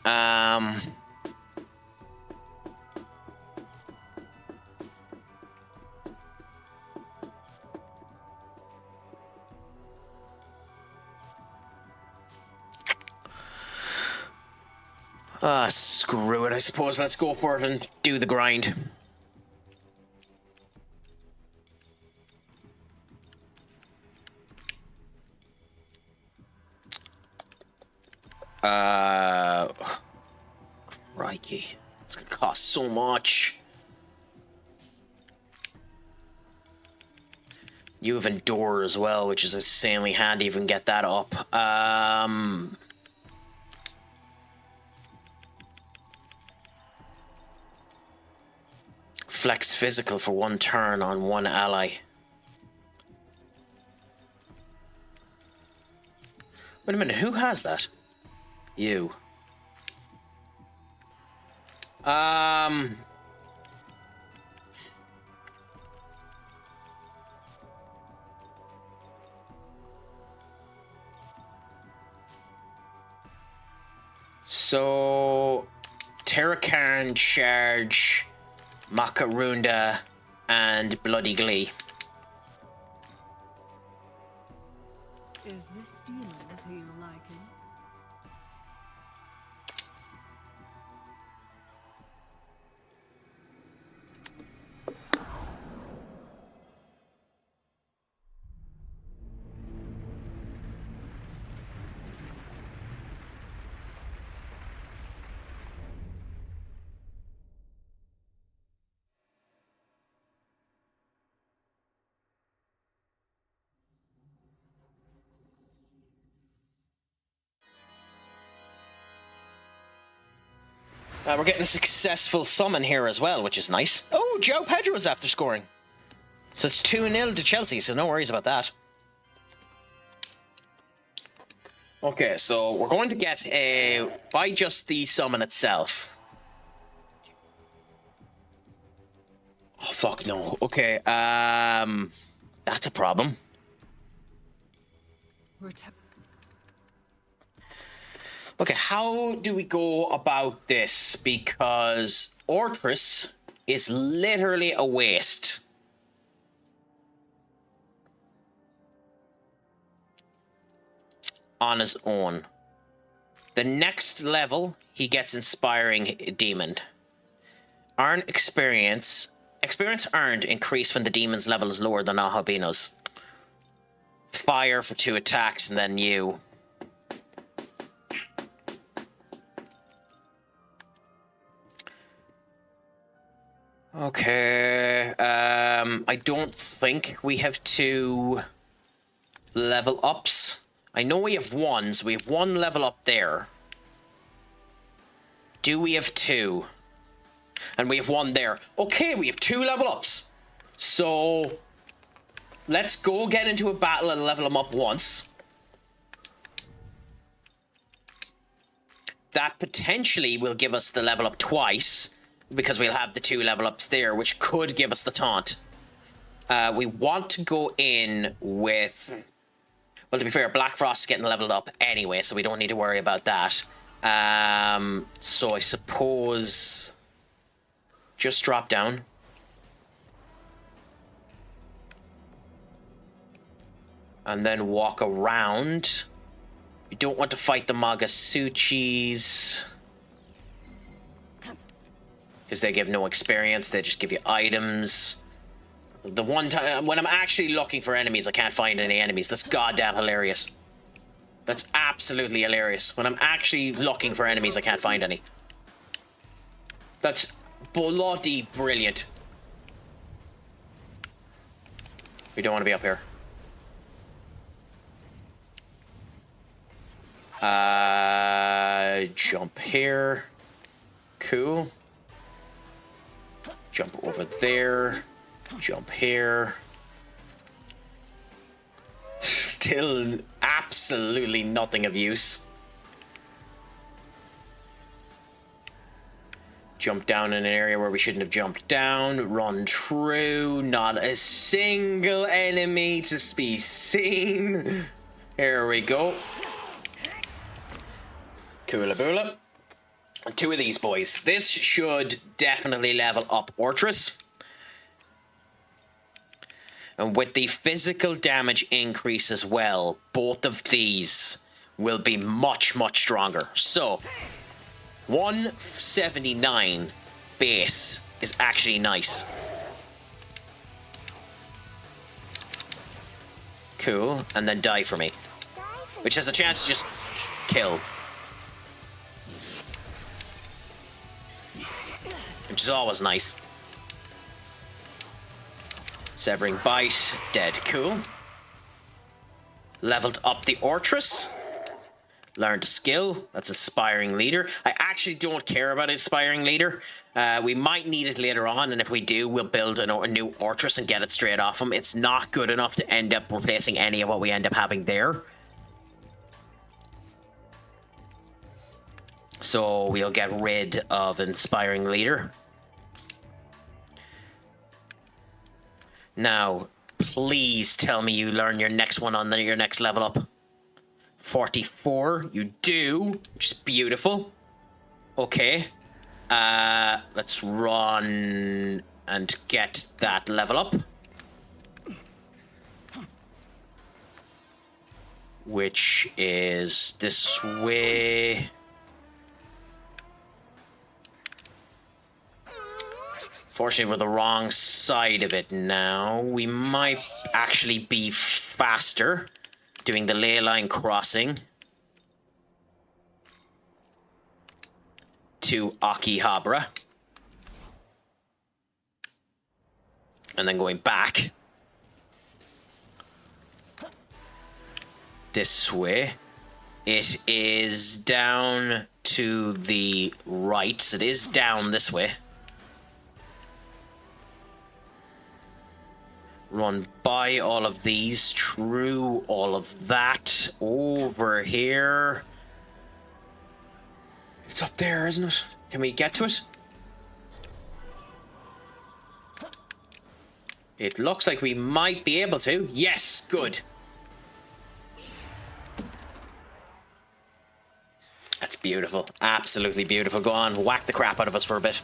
A: Screw it, I suppose. Let's go for it and do the grind. Crikey. It's gonna cost so much. You have Endure as well, which is insanely handy if we can get that up. flex physical for 1 turn on 1 ally. Wait a minute, who has that? You. So Terracairn, Charge, Macarunda, and Bloody Glee.
B: Is this demon to your liking?
A: We're getting a successful summon here as well, which is nice. Oh, Joe Pedro's after scoring. So it's 2-0 to Chelsea, so no worries about that. Okay, so we're going to get a... by just the summon itself. Oh, fuck no. Okay, that's a problem. Okay, how do we go about this? Because Ortrus is literally a waste. On his own. The next level, he gets Inspiring Demon. Earn experience. Experience earned increase when the demon's level is lower than Ahabino's. Fire for 2 attacks, and then you. Okay, I don't think we have 2 level ups. I know we have 1, so we have 1 level up there. Do we have 2? And we have 1 there. Okay, we have 2 level ups. So, let's go get into a battle and level them up once. That potentially will give us the level up twice, because we'll have the 2 level ups there, which could give us the taunt. We want to go in with... well, to be fair, Black Frost is getting leveled up anyway, so we don't need to worry about that. So I suppose... just drop down. And then walk around. You don't want to fight the Magasuchis, because they give no experience, they just give you items. The one time when I'm actually looking for enemies, I can't find any enemies. That's goddamn hilarious. That's absolutely hilarious. When I'm actually looking for enemies, I can't find any. That's bloody brilliant. We don't want to be up here. Jump here. Cool. Jump over there. Jump here. Still absolutely nothing of use. Jump down in an area where we shouldn't have jumped down. Run through. Not a single enemy to be seen. Here we go. Coolaboola. 2 of these boys. This should definitely level up Ortrus. And with the physical damage increase as well, both of these will be much, much stronger. So, 179 base is actually nice. Cool. And then die for me. Which has a chance to just kill. Which is always nice. Severing Bite, dead, cool. Leveled up the Ortrus. Learned a skill. That's Inspiring Leader. I actually don't care about Inspiring Leader. We might need it later on, and if we do, we'll build a new Fortress and get it straight off him. It's not good enough to end up replacing any of what we end up having there. So we'll get rid of Inspiring Leader. Now, please tell me you learn your next one on your next level up. 44, you do, which is beautiful. Okay, let's run and get that level up. Which is this way. Fortunately, we're the wrong side of it now. We might actually be faster doing the ley line crossing to Akihabara. And then going back this way. It is down to the right. So it is down this way. Run by all of these, through all of that, over here. It's up there, isn't it? Can we get to it? It looks like we might be able to. Yes, good. That's beautiful. Absolutely beautiful. Go on, whack the crap out of us for a bit.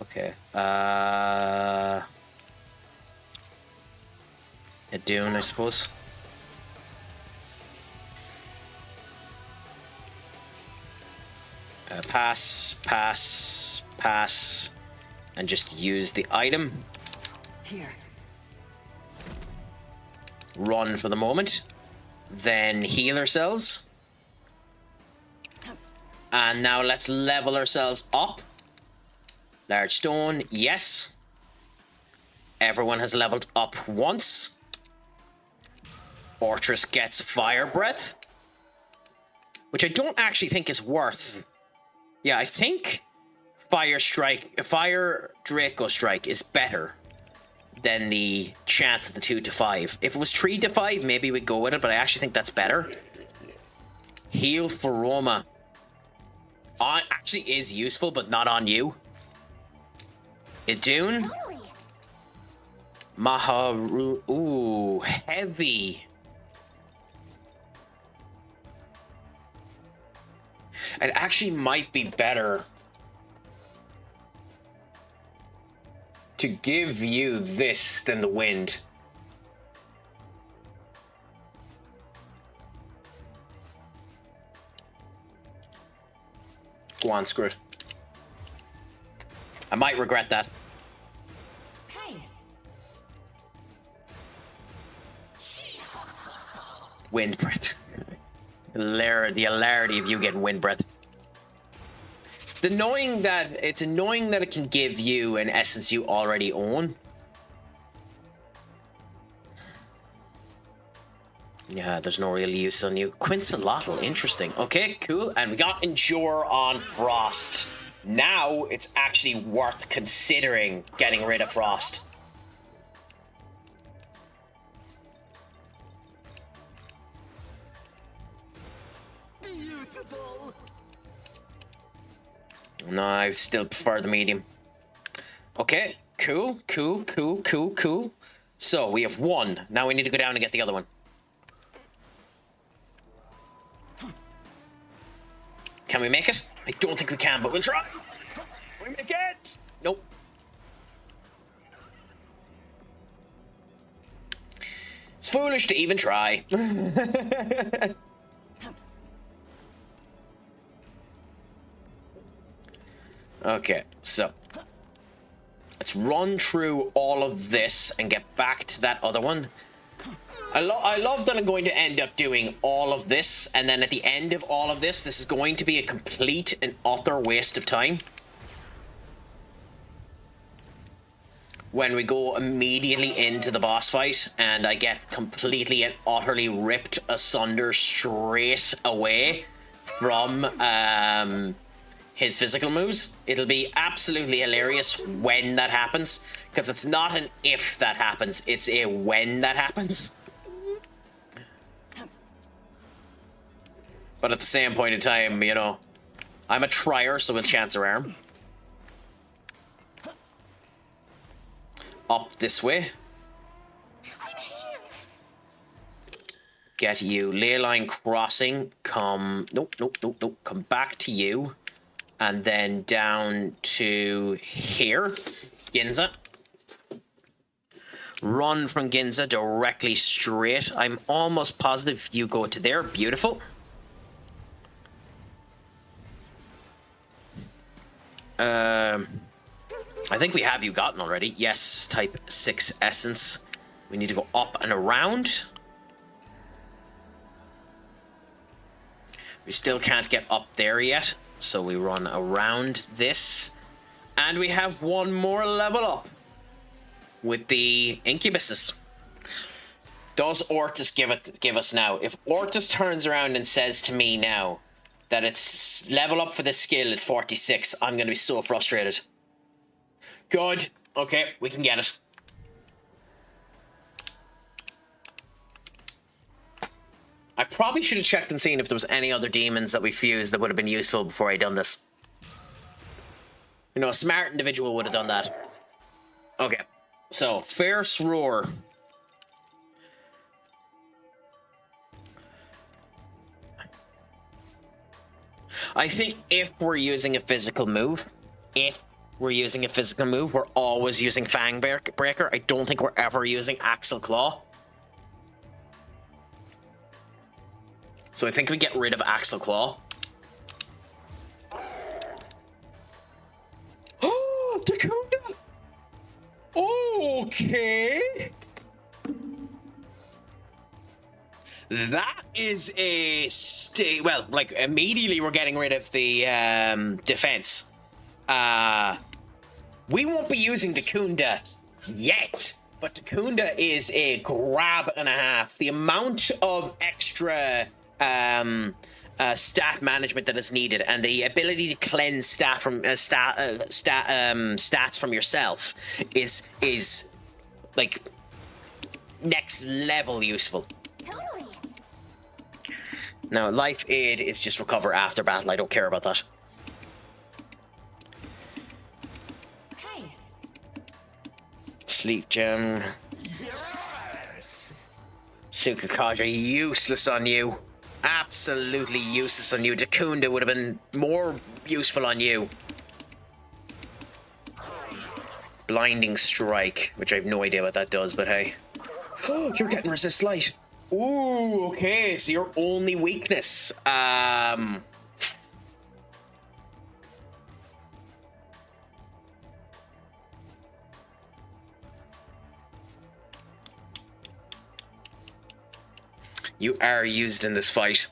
A: Okay. A Dune, I suppose. Pass, pass, pass, and just use the item.
B: Here.
A: Run for the moment. Then heal ourselves. And now let's level ourselves up. Large stone, yes. Everyone has leveled up once. Fortress gets fire breath, which I don't actually think is worth. Yeah, I think fire Draco strike is better than the chance of the 2 to 5. If it was 3 to 5, maybe we'd go with it, but I actually think that's better. Heal for Roma. Actually is useful, but not on you. Idun. Maharu. Ooh, heavy. It actually might be better to give you this than the wind. Go on, screw it. I might regret that.
B: Hey.
A: Wind breath. The hilarity of you getting wind breath. It's annoying that it can give you an essence you already own. Yeah, there's no real use on you. Quincelotl, interesting. Okay, cool. And we got Endure on Frost. Now it's actually worth considering getting rid of Frost.
G: Beautiful.
A: No, I still prefer the medium. Okay, cool. So we have one. Now we need to go down and get the other one. Can we make it? I don't think we can, but we'll try. We make it. Nope. It's foolish to even try. Okay, so let's run through all of this and get back to that other one. I love that I'm going to end up doing all of this, and then at the end of all of this, this is going to be a complete and utter waste of time. when we go immediately into the boss fight and I get completely and utterly ripped asunder straight away from his physical moves. It'll be absolutely hilarious when that happens, because it's not an if that happens, it's a when that happens. But at the same point in time, you know, I'm a trier, so with chance of arm. Up this way. Get you. Ley line crossing. Come. Nope. Come back to you. And then down to here. Ginza. Run from Ginza directly straight. I'm almost positive you go to there. Beautiful. I think we have you gotten already. Yes, type 6 essence. We need to go up and around. We still can't get up there yet, so we run around this. And we have one more level up with the incubuses. Does Ortis give us now? If Ortis turns around and says to me now that its level up for this skill is 46, I'm going to be so frustrated. Good. Okay, we can get it. I probably should have checked and seen if there was any other demons that we fused that would have been useful before I done this. You know, a smart individual would have done that. Okay, so Fierce Roar. I think if we're using a physical move, we're always using Fang Breaker. I don't think we're ever using Axle Claw. So I think we get rid of Axle Claw. Oh, Dakunda! Okay. That is a well, like immediately we're getting rid of the defense. We won't be using Dakunda yet, but Dakunda is a grab and a half. The amount of extra stat management that is needed and the ability to cleanse stats from yourself is like next level useful.
L: Totally.
A: Now, life aid is just recover after battle. I don't care about that.
L: Hey.
A: Sleep gem.
G: Yes.
A: Sukakaja, useless on you. Absolutely useless on you. Dakunda would have been more useful on you. Blinding Strike, which I have no idea what that does, but hey. You're getting resist light. Ooh, okay, so your only weakness. You are used in this fight.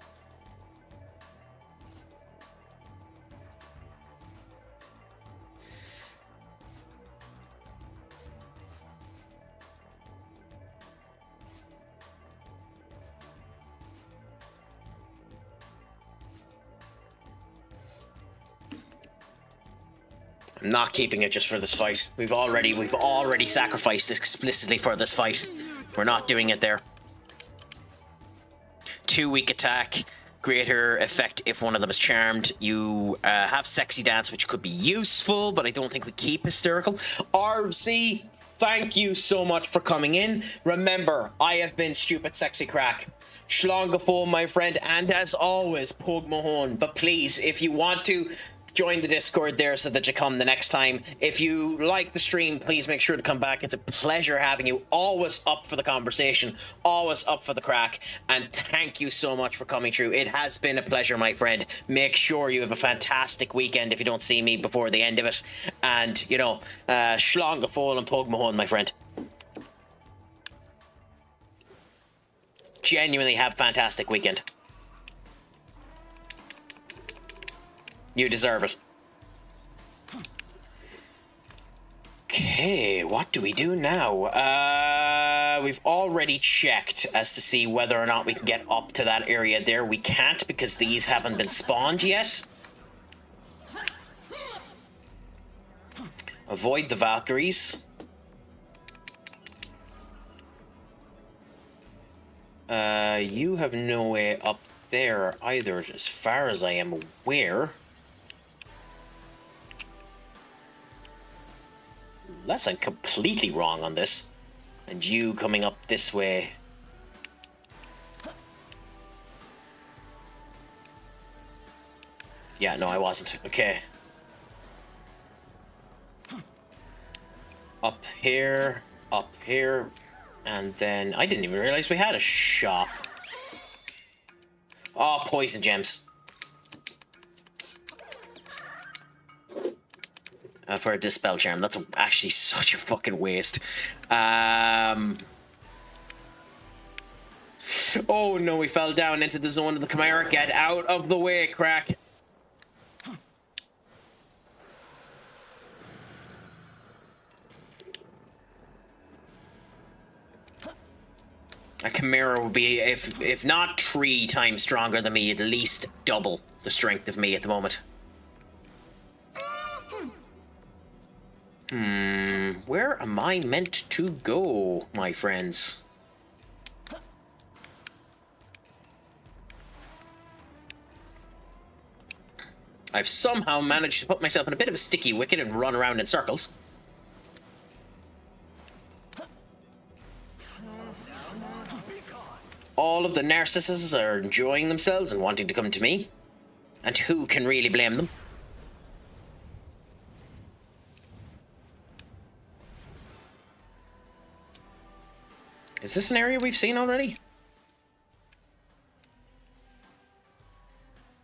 A: I'm not keeping it just for this fight. We've already sacrificed explicitly for this fight. We're not doing it there. 2 weak attack, greater effect if one of them is charmed. You have sexy dance, which could be useful, but I don't think we keep hysterical. RC, thank you so much for coming in. Remember, I have been Stupid Sexy Craic. Shlongafo, my friend, and as always, Pog Mahone. But please, if you want to, join the Discord there so that you come the next time. If you like the stream, please make sure to come back. It's a pleasure having you. Always up for the conversation, always up for the crack, and thank you so much for coming through. It has been a pleasure, my friend. Make sure you have a fantastic weekend if you don't see me before the end of it. And, you know, Shlongafol and Pog Mahone, my friend. Genuinely have a fantastic weekend. You deserve it. Okay. Okay, what do we do now? We've already checked as to see whether or not we can get up to that area there. We can't because these haven't been spawned yet. Avoid the Valkyries. You have no way up there either, as far as I am aware. Unless I'm completely wrong on this. And you coming up this way. Yeah, no, I wasn't. Okay. Up here, and then I didn't even realize we had a shop. Oh, poison gems. For a dispel charm. That's actually such a fucking waste. Oh no, we fell down into the zone of the Chimera. Get out of the way, Craic. A Chimera would be, if not 3 times stronger than me, at least double the strength of me at the moment. Where am I meant to go, my friends? I've somehow managed to put myself in a bit of a sticky wicket and run around in circles. All of the narcissists are enjoying themselves and wanting to come to me. And who can really blame them? Is this an area we've seen already?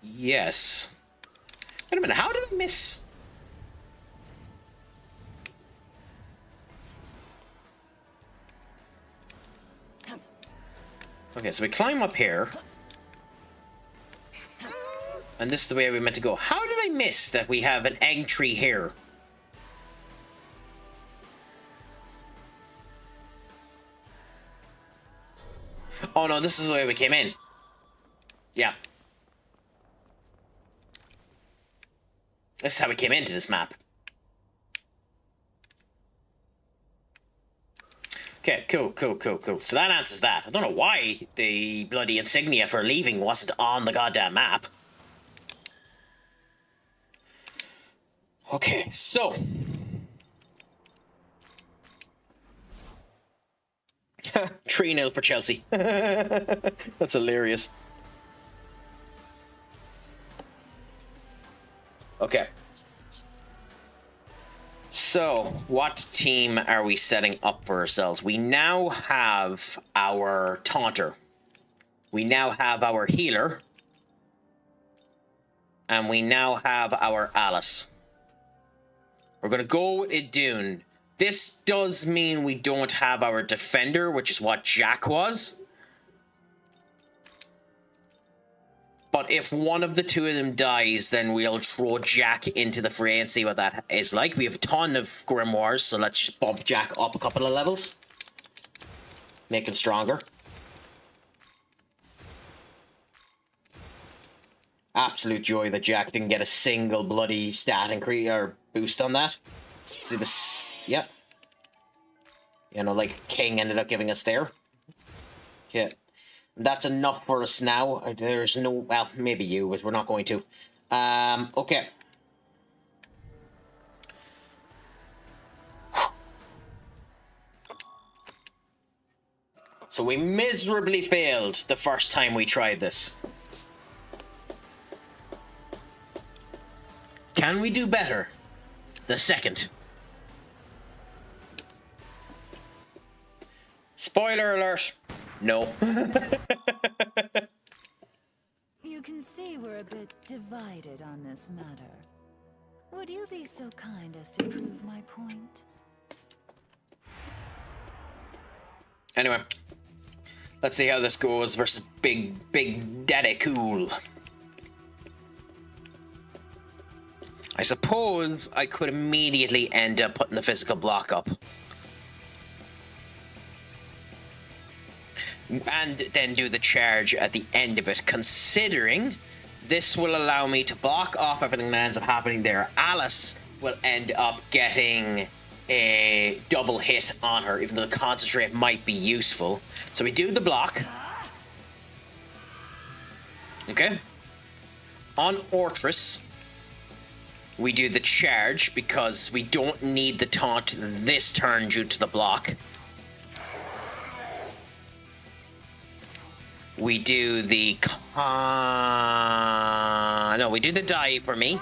A: Yes. Wait a minute, how did I miss? Okay, so we climb up here. And this is the way we meant to go. How did I miss that we have an egg tree here? Oh no, this is the way we came in. Yeah. This is how we came into this map. Okay, cool. So that answers that. I don't know why the bloody insignia for leaving wasn't on the goddamn map. Okay, so... Three 0 for Chelsea. That's hilarious. Okay. So, what team are we setting up for ourselves? We now have our Taunter. We now have our Healer. And we now have our Alice. We're going to go with Idun. This does mean we don't have our Defender, which is what Jack was. But if one of the two of them dies, then we'll throw Jack into the fray and see what that is like. We have a ton of Grimoires, so let's just bump Jack up a couple of levels. Make him stronger. Absolute joy that Jack didn't get a single bloody stat increase or boost on that. Let's do this. Yep. You know, like King ended up giving us there. Okay. That's enough for us now. There's no... Well, maybe you, but we're not going to. Okay. So we miserably failed the first time we tried this. Can we do better the second? Spoiler alert. No.
B: You can see we're a bit divided on this matter. Would you be so kind as to prove my point?
A: Anyway. Let's see how this goes versus Big Daddy Cool. I suppose I could immediately end up putting the physical block up. And then do the charge at the end of it, considering this will allow me to block off everything that ends up happening there. Alice will end up getting a double hit on her, even though the concentrate might be useful. So we do the block. Okay. On Ortress, we do the charge because we don't need the taunt this turn due to the block. We do the no, we do the die for me.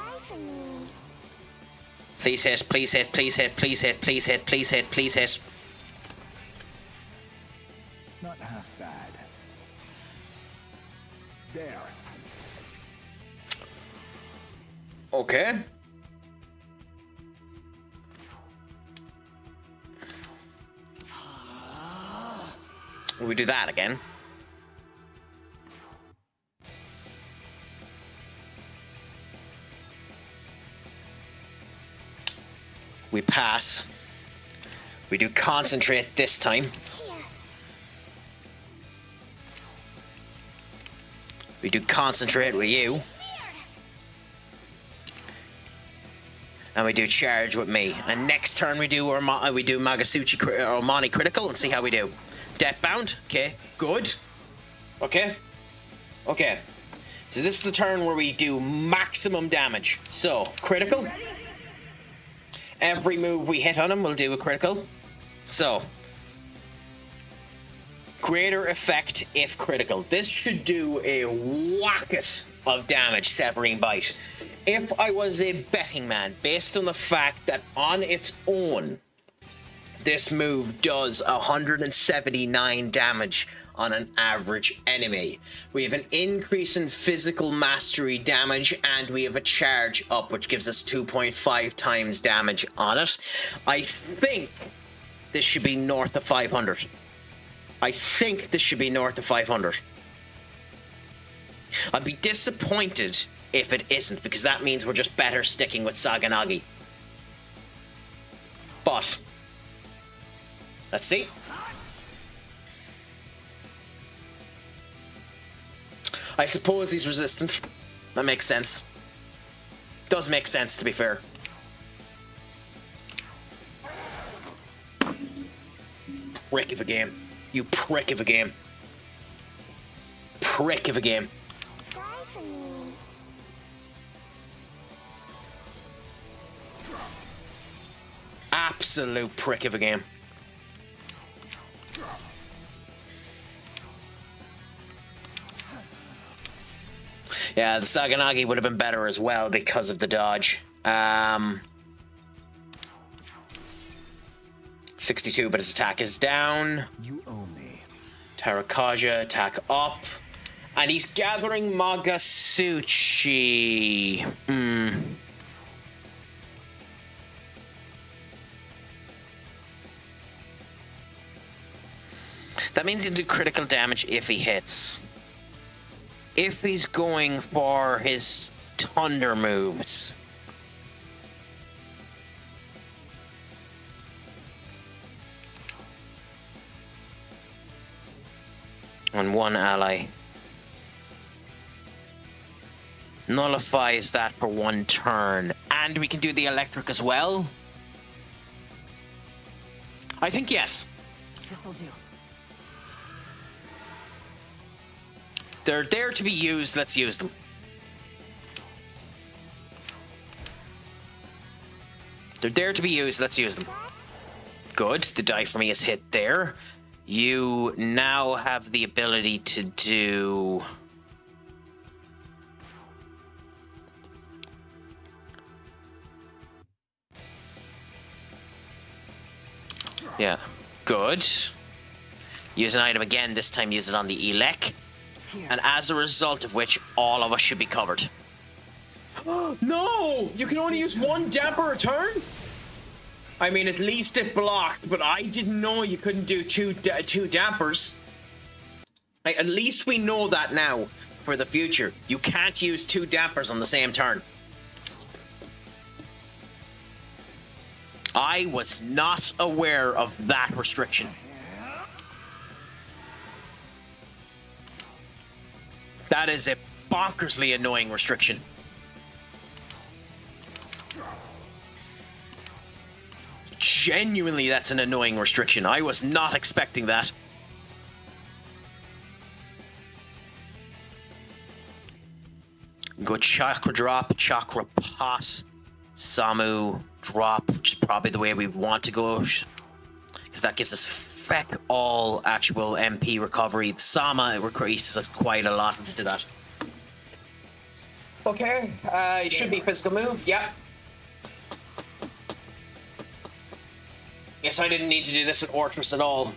A: Please hit, please hit, please hit, please hit, please hit, please hit, please hit.
K: Not half bad. There.
A: Okay. We do that again. We pass. We do concentrate this time. We do concentrate with you. And we do charge with me. And next turn we do Magasuchi or Mani critical and see how we do. Deathbound. Okay, good. Okay. Okay. So this is the turn where we do maximum damage. So, critical. Every move we hit on him will do a critical. So, greater effect if critical. This should do a whacket of damage, Severing Bite. If I was a betting man, based on the fact that on its own, this move does 179 damage on an average enemy. We have an increase in physical mastery damage, and we have a charge up, which gives us 2.5 times damage on it. I think this should be north of 500. I think this should be north of 500. I'd be disappointed if it isn't, because that means we're just better sticking with Saganagi. But let's see. I suppose he's resistant. That makes sense. Does make sense, to be fair. Prick of a game. You prick of a game. Prick of a game. Absolute prick of a game. Yeah, the Saganagi would have been better as well because of the dodge. 62, but his attack is down.
K: You owe me.
A: Tarakaja, attack up. And he's gathering Magasuchi. That means he'll do critical damage if he hits. If he's going for his thunder moves. On one ally. Nullifies that for one turn. And we can do the electric as well. I think yes.
L: This'll do.
A: They're there to be used, let's use them. They're there to be used, let's use them. Good, the die for me is hit there. You now have the ability to do... Yeah, good. Use an item again, this time use it on the Elec. And as a result of which, all of us should be covered. No! You can only use one damper a turn? I mean, at least it blocked, but I didn't know you couldn't do two dampers. At least we know that now for the future. You can't use two dampers on the same turn. I was not aware of that restriction. That is a bonkersly annoying restriction. Genuinely, that's an annoying restriction. I was not expecting that. Go chakra drop, chakra pass, Samu drop, which is probably the way we want to go, because that gives us feck all actual MP recovery. The Sama increases us quite a lot instead of that. Okay, it should be physical move, yeah. Yes, I didn't need to do this with Ortrus at all.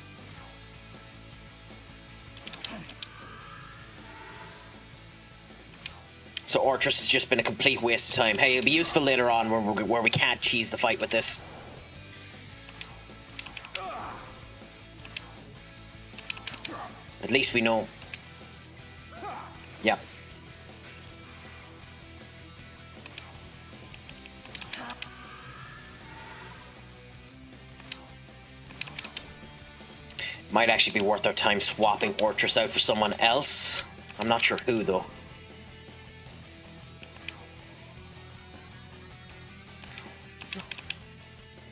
A: So Ortrus has just been a complete waste of time. Hey, it'll be useful later on where we can't cheese the fight with this. At least we know. Yeah. Might actually be worth our time swapping Ortrus out for someone else. I'm not sure who, though.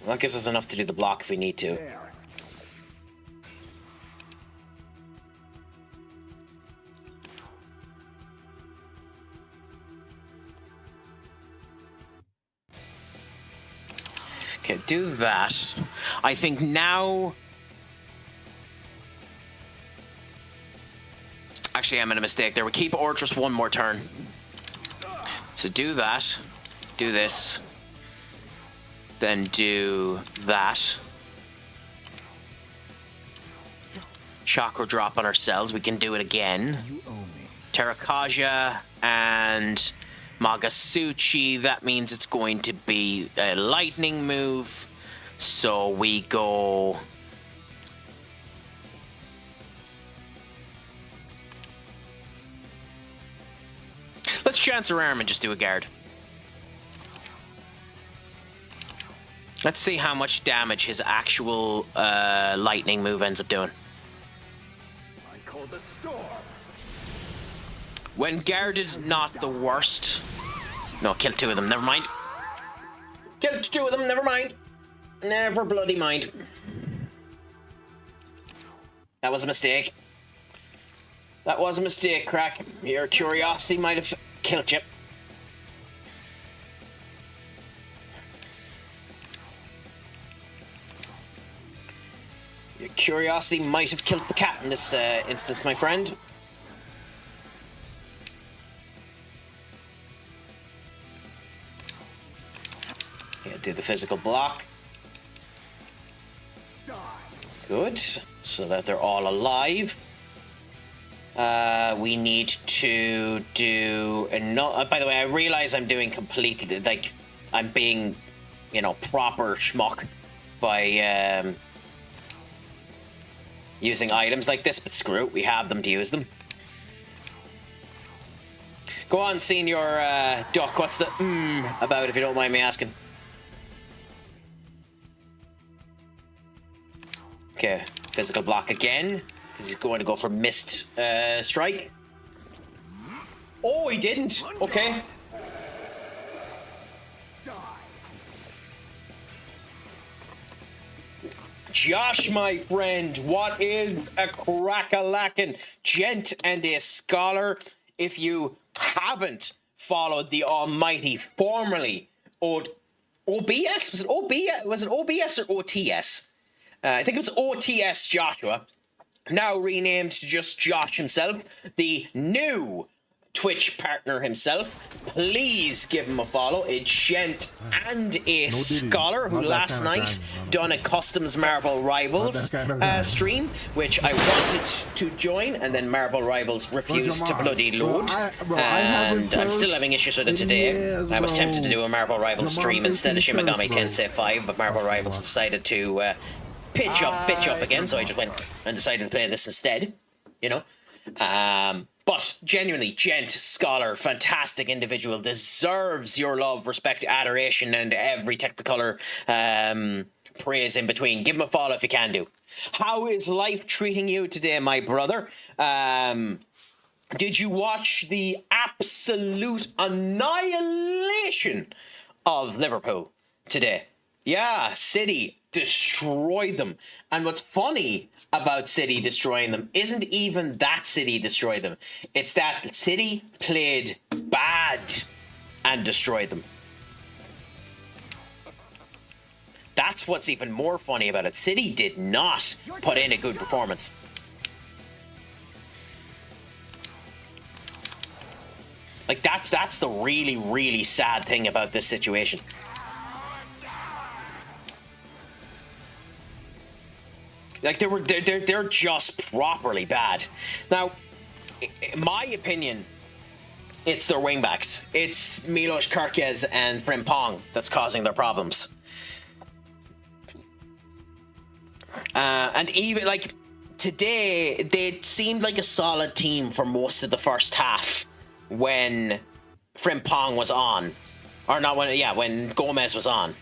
A: That gives us enough to do the block if we need to. Okay, do that. I think now... Actually, I made a mistake there. We keep Ortrus one more turn. So do that. Do this. Then do that. Chakra drop on ourselves. We can do it again. Terakaja and Magasuchi. That means it's going to be a lightning move. So we go... Let's chance our arm and just do a guard. Let's see how much damage his actual lightning move ends up doing.
K: I call the storm.
A: When guarded, not the worst. No, kill two of them, never mind. Kill two of them, never mind. Never bloody mind. That was a mistake. That was a mistake, Craic. Your curiosity might have killed you. Your curiosity might have killed the cat in this instance, my friend. Yeah, do the physical block. Good, so that they're all alive. We need to do another. By the way, I realize I'm doing completely, like, I'm being, you know, proper schmuck by using items like this, but screw it, we have them to use them. Go on, Senior Duck, what's the about, if you don't mind me asking? Okay, physical block again, because he's going to go for missed strike. Oh, he didn't. Okay. Josh, my friend, what is a crack-a-lackin' gent and a scholar? If you haven't followed the almighty formerly OBS? Was it OBS? Was it OBS or OTS? I think it was OTS Joshua, now renamed to just Josh himself, the new Twitch partner himself. Please give him a follow. A gent and a scholar who last night done a Customs Marvel Rivals stream, which I wanted to join, and then Marvel Rivals refused to bloody load. And I'm still having issues with it today. I was tempted to do a Marvel Rivals stream instead of Shin Megami Tensei V, but Marvel Rivals decided to bitch up again, so I just went and decided to play this instead, you know. But genuinely, gent, scholar, fantastic individual, deserves your love, respect, adoration, and every technicolor praise in between. Give him a follow if you can do. How is life treating you today, my brother? Did you watch the absolute annihilation of Liverpool today? Yeah, City destroyed them. And what's funny about City destroying them isn't even that City destroyed them. It's that City played bad and destroyed them. That's what's even more funny about it. City did not put in a good performance. Like, that's the really, really sad thing about this situation. Like, they're just properly bad. Now, in my opinion, it's their wingbacks. It's Milos Kerkez and Frimpong that's causing their problems. And even, like, today, they seemed like a solid team for most of the first half when Frimpong was on. Or not when, yeah, when Gomez was on.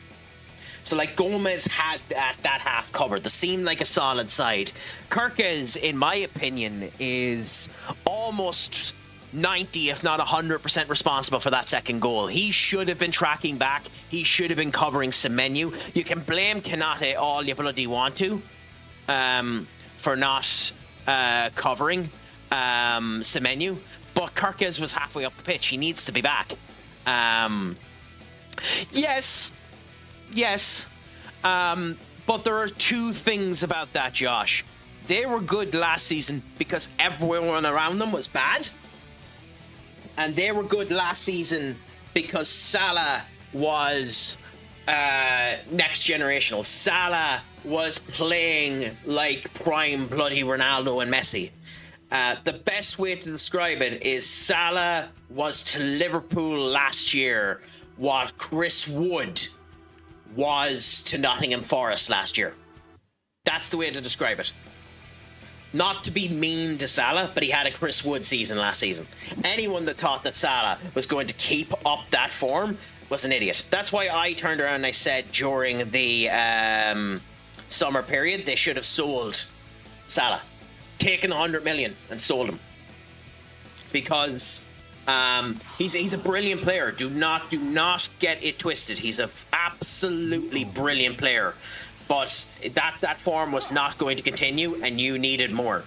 A: So, like, Gomez had that half covered. They seemed like a solid side. Kerkez, in my opinion, is almost 90, if not 100% responsible for that second goal. He should have been tracking back. He should have been covering Semenyo. You can blame Kanate all you bloody want to for not covering Semenyo. But Kerkez was halfway up the pitch. He needs to be back. Yes. But there are two things about that, Josh. They were good last season because everyone around them was bad. And they were good last season because Salah was next generational. Salah was playing like prime bloody Ronaldo and Messi. The best way to describe it is Salah was to Liverpool last year what Chris Wood was to Nottingham Forest last year. That's the way to describe it. Not to be mean to Salah, but he had a Chris Wood season last season. Anyone that thought that Salah was going to keep up that form was an idiot. That's why I turned around and I said during the summer period they should have sold Salah. Taken 100 million and sold him. Because he's a brilliant player. Do not get it twisted. He's an absolutely brilliant player. But that form was not going to continue, and you needed more.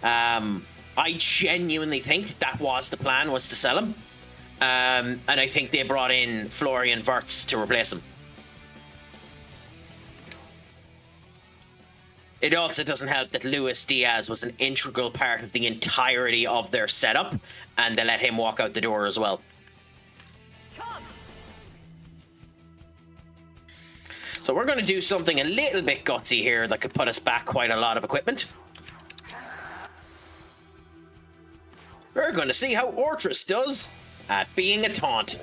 A: I genuinely think that was the plan, was to sell him. And I think they brought in Florian Wirtz to replace him. It also doesn't help that Luis Diaz was an integral part of the entirety of their setup, and they let him walk out the door as well. So we're going to do something a little bit gutsy here that could put us back quite a lot of equipment. We're going to see how Ortrus does at being a taunt.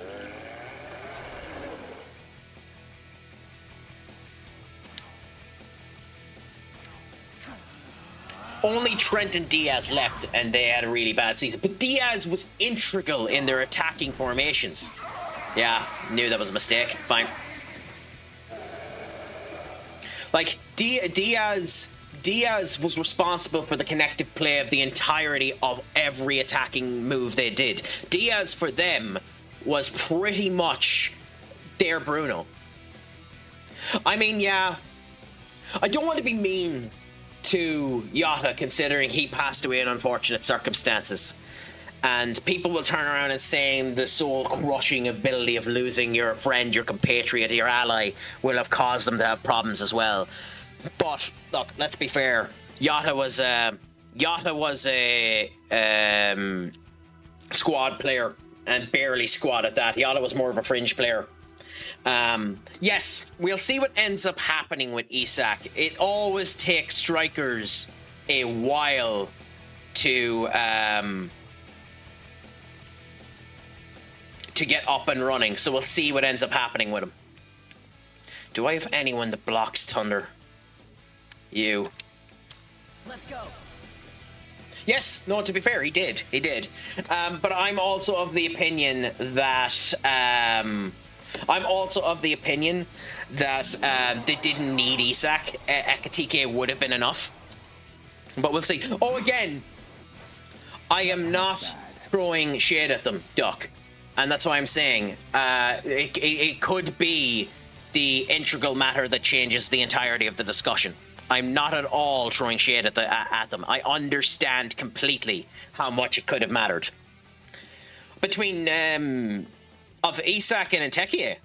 A: Only Trent and Diaz left, and they had a really bad season. But Diaz was integral in their attacking formations. Yeah, knew that was a mistake. Fine. Like, Diaz was responsible for the connective play of the entirety of every attacking move they did. Diaz, for them, was pretty much their Bruno. I mean, yeah, I don't want to be mean to Yota, considering he passed away in unfortunate circumstances. And people will turn around and saying the soul-crushing ability of losing your friend, your compatriot, your ally will have caused them to have problems as well. But look, let's be fair. Yota was a squad player, and barely squad at that. Yota was more of a fringe player. Yes, we'll see what ends up happening with Isak. It always takes strikers a while to get up and running, so we'll see what ends up happening with him. Do I have anyone that blocks Thunder? You.
M: Let's go.
A: Yes, no, to be fair, he did. He did. But I'm also of the opinion that they didn't need Isak. Ekatike would have been enough. But we'll see. Oh, again, I am not throwing shade at them, Duck. And that's why I'm saying it could be the integral matter that changes the entirety of the discussion. I'm not at all throwing shade at them. I understand completely how much it could have mattered. Between of Isak and Entekie.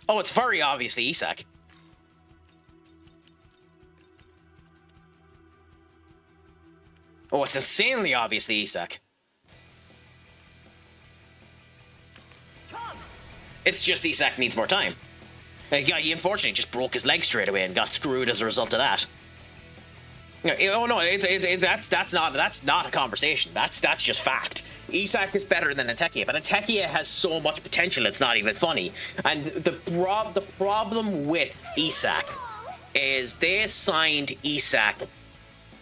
A: Oh, it's very obviously Isak. Oh, it's insanely obviously Isak. It's just Isak needs more time. He unfortunately just broke his leg straight away and got screwed as a result of that. Oh no, that's not a conversation. That's just fact. Isak is better than Entekie, but Entekie has so much potential it's not even funny. And the problem with Isak is they signed Isak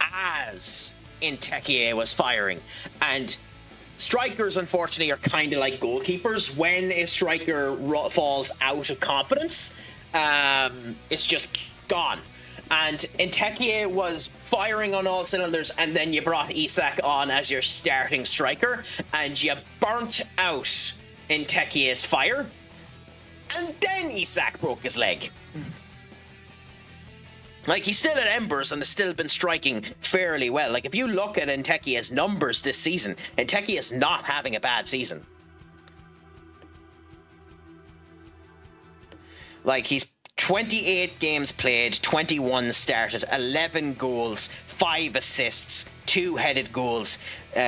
A: as Entekie was firing, and strikers, unfortunately, are kind of like goalkeepers. When a striker falls out of confidence, it's just gone. And Entekie was firing on all cylinders, and then you brought Isak on as your starting striker, and you burnt out Entekie's fire, and then Isak broke his leg. Like, he's still at Embers and has still been striking fairly well. Like, if you look at Entekie's numbers this season, Entekie is not having a bad season. Like, he's 28 games played, 21 started, 11 goals, 5 assists, 2 headed goals,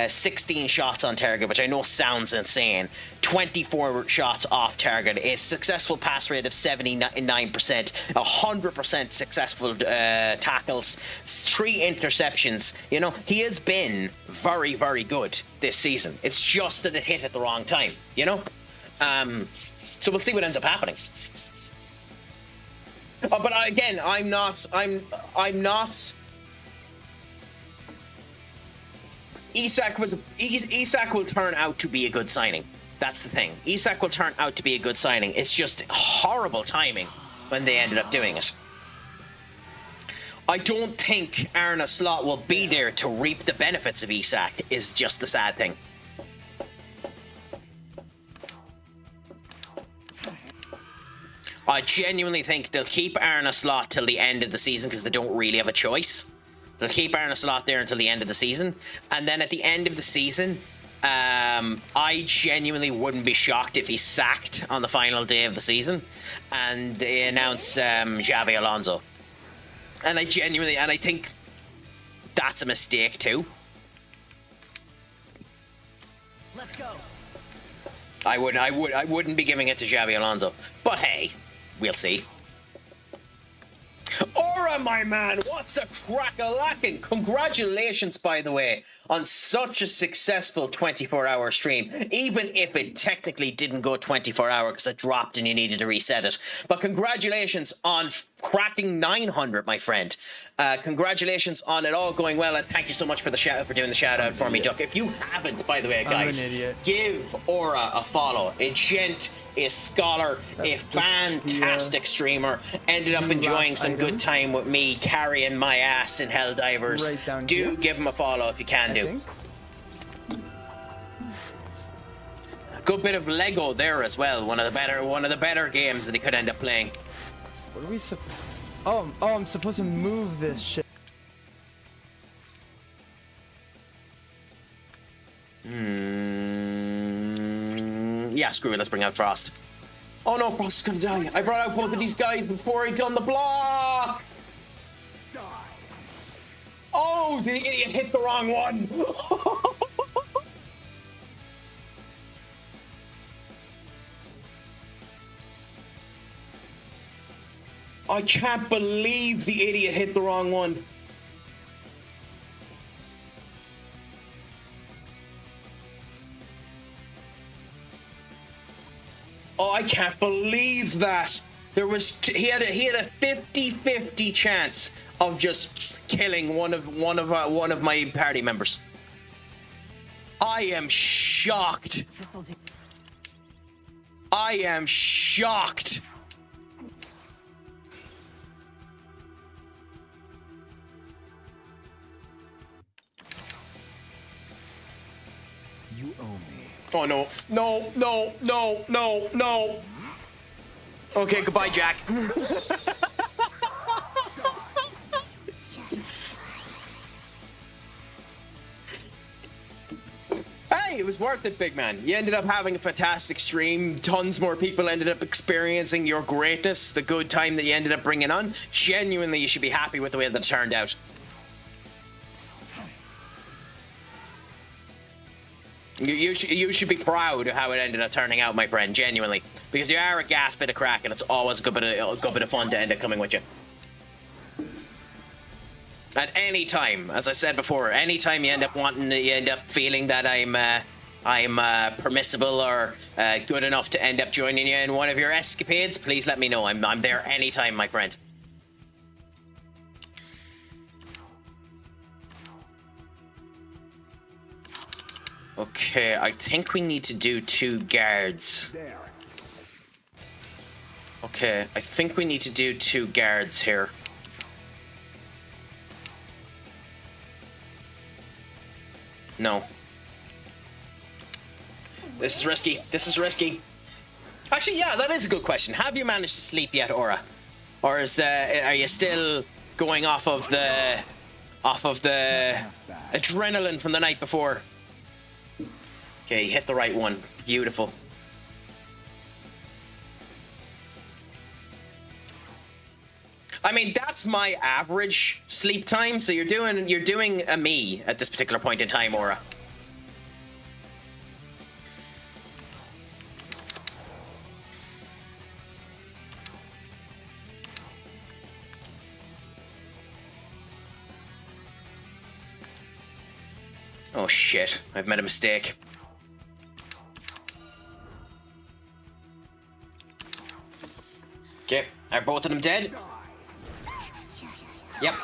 A: 16 shots on target, which I know sounds insane, 24 shots off target, a successful pass rate of 79%, 100% successful tackles, 3 interceptions. You know, he has been very, very good this season. It's just that it hit at the wrong time, you know? So we'll see what ends up happening. But again, I'm not. Isak will turn out to be a good signing. That's the thing. Isak will turn out to be a good signing. It's just horrible timing when they ended up doing it. I don't think Arne Slot will be there to reap the benefits of Isak, is just the sad thing. I genuinely think they'll keep Arne Slot till the end of the season because they don't really have a choice. They'll keep Arne Slot there until the end of the season. And then at the end of the season, I genuinely wouldn't be shocked if he's sacked on the final day of the season and they announce Xavi Alonso. And I think that's a mistake too.
L: Let's go.
A: I wouldn't be giving it to Xavi Alonso. But hey, we'll see. Aura, my man, what's a crack-a-lackin'? Congratulations, by the way, on such a successful 24-hour stream, even if it technically didn't go 24-hour because it dropped and you needed to reset it. But congratulations on cracking 900, my friend. Congratulations on it all going well, and thank you so much for doing the shout out for me, Duck. If you haven't, by the way, guys, give Aura a follow. A gent, a scholar, a fantastic streamer. Ended up enjoying some good time with me carrying my ass in Helldivers. Do give him a follow if you can do. Good bit of Lego there as well. One of the better games that he could end up playing.
H: What are we Oh, I'm supposed to move this shit.
A: Yeah, screw it. Let's bring out Frost. Oh no, Frost is gonna die. I brought out both of these guys before I done the block. Oh, the idiot hit the wrong one. I can't believe the idiot hit the wrong one. Oh, I can't believe that. There was he had a 50-50 chance of just killing one of my party members. I am shocked. I am shocked.
K: You owe me.
A: Oh no, no, no, no, no, no. Okay, goodbye, Jack. Hey, it was worth it, big man. You ended up having a fantastic stream. Tons more people ended up experiencing your greatness, the good time that you ended up bringing on. Genuinely, you should be happy with the way that it turned out. You should be proud of how it ended up turning out, my friend, genuinely. Because you are a gas bit of crack, and it's always a good bit of fun to end up coming with you. At any time, as I said before, any time you end up feeling that I'm permissible or good enough to end up joining you in one of your escapades, please let me know. I'm there anytime, my friend. Okay, I think we need to do 2 guards. Okay, I think we need to do 2 guards here. No. This is risky. This is risky. Actually, yeah, that is a good question. Have you managed to sleep yet, Aura? Or are you still going off of the adrenaline from the night before? Okay, you hit the right one. Beautiful. I mean, that's my average sleep time, so you're doing a me at this particular point in time, Aura. Oh shit, I've made a mistake. Okay, are both of them dead? Yep.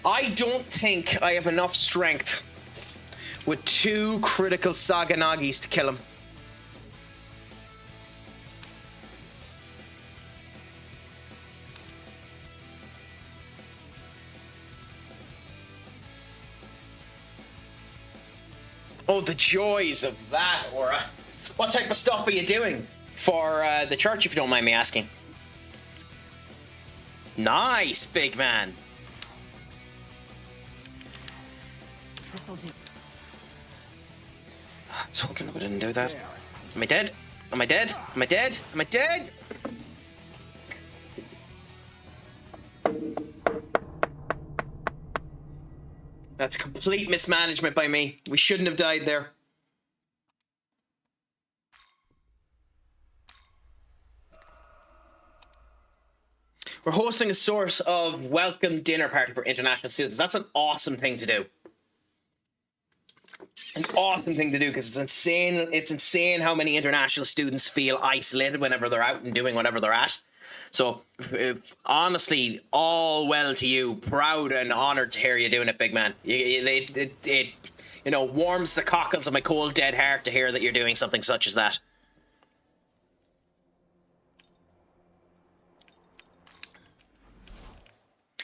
A: I don't think I have enough strength with 2 critical Saganagis to kill him. Oh, the joys of that, Aura. What type of stuff are you doing for the church, if you don't mind me asking? Nice, big man.
L: This'll do.
A: I was hoping I didn't do that. Am I dead? Am I dead? Am I dead? Am I dead? That's complete mismanagement by me. We shouldn't have died there. We're hosting a sort of welcome dinner party for international students. That's an awesome thing to do. An awesome thing to do, because it's insane. It's insane how many international students feel isolated whenever they're out and doing whatever they're at. So, honestly, all well to you. Proud and honoured to hear you doing it, big man. It warms the cockles of my cold, dead heart to hear that you're doing something such as that.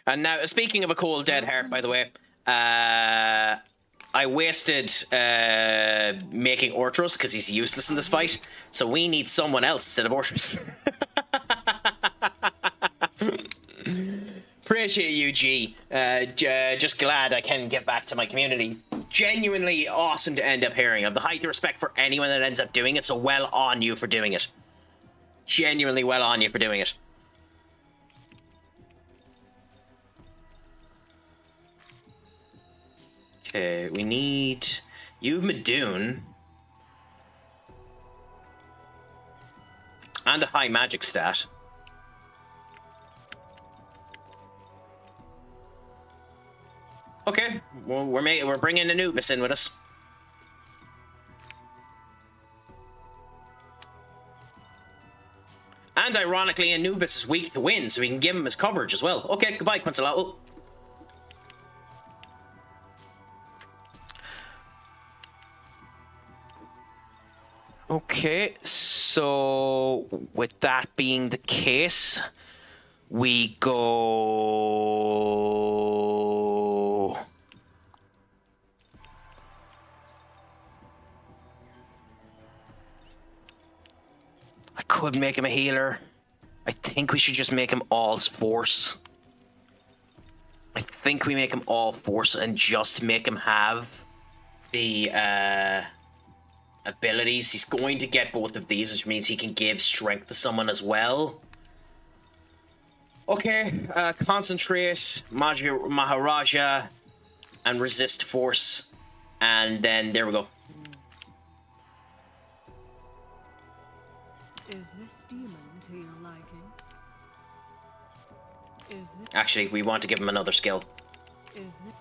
A: And now, speaking of a cold, dead heart, by the way, I wasted making Ortros because he's useless in this fight. So we need someone else instead of Ortros. Appreciate you, G. Just glad I can get back to my community. Genuinely awesome to end up hearing. I have the height of respect for anyone that ends up doing it, so well on you for doing it. Genuinely well on you for doing it. Okay, we need you, Madoon, and a high magic stat. Okay, well, we're bringing Anubis in with us. And ironically, Anubis is weak to wind, so we can give him his coverage as well. Okay, goodbye, Quincelatl. Okay, so with that being the case, we go... I could make him a healer. I think we should just make him all force. I think we make him all force and just make him have the abilities. He's going to get both of these, which means he can give strength to someone as well. Okay, concentrate, Maharaja, and resist force. And then there we go.
L: Is this demon to your liking? Is this...
A: Actually, we want to give him another skill.
L: Is this...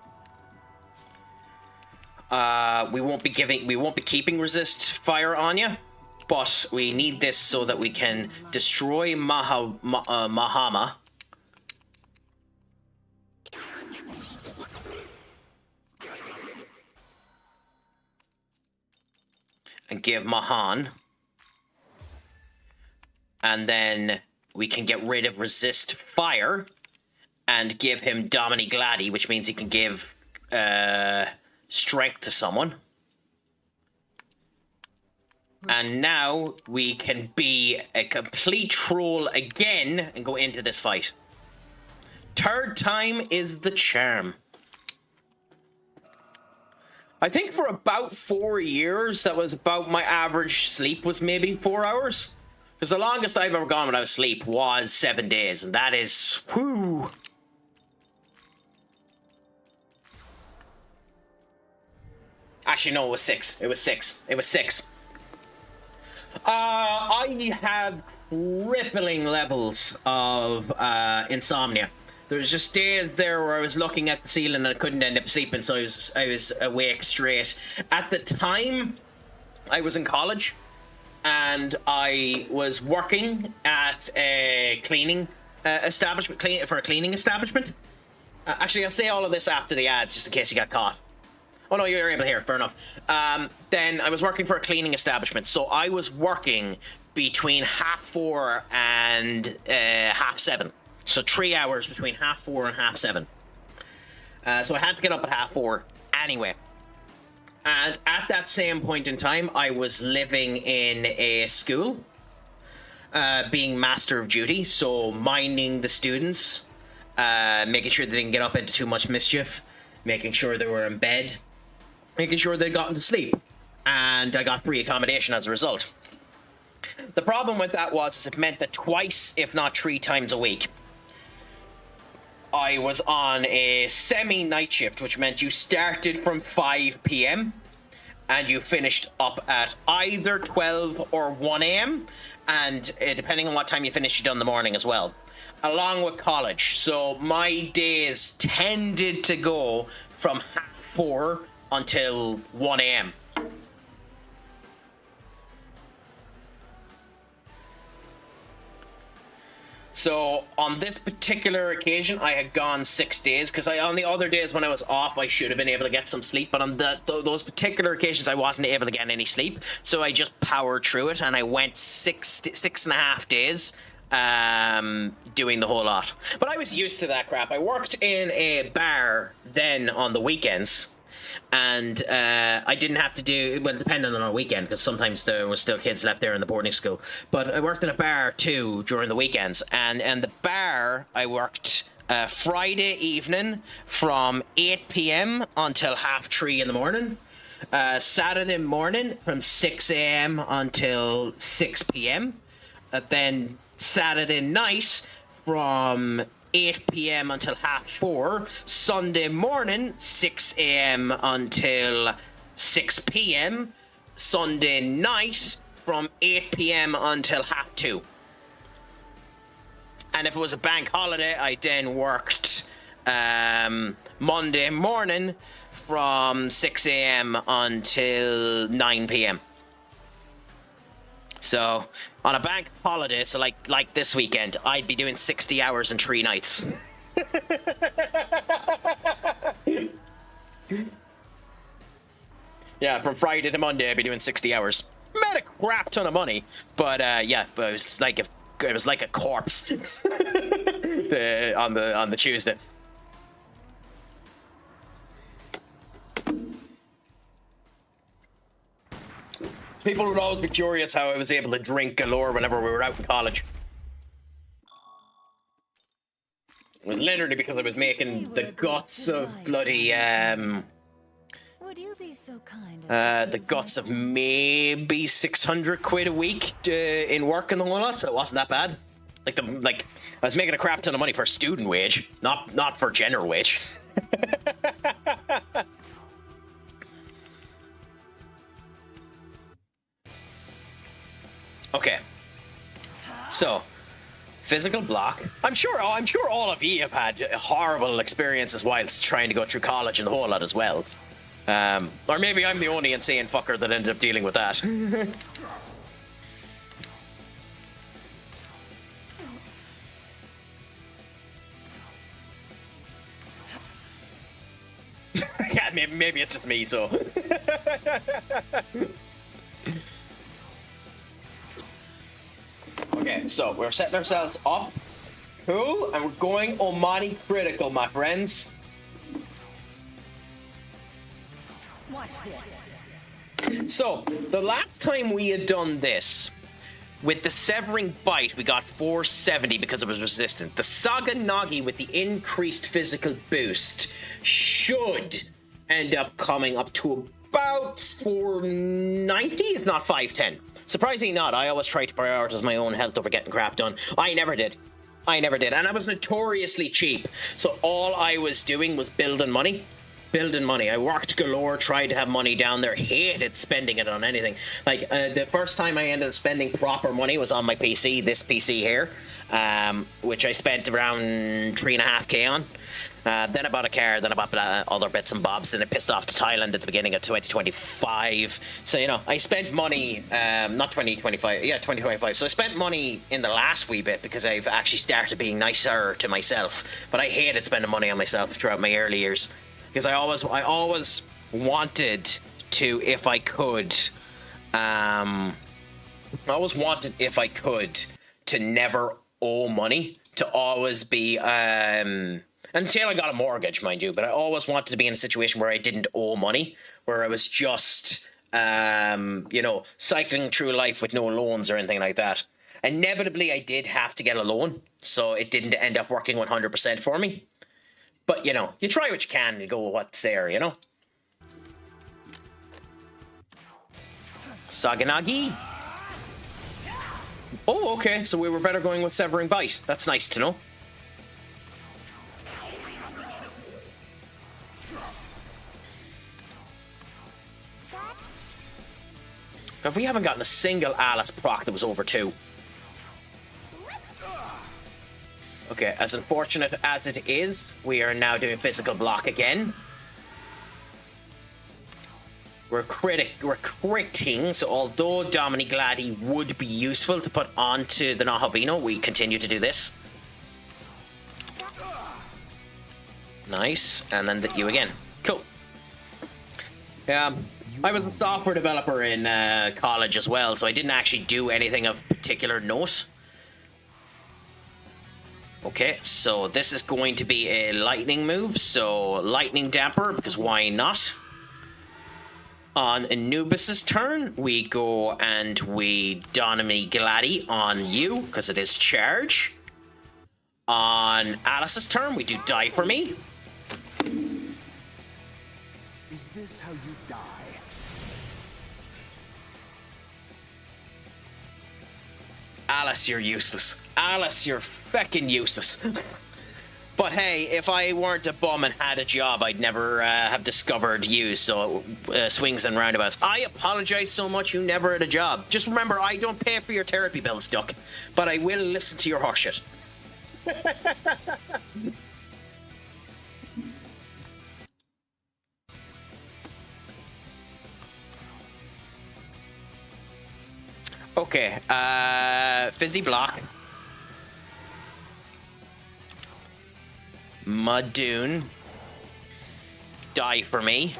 A: We won't be keeping resist fire on you, but we need this so that we can destroy Mahama. And give Mahan. And then we can get rid of resist fire and give him Domini Gladi, which means he can give strength to someone. And now we can be a complete troll again and go into this fight. Third time is the charm. I think for about 4 years, that was about my average sleep was maybe 4 hours. Because the longest I've ever gone without sleep was 7 days, and that is, whoo. Actually, no, it was 6. It was 6. It was 6. I have crippling levels of insomnia. There's just days there where I was looking at the ceiling and I couldn't end up sleeping, so I was awake straight. At the time, I was in college, and I was working at a cleaning establishment, for a cleaning establishment. Actually, I'll say all of this after the ads, just in case you got caught. Oh no, you're able to hear, fair enough. Then I was working for a cleaning establishment, so I was working between 4:30 and 7:30. So 3 hours between 4:30 and 7:30. So I had to get up at 4:30 anyway. And at that same point in time, I was living in a school, being master of duty, so minding the students, making sure they didn't get up into too much mischief, making sure they were in bed, making sure they got into sleep, and I got free accommodation as a result. The problem with that was it meant that twice, if not 3 times a week, I was on a semi-night shift, which meant you started from 5 p.m. and you finished up at either 12 or 1 a.m. And depending on what time you finished, you done the morning as well, along with college. So my days tended to go from 4:30 until 1 a.m. So on this particular occasion, I had gone 6 days, because on the other days when I was off, I should have been able to get some sleep. But on those particular occasions, I wasn't able to get any sleep. So I just powered through it, and I went 6.5 days doing the whole lot. But I was used to that crap. I worked in a bar then on the weekends. And I didn't have to do, well, depending on a weekend, because sometimes there was still kids left there in the boarding school. But I worked in a bar too during the weekends, and the bar I worked Friday evening from 8 p.m. until 3:30 in the morning. Saturday morning from 6 a.m. until 6 p.m. Then Saturday night from 8 p.m. until 4:30. Sunday morning, 6 a.m. until 6 p.m. Sunday night from 8 p.m. until 2:30. And if it was a bank holiday, I then worked Monday morning from 6 a.m. until 9 p.m. So on a bank holiday, so like this weekend, I'd be doing 60 hours in 3 nights. Yeah, from Friday to Monday, I'd be doing 60 hours. Made a crap ton of money, but yeah, but it was like a corpse on the Tuesday. People would always be curious how I was able to drink galore whenever we were out in college. It was literally because I was making the guts of bloody
B: Would you be so kind
A: the guts of maybe 600 quid a week in work and the whole lot, so it wasn't that bad. Like I was making a crap ton of money for student wage, not for general wage. Okay. So, physical block. I'm sure all of you have had horrible experiences whilst trying to go through college and the whole lot as well. Or maybe I'm the only insane fucker that ended up dealing with that. Yeah, maybe it's just me, so. Okay, so we're setting ourselves up. Cool, and we're going Omani critical, my friends.
B: Watch this.
A: So, the last time we had done this, with the Severing Bite, we got 470 because it was resistant. The Saga Nagi with the increased physical boost should end up coming up to about 490, if not 510. Surprisingly not, I always try to prioritize my own health over getting crap done. I never did. And I was notoriously cheap. So all I was doing was building money. I worked galore, tried to have money down there, hated spending it on anything. Like, the first time I ended up spending proper money was on my PC, this PC here, which I spent around 3.5k on. Then I bought a car, then I bought other bits and bobs, then I pissed off to Thailand at the beginning of 2025. So, you know, I spent money, not 2025, yeah, 2025. So I spent money in the last wee bit because I've actually started being nicer to myself. But I hated spending money on myself throughout my early years. Because I always wanted to, if I could, to never owe money, to always be, until I got a mortgage, mind you, but I always wanted to be in a situation where I didn't owe money, where I was just, you know, cycling through life with no loans or anything like that. Inevitably, I did have to get a loan, so it didn't end up working 100% for me. But, you know, you try what you can and you go with what's there, you know? Saganagi. Oh, okay, so we were better going with Severing Bite. That's nice to know. God, we haven't gotten a single Alice proc that was over 2. Okay, as unfortunate as it is, we are now doing physical block again. We're critting, so although Dominic Gladdy would be useful to put onto the Nahabino, we continue to do this. Nice, and then you again. Cool. I was a software developer in college as well, so I didn't actually do anything of particular note. Okay, so this is going to be a lightning move, so lightning damper, because why not? On Anubis's turn, we go and we Donamy Gladdy on you, because it is charge. On Alice's turn, we do die for me.
K: Is this how you die?
A: Alice, you're useless. Alice, you're feckin' useless. But hey, if I weren't a bum and had a job, I'd never have discovered you, so swings and roundabouts. I apologize so much you never had a job. Just remember, I don't pay for your therapy bills, Duck, but I will listen to your horseshit. Okay, fizzy block. Mud Dune. Die for me.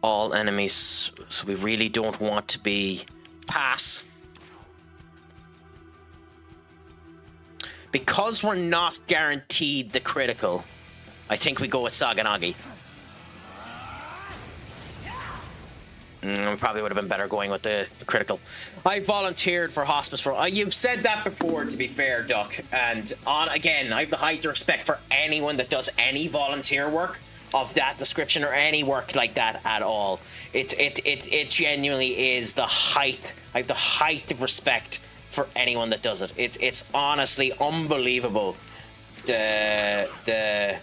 A: All enemies, so we really don't want to be pass. Because we're not guaranteed the critical, I think we go with Saganagi. Probably would have been better going with the critical. I volunteered for hospice for... you've said that before, to be fair, Duck. And again, I have the height of respect for anyone that does any volunteer work of that description or any work like that at all. It genuinely is the height. I have the height of respect for anyone that does it. It's honestly unbelievable. The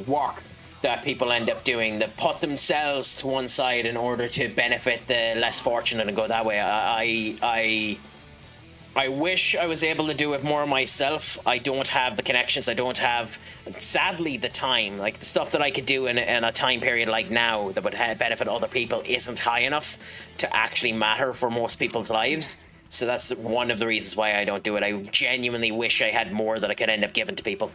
A: work that people end up doing, that put themselves to one side in order to benefit the less fortunate and go that way. I wish I was able to do it more myself. I don't have the connections. I don't have, sadly, the time. Like, the stuff that I could do in a time period like now that would benefit other people isn't high enough to actually matter for most people's lives. So that's one of the reasons why I don't do it. I genuinely wish I had more that I could end up giving to people.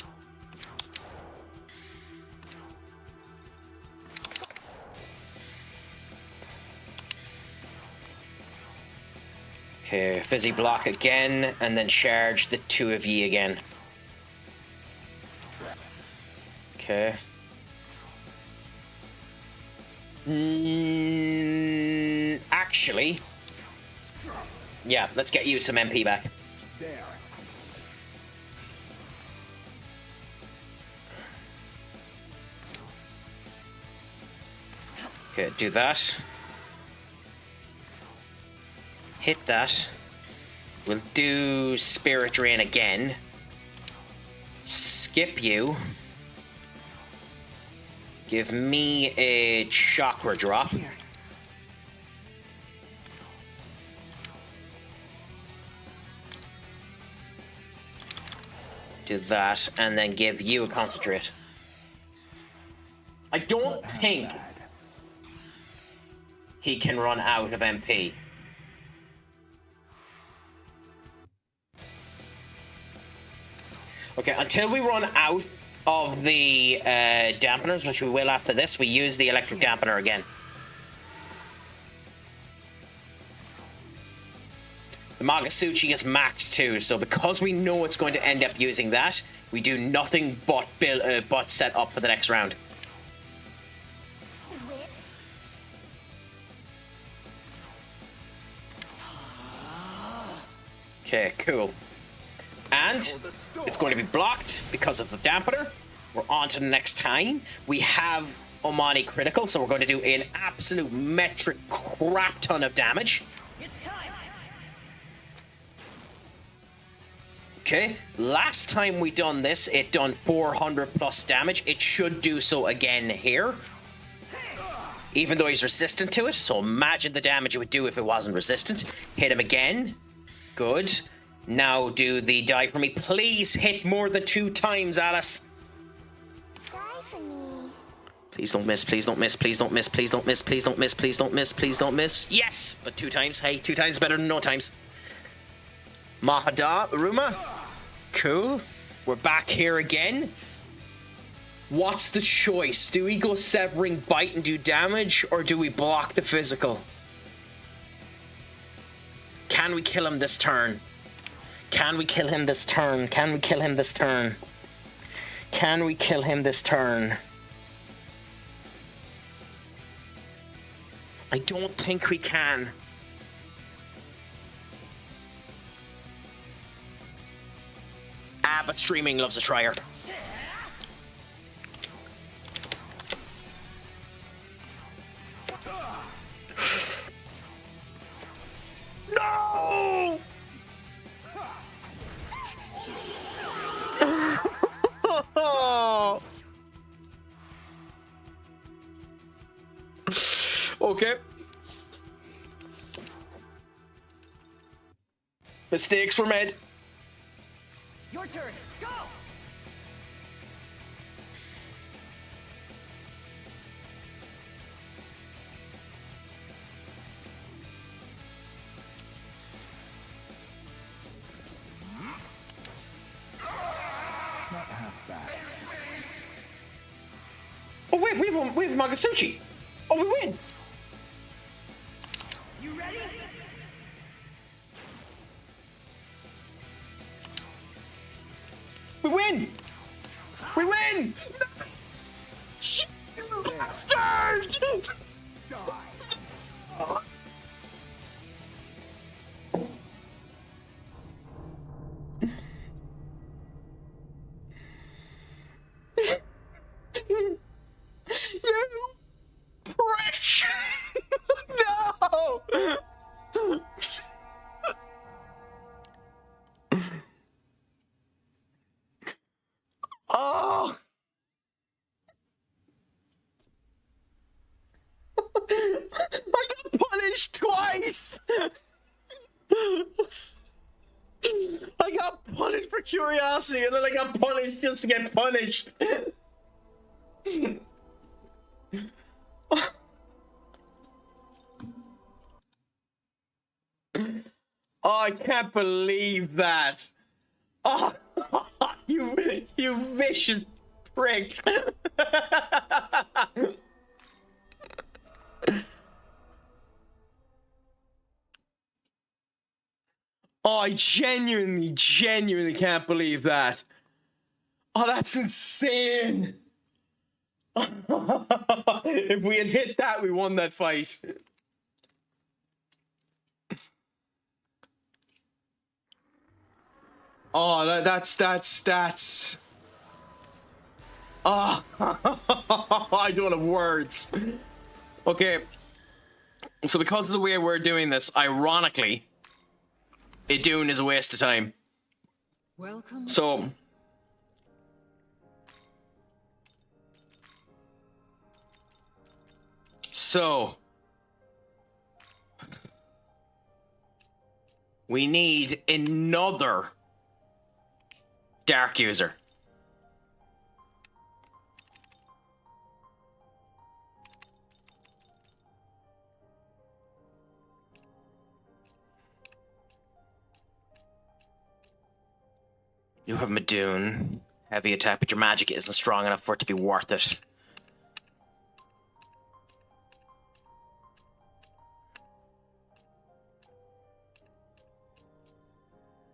A: Okay, fizzy block again, and then charge the two of ye again. Okay. Actually, yeah, let's get you some MP back. Okay, do that. Hit that. We'll do Spirit Drain again. Skip you. Give me a Chakra Drop. Do that, and then give you a Concentrate. I don't think he can run out of MP. Okay, until we run out of the dampeners, which we will after this, we use the electric dampener again. The Magasuchi is max too, so because we know it's going to end up using that, we do nothing but set up for the next round. Okay, cool. And it's going to be blocked because of the dampener. We're on to the next time. We have Omani critical, so we're going to do an absolute metric crap ton of damage. Okay, last time we done this, it done 400 plus damage. It should do so again here, even though he's resistant to it. So imagine the damage it would do if it wasn't resistant. Hit him again. Good. Now do the die for me. Please hit more than 2 times, Alice.
M: Die for me.
A: Please don't miss. Please don't miss. Please don't miss. Please don't miss. Please don't miss. Please don't miss. Please don't miss. Yes, but 2 times. Hey, 2 times better than no times. Mahada, Uruma. Cool. We're back here again. What's the choice? Do we go Severing Bite and do damage, or do we block the physical? Can we kill him this turn? Can we kill him this turn? Can we kill him this turn? Can we kill him this turn? I don't think we can. Ah, but streaming loves a trier. No! Okay. Mistakes were made.
M: Your turn. Go.
A: Oh wait, we have Magasuchi. Oh, we win.
G: You ready?
A: We win. We win. Shit, you bastard. You prick! No! Oh! I got punished twice! I got punished for curiosity and then I got punished just to get punished. Oh, I can't believe that. Oh, you vicious prick. Oh, I genuinely can't believe that. Oh, that's insane. If we had hit that, we won that fight. Oh, that's. Oh, I don't have words. Okay. So because of the way we're doing this, ironically, Idun is a waste of time.
L: Welcome.
A: So we need another dark user. You have Madoon. Heavy attack, but your magic isn't strong enough for it to be worth it.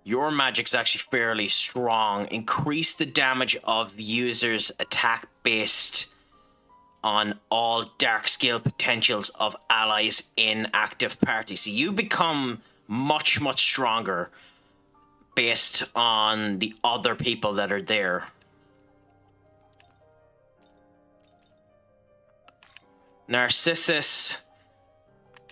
A: Your magic's actually fairly strong. Increase the damage of users' attack based on all dark skill potentials of allies in active party. So you become much stronger based on the other people that are there. Narcissus.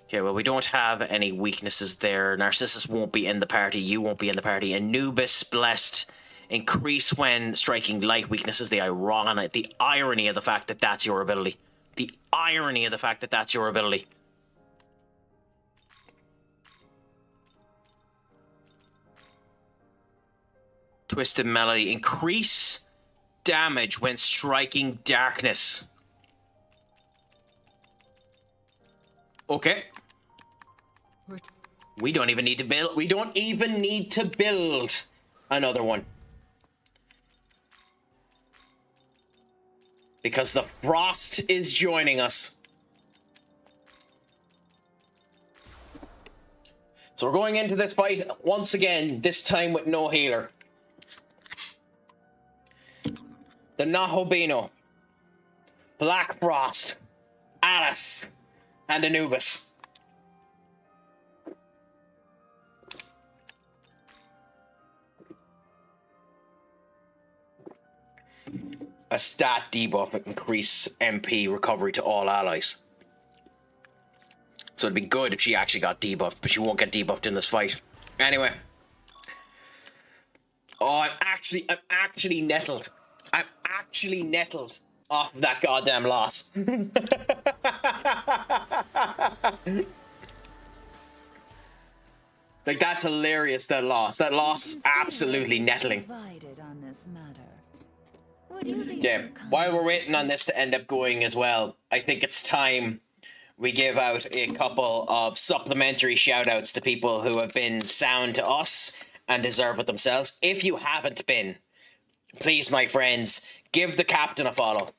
A: Okay, well, we don't have any weaknesses there. Narcissus won't be in the party. You won't be in the party. Anubis, Blessed. Increase when striking light weaknesses. The irony of the fact that that's your ability. The irony of the fact that that's your ability. Twisted Melody. Increase damage when striking darkness. Okay. We don't even need to build. We don't even need to build another one. Because the frost is joining us. So we're going into this fight once again, this time with no healer. The Nahobino, Black Frost, Alice, and Anubis. A stat debuff that increase MP recovery to all allies. So it'd be good if she actually got debuffed, but she won't get debuffed in this fight. Anyway. Oh, I'm actually nettled. I'm actually nettled off that goddamn loss. Like, that's hilarious, that loss. That loss is absolutely nettling. Yeah, while we're waiting on this to end up going as well, I think it's time we give out a couple of supplementary shout-outs to people who have been sound to us and deserve it themselves. If you haven't been, please, my friends, give the captain a follow.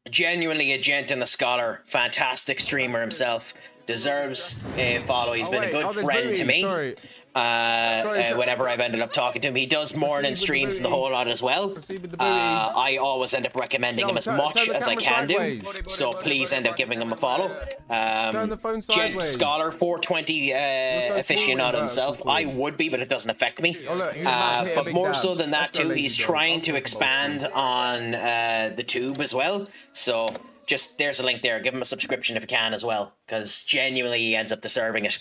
A: Genuinely a gent and a scholar, fantastic streamer himself, deserves a follow. He's been a good friend to me.
H: Sorry.
A: Whenever I've ended up talking to him, he does morning streams and the whole lot as well. I always end up recommending him as much as I can do, so please end up giving him a follow. Gent Scholar 420 aficionado himself. I would be, but it doesn't affect me. But more so than that too, he's trying to expand on the tube as well. So just there's a link there. Give him a subscription if you can as well, because genuinely he ends up deserving it.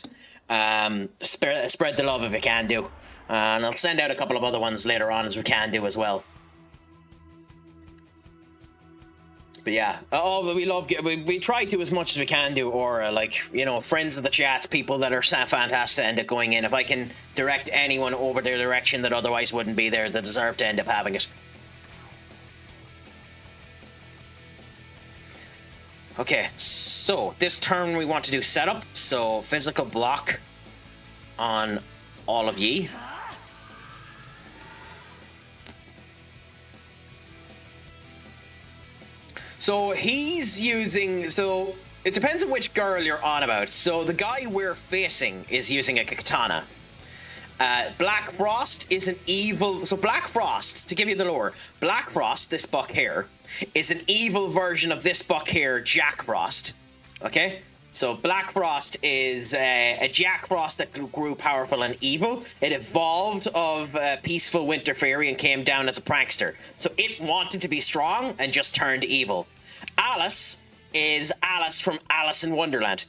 A: Spread the love if you can do, and I'll send out a couple of other ones later on as we can do as well. But yeah, we love, we try to as much as we can do, or like, you know, friends of the chats, people that are fantastic to end up going in. If I can direct anyone over their direction that otherwise wouldn't be there, they deserve to end up having it. Okay, so this turn we want to do setup, so physical block on all of ye. So he's using, so it depends on which girl you're on about. So the guy we're facing is using a katana. Black Frost is an evil, so Black Frost, to give you the lore, Black Frost, this buck here, is an evil version of this buck here, Jack Frost. Okay? So Black Frost is a Jack Frost that grew powerful and evil. It evolved of peaceful winter fairy and came down as a prankster. So it wanted to be strong and just turned evil. Alice is Alice from Alice in Wonderland.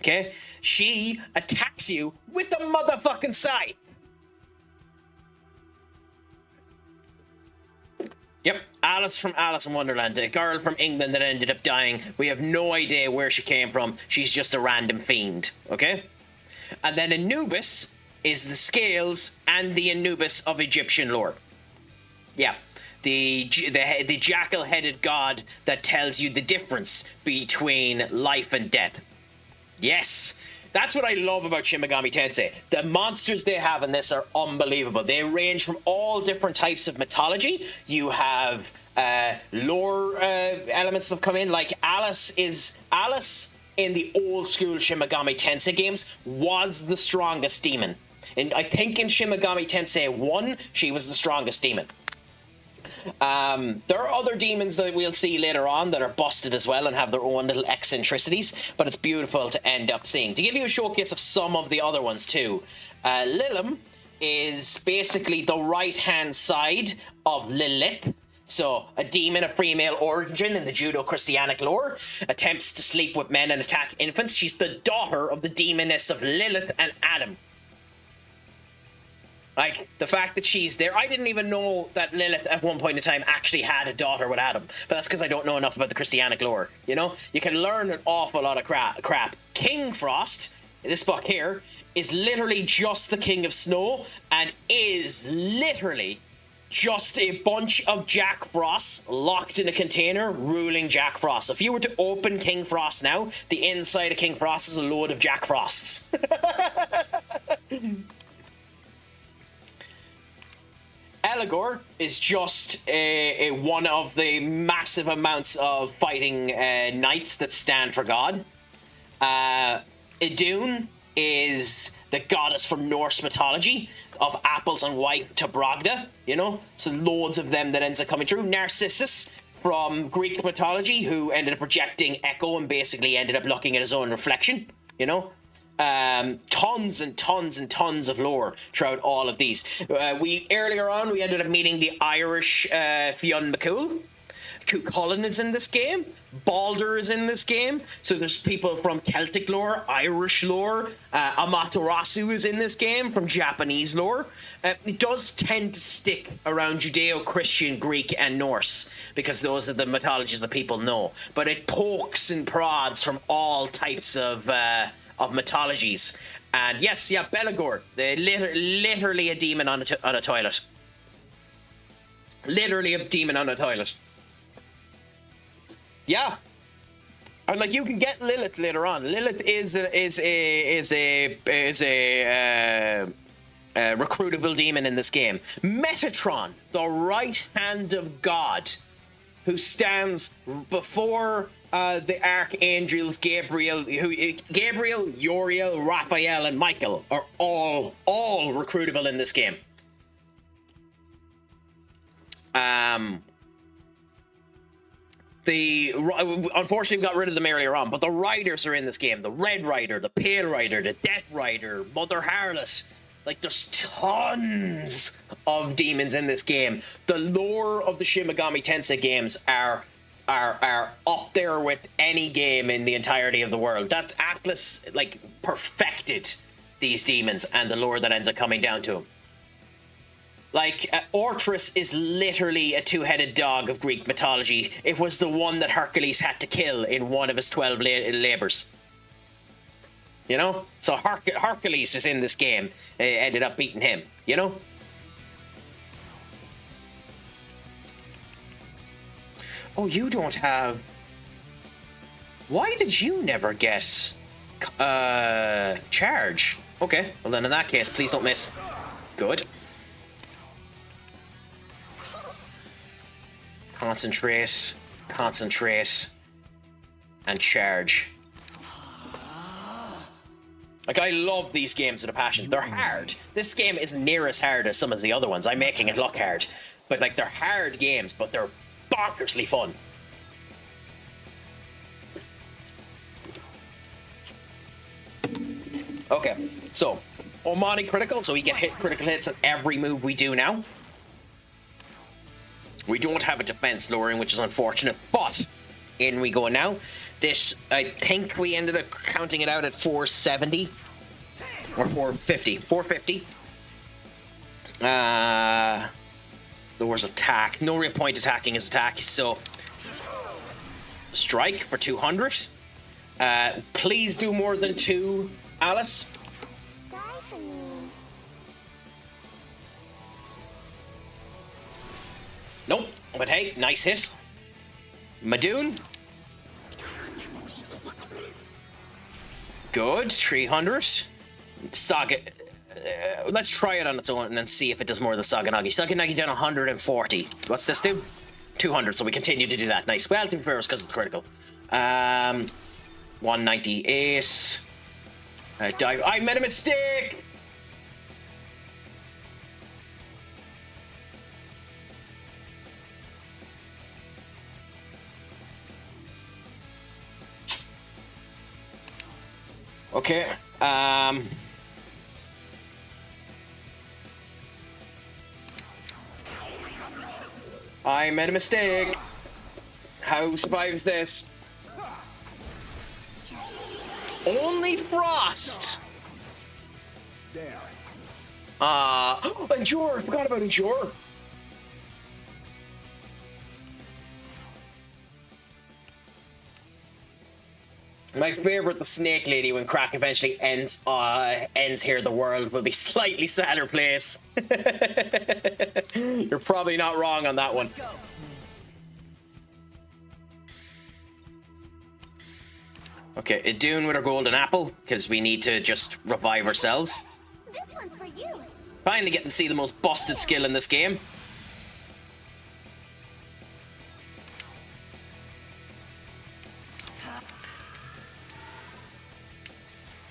A: Okay? She attacks you with the motherfucking scythe. Yep, Alice from Alice in Wonderland, a girl from England that ended up dying. We have no idea where she came from. She's just a random fiend, okay? And then Anubis is the scales and the Anubis of Egyptian lore. Yeah, the jackal-headed god that tells you the difference between life and death. Yes, that's what I love about Shin Megami Tensei. The monsters they have in this are unbelievable. They range from all different types of mythology. You have lore elements that come in, like Alice in the old school Shin Megami Tensei games was the strongest demon. And I think in Shin Megami Tensei 1, she was the strongest demon. There are other demons that we'll see later on that are busted as well and have their own little eccentricities, but it's beautiful to end up seeing. To give you a showcase of some of the other ones too, Lilim is basically the right-hand side of Lilith. So, a demon of female origin in the Judeo-Christianic lore, attempts to sleep with men and attack infants. She's the daughter of the demoness of Lilith and Adam. Like, the fact that she's there, I didn't even know that Lilith at one point in time actually had a daughter with Adam. But that's because I don't know enough about the Christianic lore, you know? You can learn an awful lot of crap. King Frost, this book here, is literally just the King of Snow and is literally just a bunch of Jack Frosts locked in a container ruling Jack Frost. So if you were to open King Frost now, the inside of King Frost is a load of Jack Frosts. Eligor is just one of the massive amounts of fighting knights that stand for God. Idun is the goddess from Norse mythology of apples and wife to Bragda, you know? So loads of them that ends up coming through. Narcissus from Greek mythology, who ended up rejecting Echo and basically ended up looking at his own reflection, you know? Tons and tons and tons of lore throughout all of these. Earlier on we ended up meeting the Irish Fionn McCool. Cuchulainn is in this game. Baldur is in this game. So there's people from Celtic lore, Irish lore. Amaterasu is in this game from Japanese lore. It does tend to stick around Judeo-Christian, Greek, and Norse because those are the mythologies that people know. But it pokes and prods from all types of mythologies. And yes, yeah, Beligor, literally a demon on a toilet. Literally a demon on a toilet. Yeah, and like you can get Lilith later on. Lilith is a recruitable demon in this game. Metatron, the right hand of God, who stands before the archangels Gabriel, Uriel, Raphael, and Michael are all recruitable in this game. Unfortunately, we got rid of them earlier on, but the riders are in this game. The Red Rider, the Pale Rider, the Death Rider, Mother Harlot. Like, there's tons of demons in this game. The lore of the Shin Megami Tensei games are up there with any game in the entirety of the world. That's Atlas, like, perfected these demons and the lore that ends up coming down to them. Like, Ortrus is literally a two-headed dog of Greek mythology. It was the one that Hercules had to kill in one of his 12 labors. You know? So Hercules is in this game. Ended up beating him. You know? Oh, you don't have... Why did you never get... charge? Okay. Well, then in that case, please don't miss. Good. Concentrate, and charge. Like, I love these games with a passion. They're hard. This game isn't near as hard as some of the other ones. I'm making it look hard. But, like, they're hard games, but they're bonkersly fun. Okay, so, Omani critical, so we get critical hits on every move we do now. We don't have a defense lowering, which is unfortunate, but in we go now. This, I think we ended up counting it out at 470 or 450. 450. There was attack. No real point attacking his attack, so strike for 200. Please do more than 2, Alice.
M: Die for me.
A: Nope, but hey, nice hit. Madoon. Good, 300. Saga. Let's try it on its own and then see if it does more than Saganagi. Saganagi done 140. What's this do? 200, so we continue to do that. Nice. Well, to be fair, because it's critical. 198. I made a mistake! Okay, I made a mistake. How survives this? Only Frost! Endure! I forgot about Endure! My favorite, the Snake Lady, when Craic eventually ends here, the world will be slightly sadder place. You're probably not wrong on that one. Okay, Idun with her golden apple, because we need to just revive ourselves.
M: This one's for you.
A: Finally getting to see the most busted skill in this game.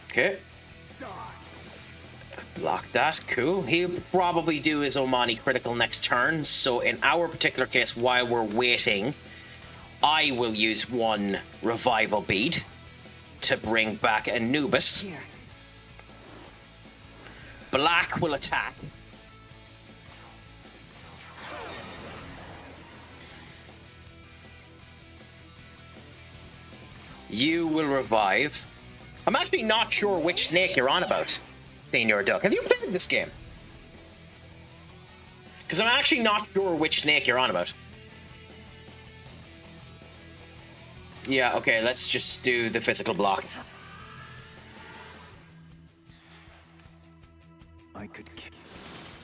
A: Okay. Block that. Cool. He'll probably do his Omani critical next turn. So in our particular case, while we're waiting, I will use one revival bead to bring back Anubis.
L: Here.
A: Black will attack. You will revive. I'm actually not sure which snake you're on about, Senior Duck. Have you played this game? Because I'm actually not sure which snake you're on about. Yeah, okay, let's just do the physical block.
K: I could.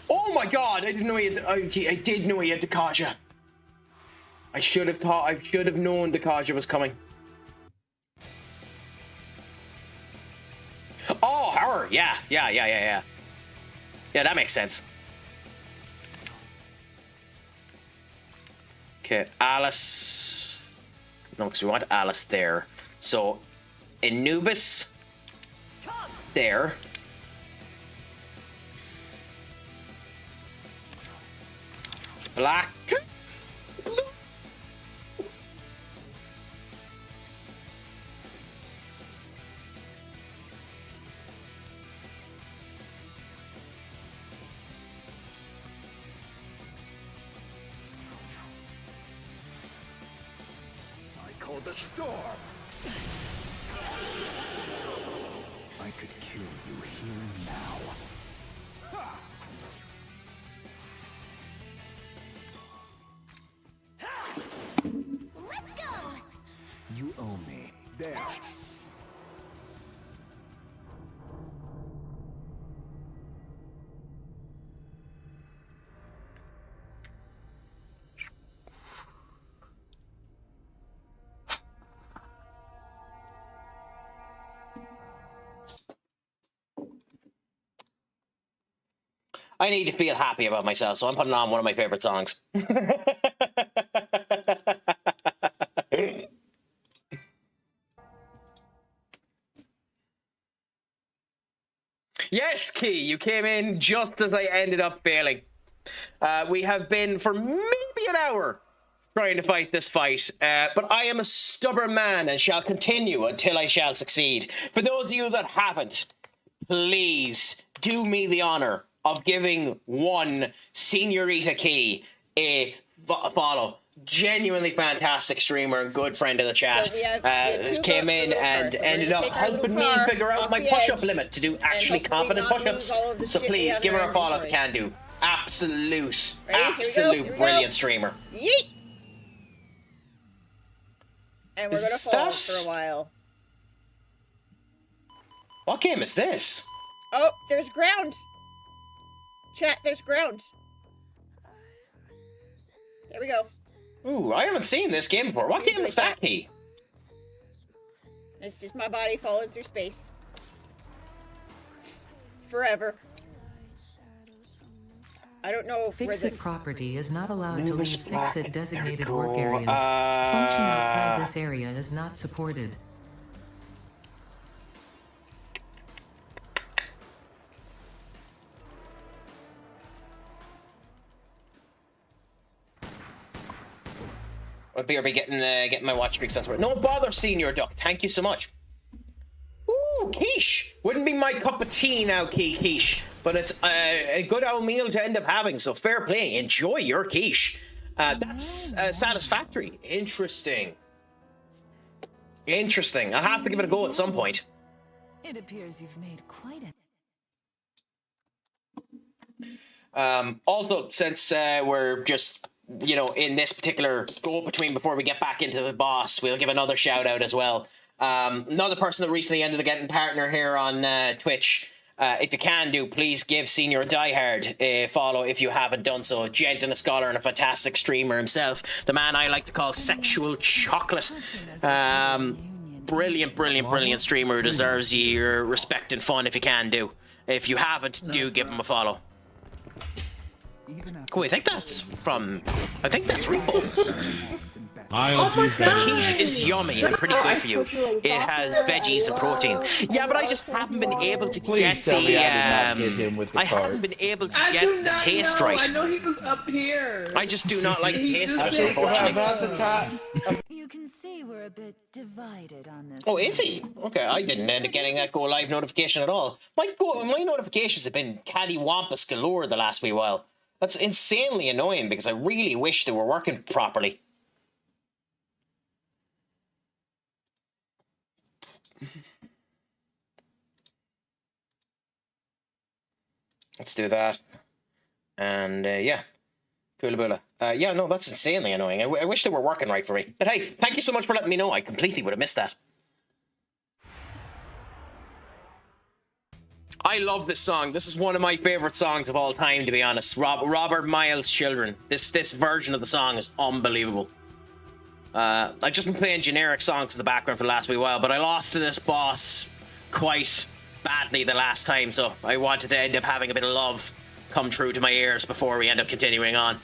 A: Oh my god! I didn't know he had. I did know he had Dakaja. I should have known Dakaja was coming. Oh, her! Yeah. Yeah, that makes sense. Okay, Alice. No, because we want Alice there. So, Anubis there. Black.
K: The storm. I could kill you here and now. Ha!
M: Let's go.
K: You owe me. There.
A: I need to feel happy about myself, so I'm putting on one of my favorite songs. Yes, Key, you came in just as I ended up failing. We have been for maybe an hour trying to fight this fight, but I am a stubborn man and shall continue until I shall succeed. For those of you that haven't, please do me the honor of giving one Senorita Key a follow. Genuinely fantastic streamer, good friend of the chat.
I: So we have
A: came in and ended up helping me figure out my push-up limit to do actually competent push-ups. So please give her a follow if you can do. Absolute brilliant streamer.
I: Yeet! And we're gonna fall for a while.
A: What game is this?
I: Oh, there's ground. Chat, there's ground. There we go.
A: Ooh, I haven't seen this game before. What game is that, Key?
I: It's just my body falling through space. Forever. I don't know where
L: Fix-It property is not allowed to leave Fix-It designated
A: cool.
L: work areas. Function outside this area is not supported.
A: I'll be getting my watch streaks. That's right. No bother, Senior Duck. Thank you so much. Ooh, quiche. Wouldn't be my cup of tea now, quiche. But it's a good old meal to end up having. So fair play. Enjoy your quiche. That's satisfactory. Interesting. Interesting. I'll have to give it a go at some point.
B: It appears you've made quite a...
A: Also, since we're just, you know, in this particular go-between before we get back into the boss, we'll give another shout-out as well. Another person that recently ended up getting partner here on Twitch. If you can do, please give Senior Diehard a follow if you haven't done so. A gent and a scholar and a fantastic streamer himself. The man I like to call Sexual Chocolate. Brilliant streamer who deserves your respect and fun if you can do. If you haven't, do give him a follow. Cool, I think that's Repo. The quiche is yummy and pretty good for you. It has veggies and protein. Yeah, but I just haven't been able to get the haven't been able to get the taste right.
C: I know he was up here.
A: I just do not like the taste of it, unfortunately.
B: You can see we're a bit divided on this.
A: Oh, is he? Okay, I didn't end up getting that go live notification at all. My notifications have been cattywampus galore the last wee while. That's insanely annoying because I really wish they were working properly. Let's do that. And yeah, Coolaboola. Yeah, no, that's insanely annoying. I wish they were working right for me. But hey, thank you so much for letting me know. I completely would have missed that. I love this song. This is one of my favorite songs of all time, to be honest. Robert Miles' Children. This version of the song is unbelievable. I've just been playing generic songs in the background for the last wee while, but I lost to this boss quite badly the last time, so I wanted to end up having a bit of love come through to my ears before we end up continuing on.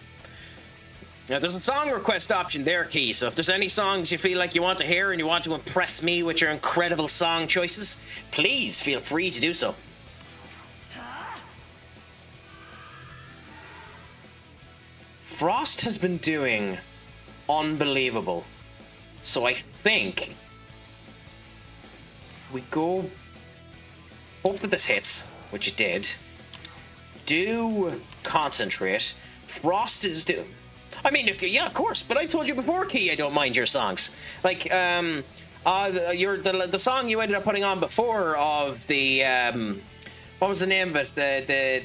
A: Now, there's a song request option there, Key, so if there's any songs you feel like you want to hear and you want to impress me with your incredible song choices, please feel free to do so. Frost has been doing unbelievable, so I think we go... Hope that this hits, which it did. Do concentrate. Frost is doing... I mean, yeah, of course, but I told you before, Key, I don't mind your songs. Like, the song you ended up putting on before of the, what was the name of it?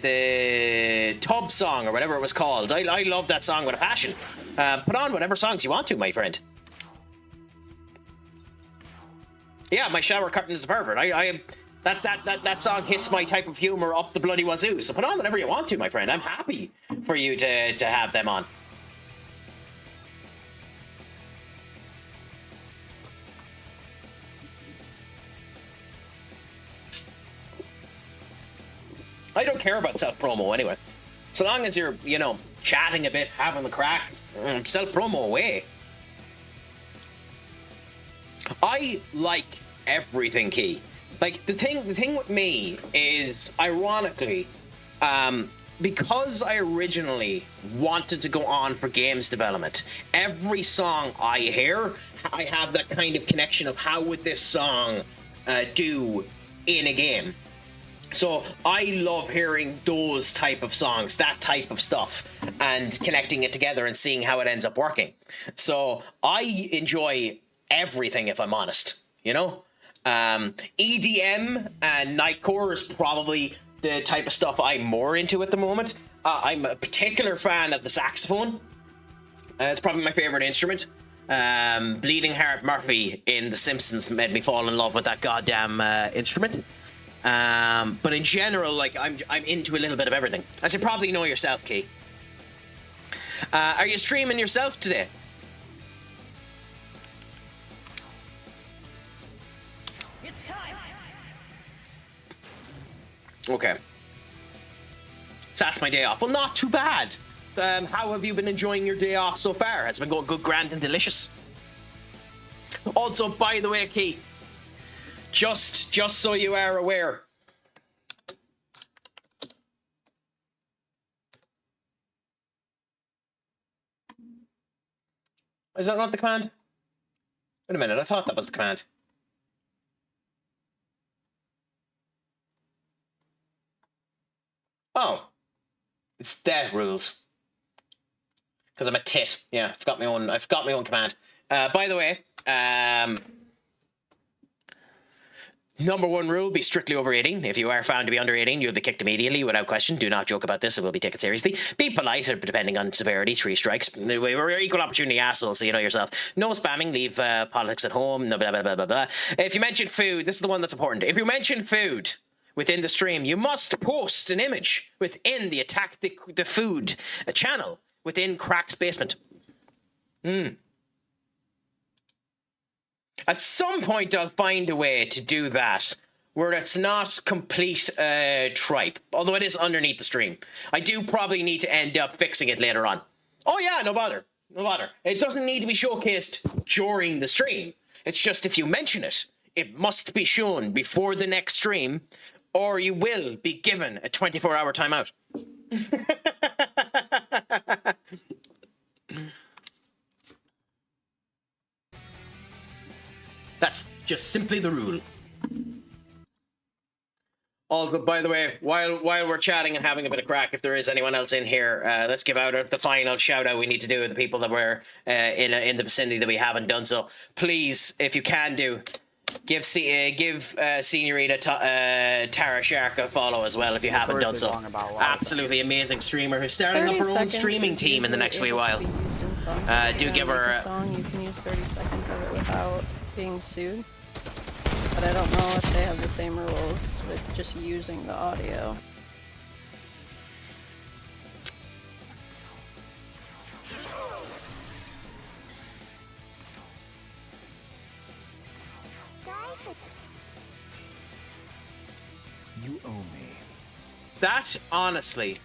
A: The Tub song, or whatever it was called. I love that song with a passion. Put on whatever songs you want to, my friend. Yeah, my shower curtain is a pervert. That song hits my type of humor up the bloody wazoo. So put on whatever you want to, my friend. I'm happy for you to have them on. I don't care about self-promo anyway. So long as you're, you know, chatting a bit, having the crack, self-promo away. I like everything, Key. Like, the thing with me is, ironically, because I originally wanted to go on for games development, every song I hear, I have that kind of connection of how would this song do in a game. So I love hearing those type of songs, that type of stuff, and connecting it together and seeing how it ends up working. So I enjoy everything, if I'm honest, you know? EDM and Nightcore is probably the type of stuff I'm more into at the moment. I'm a particular fan of the saxophone. It's probably my favorite instrument. Bleeding Heart Murphy in The Simpsons made me fall in love with that goddamn instrument. But in general, like, I'm into a little bit of everything. As you probably know yourself, Key. Are you streaming yourself today?
G: It's time.
A: Okay. So that's my day off. Well, not too bad. How have you been enjoying your day off so far? Has it been going good, grand, and delicious? Also, by the way, Key, just so you are aware, is that not the command? Wait a minute, I thought that was the command. Oh, it's the rules. Because I'm a tit. Yeah, I've got my own command. By the way, number one rule, be strictly over 18. If you are found to be under 18, you'll be kicked immediately without question. Do not joke about this, it will be taken seriously. Be polite, depending on severity, 3 strikes. We're equal opportunity assholes, so you know yourself. No spamming, leave politics at home, no blah, blah, blah, blah, blah. If you mention food, this is the one that's important. If you mention food within the stream, you must post an image within the Attack the Food channel within Craic's basement. At some point, I'll find a way to do that where it's not complete tripe, although it is underneath the stream. I do probably need to end up fixing it later on. Oh yeah, no bother. No bother. It doesn't need to be showcased during the stream. It's just if you mention it, it must be shown before the next stream, or you will be given a 24-hour timeout. That's just simply the rule. Also, by the way, while we're chatting and having a bit of crack, if there is anyone else in here, let's give out the final shout out we need to do with the people that were in the vicinity that we haven't done so. Please, if you can do, give Senorita Tara Shark a follow as well if you haven't done so. Absolutely amazing streamer who's starting up her own streaming team in the next wee while. Do give her a
I: song. You can use 30 seconds of it without being sued. But I don't know if they have the same rules with just using the audio.
K: You owe me.
A: That, honestly,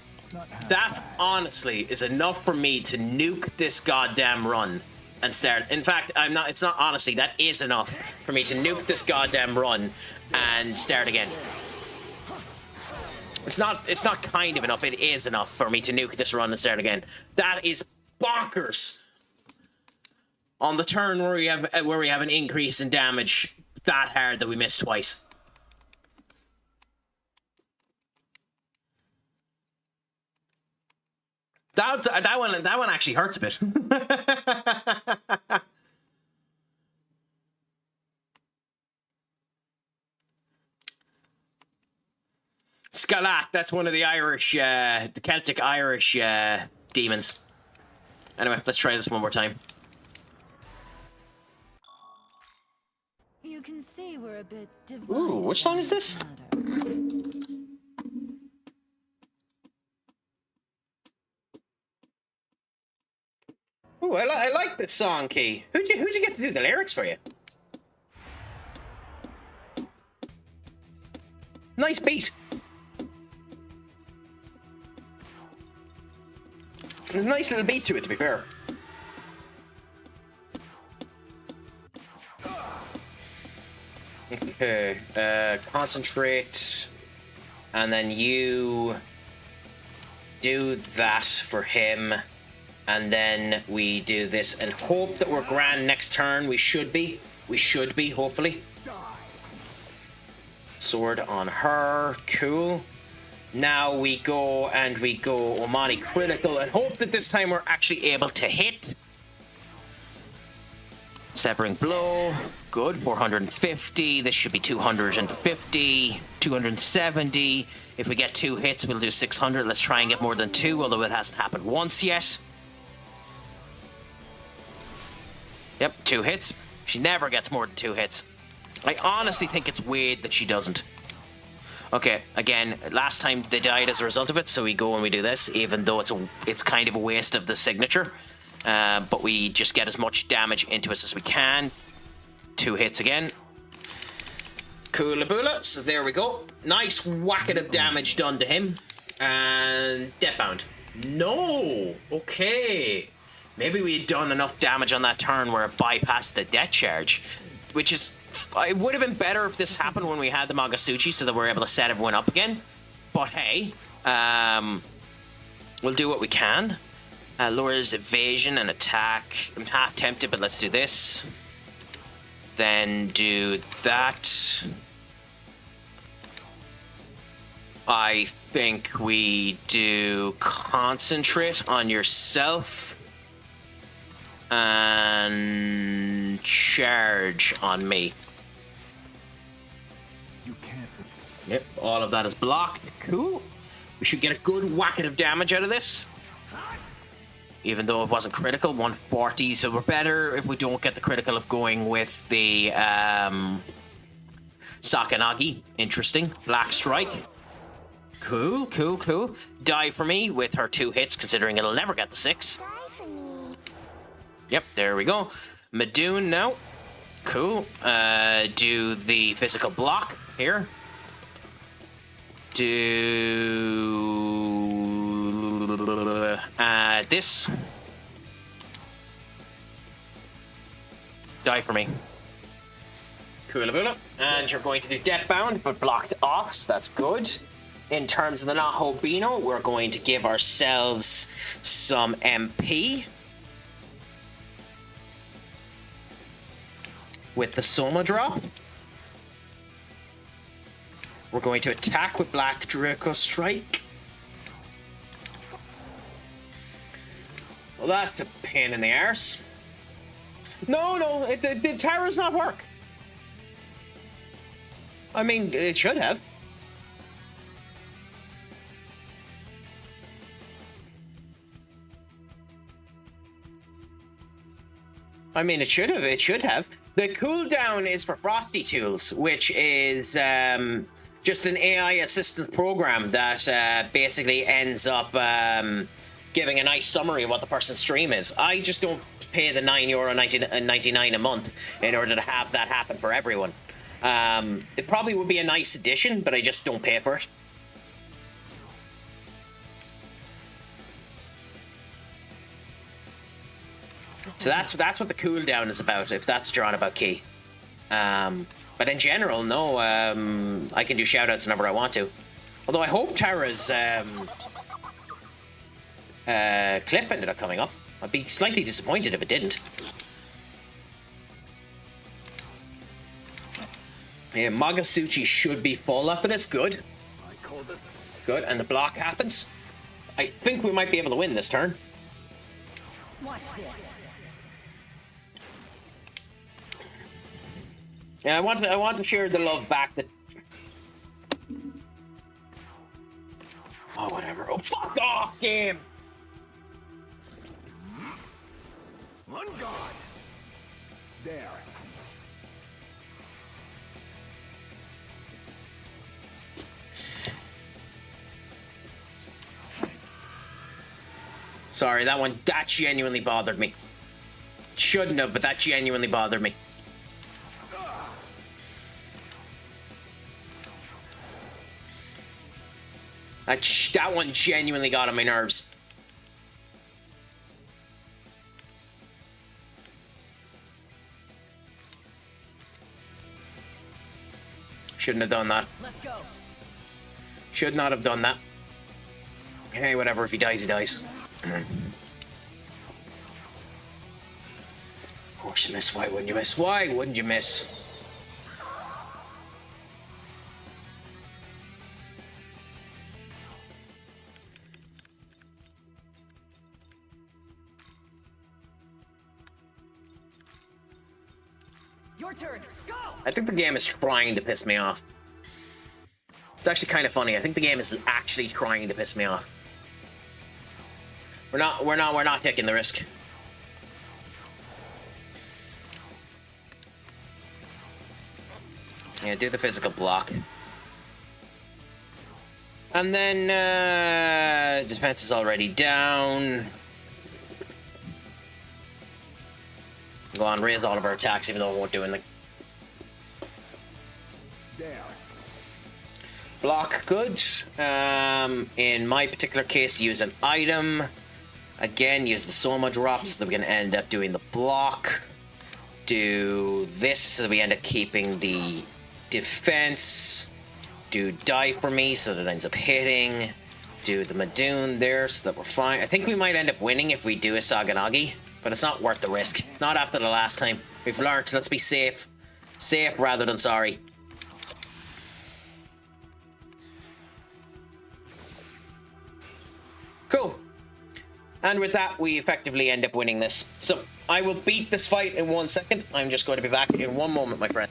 A: That honestly is enough for me to nuke this goddamn run and start. In fact, it's not honestly, that is enough for me to nuke this goddamn run and start again. It's not kind of enough, it is enough for me to nuke this run and start again. That is bonkers. On the turn where we have an increase in damage that hard that we missed twice. That one actually hurts a bit. Skalat, that's one of the Irish, the Celtic Irish demons. Anyway, let's try this one more time.
B: You can see we're a bit divided.
A: Ooh, which song is this? Ooh, I like this song, Key. Who'd you get to do the lyrics for you? Nice beat. There's a nice little beat to it, to be fair. Okay, concentrate, and then you do that for him, and then we do this and hope that we're grand next turn. We should be, hopefully. Sword on her, cool. Now we go Omani critical and hope that this time we're actually able to hit. Severing blow, good, 450, this should be 250, 270. If we get 2 hits, we'll do 600. Let's try and get more than 2, although it hasn't happened once yet. Yep, 2 hits. She never gets more than 2 hits. I honestly think it's weird that she doesn't. Okay, again, last time they died as a result of it, so we go and we do this, even though it's kind of a waste of the signature. But we just get as much damage into us as we can. 2 hits again. Coolaboola, so there we go. Nice whacket of damage done to him. And Deathbound. No! Okay. Maybe we had done enough damage on that turn where it bypassed the death charge. Which is... It would have been better if this happened when we had the Magasuchi so that we're able to set everyone up again. But hey, we'll do what we can. Lures evasion and attack. I'm half tempted, but let's do this. Then do that. I think we do concentrate on yourself. And charge on me.
K: You can't.
A: Yep, all of that is blocked. Cool. We should get a good whacket of damage out of this. Even though it wasn't critical, 140. So we're better if we don't get the critical of going with the Sakanagi. Interesting. Black Strike. Cool, cool, cool. Die for me with her 2 hits, considering it'll never get the 6.
M: Die for me.
A: Yep, there we go. Madoon now. Cool. Do the physical block here. Do this. Die for me. Coolaboola. And you're going to do Deathbound, but blocked Ox. That's good. In terms of the Nahobino, we're going to give ourselves some MP. With the Soma drop. We're going to attack with Black Draco Strike. Well, that's a pain in the arse. No, did Tara's not work? I mean, it should have. I mean, it should have. The cooldown is for Frosty Tools, which is just an AI assistant program that basically ends up giving a nice summary of what the person's stream is. I just don't pay the €9.99 a month in order to have that happen for everyone. It probably would be a nice addition, but I just don't pay for it. So that's what the cooldown is about, if that's drawn about Key. But in general, no, I can do shoutouts whenever I want to. Although I hope Tara's clip ended up coming up. I'd be slightly disappointed if it didn't. Yeah, Magasuchi should be full after this. Good. Good, and the block happens. I think we might be able to win this turn.
G: Watch this.
A: Yeah, I want to share the love back that. Oh, whatever. Oh, fuck off, game.
K: On guard. There.
A: Sorry, that genuinely bothered me. Shouldn't have, but that genuinely bothered me. That one genuinely got on my nerves. Shouldn't have done that.
G: Let's go.
A: Should not have done that. Hey, whatever. If he dies, he dies. Of course you miss. Why wouldn't you miss? Why wouldn't you miss?
G: Your turn. Go.
A: I think the game is trying to piss me off. It's actually kind of funny. I think the game is actually trying to piss me off. We're not taking the risk. Yeah, do the physical block. And then defense is already down. Go on, raise all of our attacks, even though we won't do anything.
K: There.
A: Block, good. In my particular case, use an item. Again, use the Soma drop, so that we're going to end up doing the block. Do this, so that we end up keeping the defense. Do die for me, so that it ends up hitting. Do the Madoon there, so that we're fine. I think we might end up winning if we do a Saganagi, but it's not worth the risk. Not after the last time. We've learned, let's be safe. Safe rather than sorry. Cool. And with that, we effectively end up winning this. So, I will beat this fight in 1 second. I'm just going to be back in 1 moment, my friend.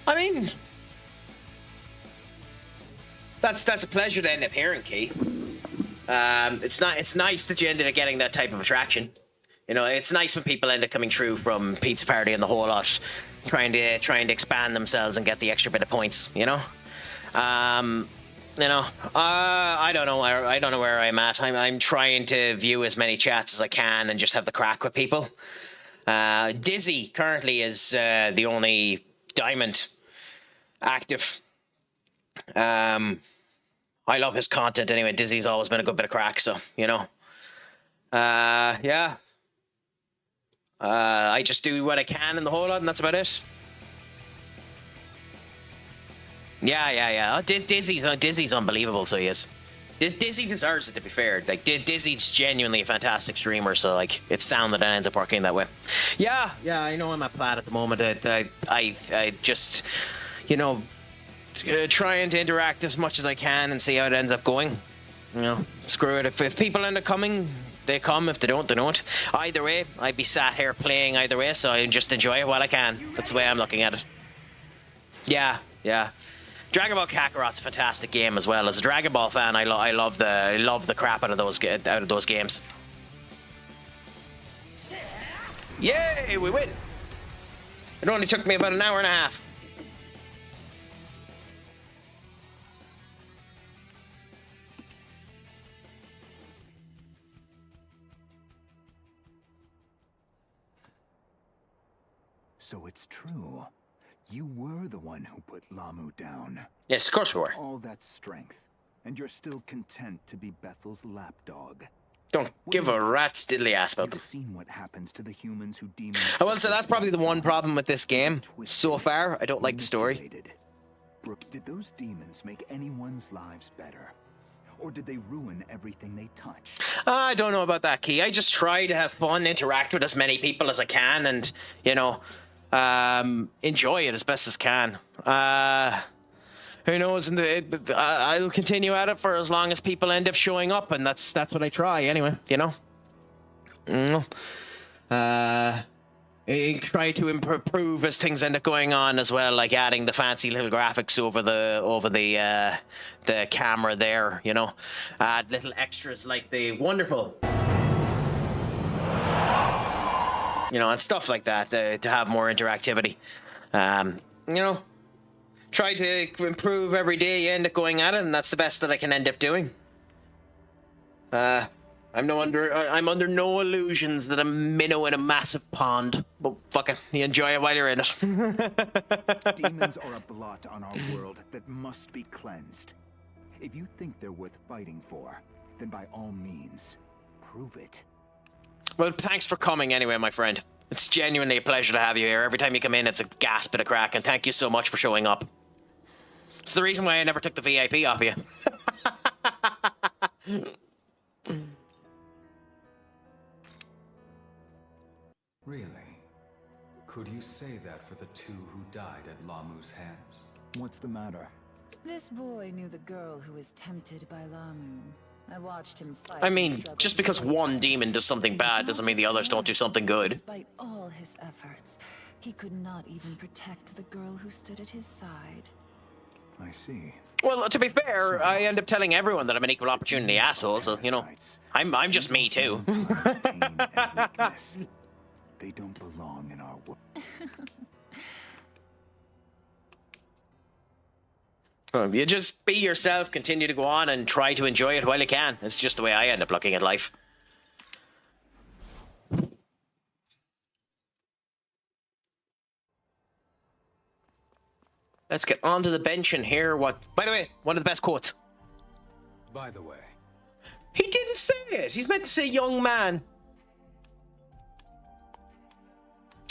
A: I mean, that's a pleasure to end up hearing, Key. It's nice that you ended up getting that type of attraction. You know, it's nice when people end up coming through from Pizza Party and the whole lot, trying to expand themselves and get the extra bit of points. You know, I don't know. I don't know where I'm at. I'm trying to view as many chats as I can and just have the crack with people. Dizzy currently is the only Diamond active. I love his content anyway. Dizzy's always been a good bit of crack, so you know. Yeah. I just do what I can in the whole lot, and that's about it. Yeah. Dizzy's unbelievable, so he is. Dizzy deserves it, to be fair. Like, Dizzy's genuinely a fantastic streamer, so, like, it's sound that it ends up working that way. Yeah, I know I'm at plat at the moment. I just, you know, trying to interact as much as I can and see how it ends up going. You know, screw it. If people end up coming, they come. If they don't, they don't. Either way, I'd be sat here playing either way, so I just enjoy it while I can. That's the way I'm looking at it. Yeah. Dragon Ball Kakarot's a fantastic game as well. As a Dragon Ball fan, I love the crap out of those games. Yay, we win! It only took me about an hour and a half.
K: So it's true. You were the one who put Lamu down.
A: Yes, of course we were.
K: All that strength, and you're still content to be Bethel's lapdog.
A: Don't give a rat's diddly ass about them.
K: You've seen what happens to the humans who demons.
A: I will say that's probably the one problem with this game so far. I don't like the story.
K: Brooke, did those demons make anyone's lives better? Or did they ruin everything they touched?
A: I don't know about that, Key. I just try to have fun, interact with as many people as I can, and, you know, enjoy it as best as can. Who knows? I'll continue at it for as long as people end up showing up, and that's what I try anyway. You know. I try to improve as things end up going on as well, like adding the fancy little graphics over the camera there. You know, add little extras like the wonderful. You know, and stuff like that to have more interactivity. You know, try to improve every day you end up going at it, and that's the best that I can end up doing. I'm under no illusions that I'm a minnow in a massive pond. But fuck it, you enjoy it while you're in it.
K: Demons are a blot on our world that must be cleansed. If you think they're worth fighting for, then by all means, prove it.
A: Well, thanks for coming anyway, my friend. It's genuinely a pleasure to have you here. Every time you come in, it's a gas bit of crack, and thank you so much for showing up. It's the reason why I never took the VIP off you.
N: Really? Could you say that for the two who died at Lamu's hands?
K: What's the matter?
B: This boy knew the girl who was tempted by Lamu. I watched him fight.
A: I mean, just because one demon does something bad doesn't mean the others don't do something good.
B: Despite all his efforts, he could not even protect the girl who stood at his side.
K: I see.
A: Well, to be fair, I end up telling everyone that I'm an equal opportunity asshole, so, you know, I'm just me too.
K: They don't belong in our world.
A: You just be yourself, continue to go on, and try to enjoy it while you can. It's just the way I end up looking at life. Let's get onto the bench and hear what... By the way, one of the best quotes.
N: By the way.
A: He didn't say it. He's meant to say young man.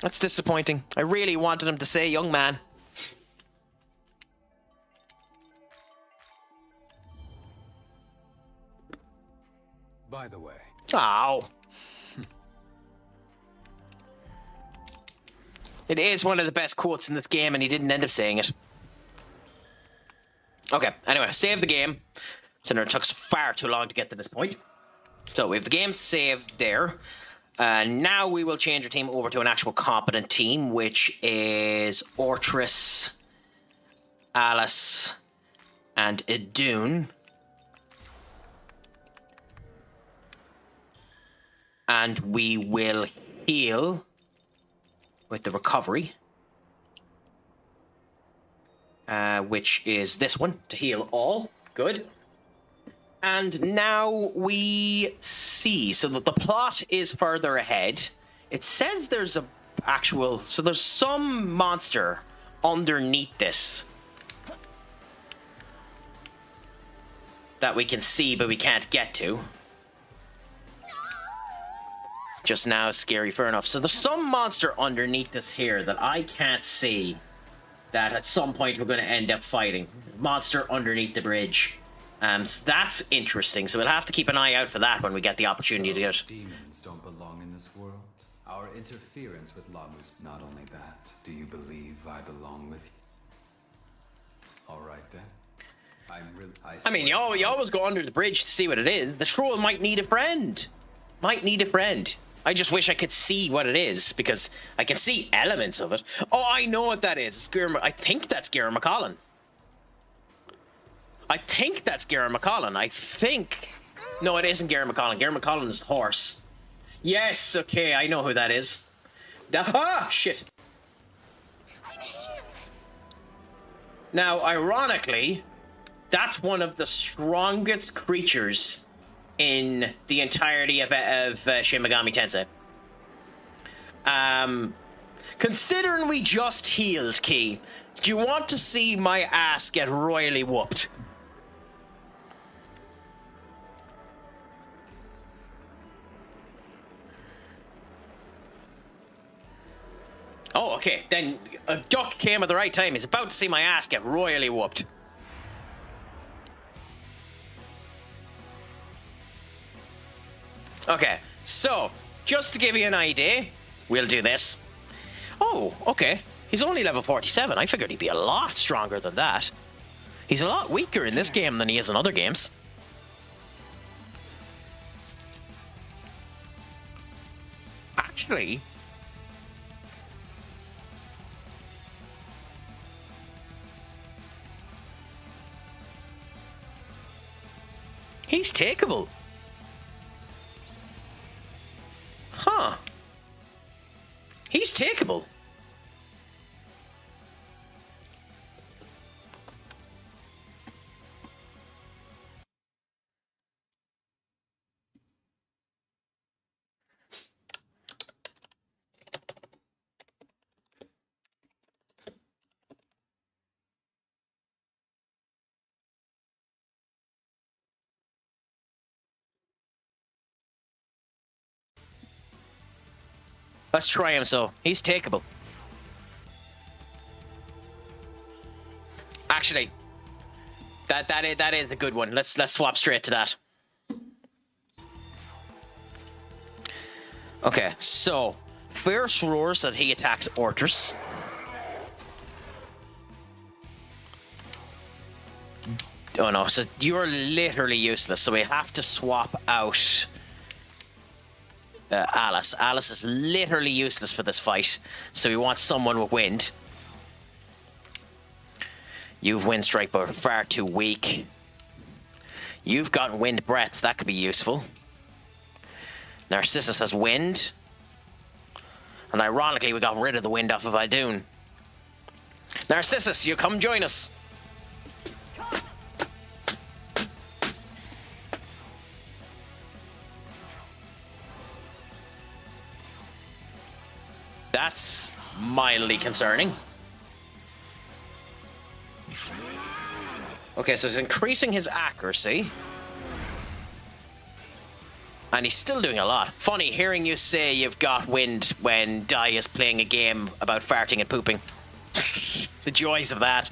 A: That's disappointing. I really wanted him to say young man.
N: By the way.
A: Ow. It is one of the best quotes in this game, and he didn't end up saying it. Okay, anyway, save the game. So it took us far too long to get to this point. So we have the game saved there. Now we will change our team over to an actual competent team, which is Ortress, Alice, and Idun. And we will heal with the recovery, which is this one, to heal all. Good. And now we see, so that the plot is further ahead. It says there's a actual, so there's some monster underneath this that we can see but we can't get to. Just now, scary, fair enough. So there's some monster underneath this here that I can't see that at some point we're going to end up fighting. Monster underneath the bridge. So that's interesting. So we'll have to keep an eye out for that when we get the opportunity to get it.
N: Demons don't belong in this world. Our interference with Lamu's. Not only that, do you believe I belong with you? All right then.
A: I mean, you always go under the bridge to see what it is. The troll might need a friend. Might need a friend. I just wish I could see what it is, because I can see elements of it. Oh, I know what that is. I think that's Garen McCollin. I think that's Garen McCollin. I think... No, it isn't Garen McCollin. Garen McCollin is the horse. Yes, okay, I know who that is. Ah, shit. Now, ironically, that's one of the strongest creatures in the entirety of Shin Megami Tensei. Considering we just healed, Key, do you want to see my ass get royally whooped? Oh, okay, then a duck came at the right time. He's about to see my ass get royally whooped. Okay, so, just to give you an idea, we'll do this. Oh, okay. He's only level 47. I figured he'd be a lot stronger than that. He's a lot weaker in this game than he is in other games. Actually... he's takeable. Huh. He's takeable. Let's try him, so he's takeable. Actually, that is a good one. Let's swap straight to that. Okay, so first roars that he attacks Ortrus. Oh no, so you're literally useless, so we have to swap out Alice. Alice is literally useless for this fight, so we want someone with wind. You've wind strike, but far too weak. You've got wind breaths, that could be useful. Narcissus has wind. And ironically, we got rid of the wind off of Aldoon. Narcissus, you come join us. That's mildly concerning. Okay, so he's increasing his accuracy. And he's still doing a lot. Funny hearing you say you've got wind when Dai is playing a game about farting and pooping. The joys of that.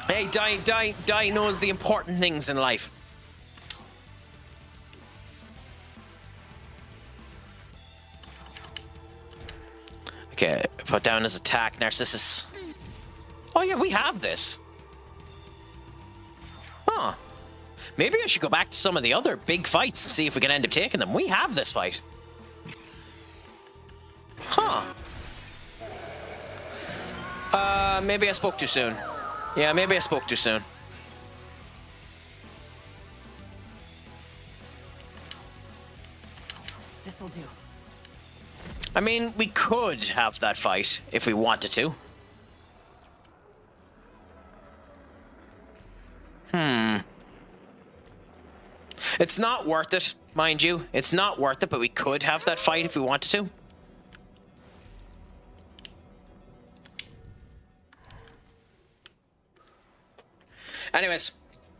A: Hey, Dai knows the important things in life. Okay, put down his attack, Narcissus. Oh yeah, we have this. Huh. Maybe I should go back to some of the other big fights and see if we can end up taking them. We have this fight. Huh. Maybe I spoke too soon. Yeah, maybe I spoke too soon.
G: This'll do.
A: I mean, we could have that fight if we wanted to. It's not worth it, mind you. It's not worth it, but we could have that fight if we wanted to. Anyways,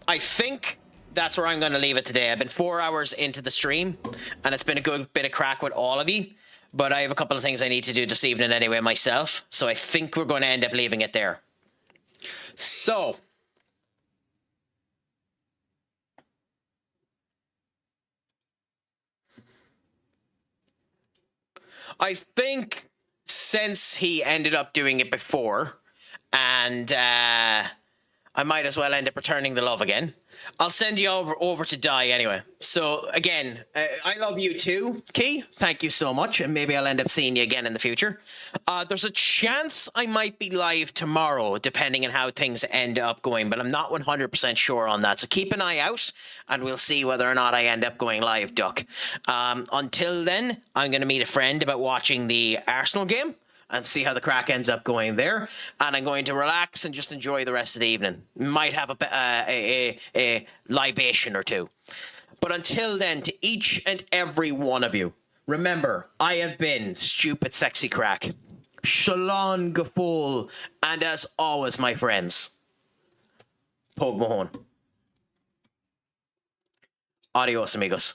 A: I think that's where I'm going to leave it today. I've been 4 hours into the stream, and it's been a good bit of crack with all of you. But I have a couple of things I need to do this evening anyway myself. So I think we're going to end up leaving it there. So... I think since he ended up doing it before, and I might as well end up returning the love again, I'll send you over to die anyway. So again, I love you too, Key. Thank you so much, and maybe I'll end up seeing you again in the future. There's a chance I might be live tomorrow, depending on how things end up going, but I'm not 100% sure on that. So keep an eye out, and we'll see whether or not I end up going live, Duck. Until then, I'm going to meet a friend about watching the Arsenal game and see how the crack ends up going there. And I'm going to relax and just enjoy the rest of the evening. Might have a libation or two. But until then, to each and every one of you, remember, I have been Stupid Sexy Crack. Shalom Gafol. And as always, my friends, Pogue Mahone. Adios, amigos.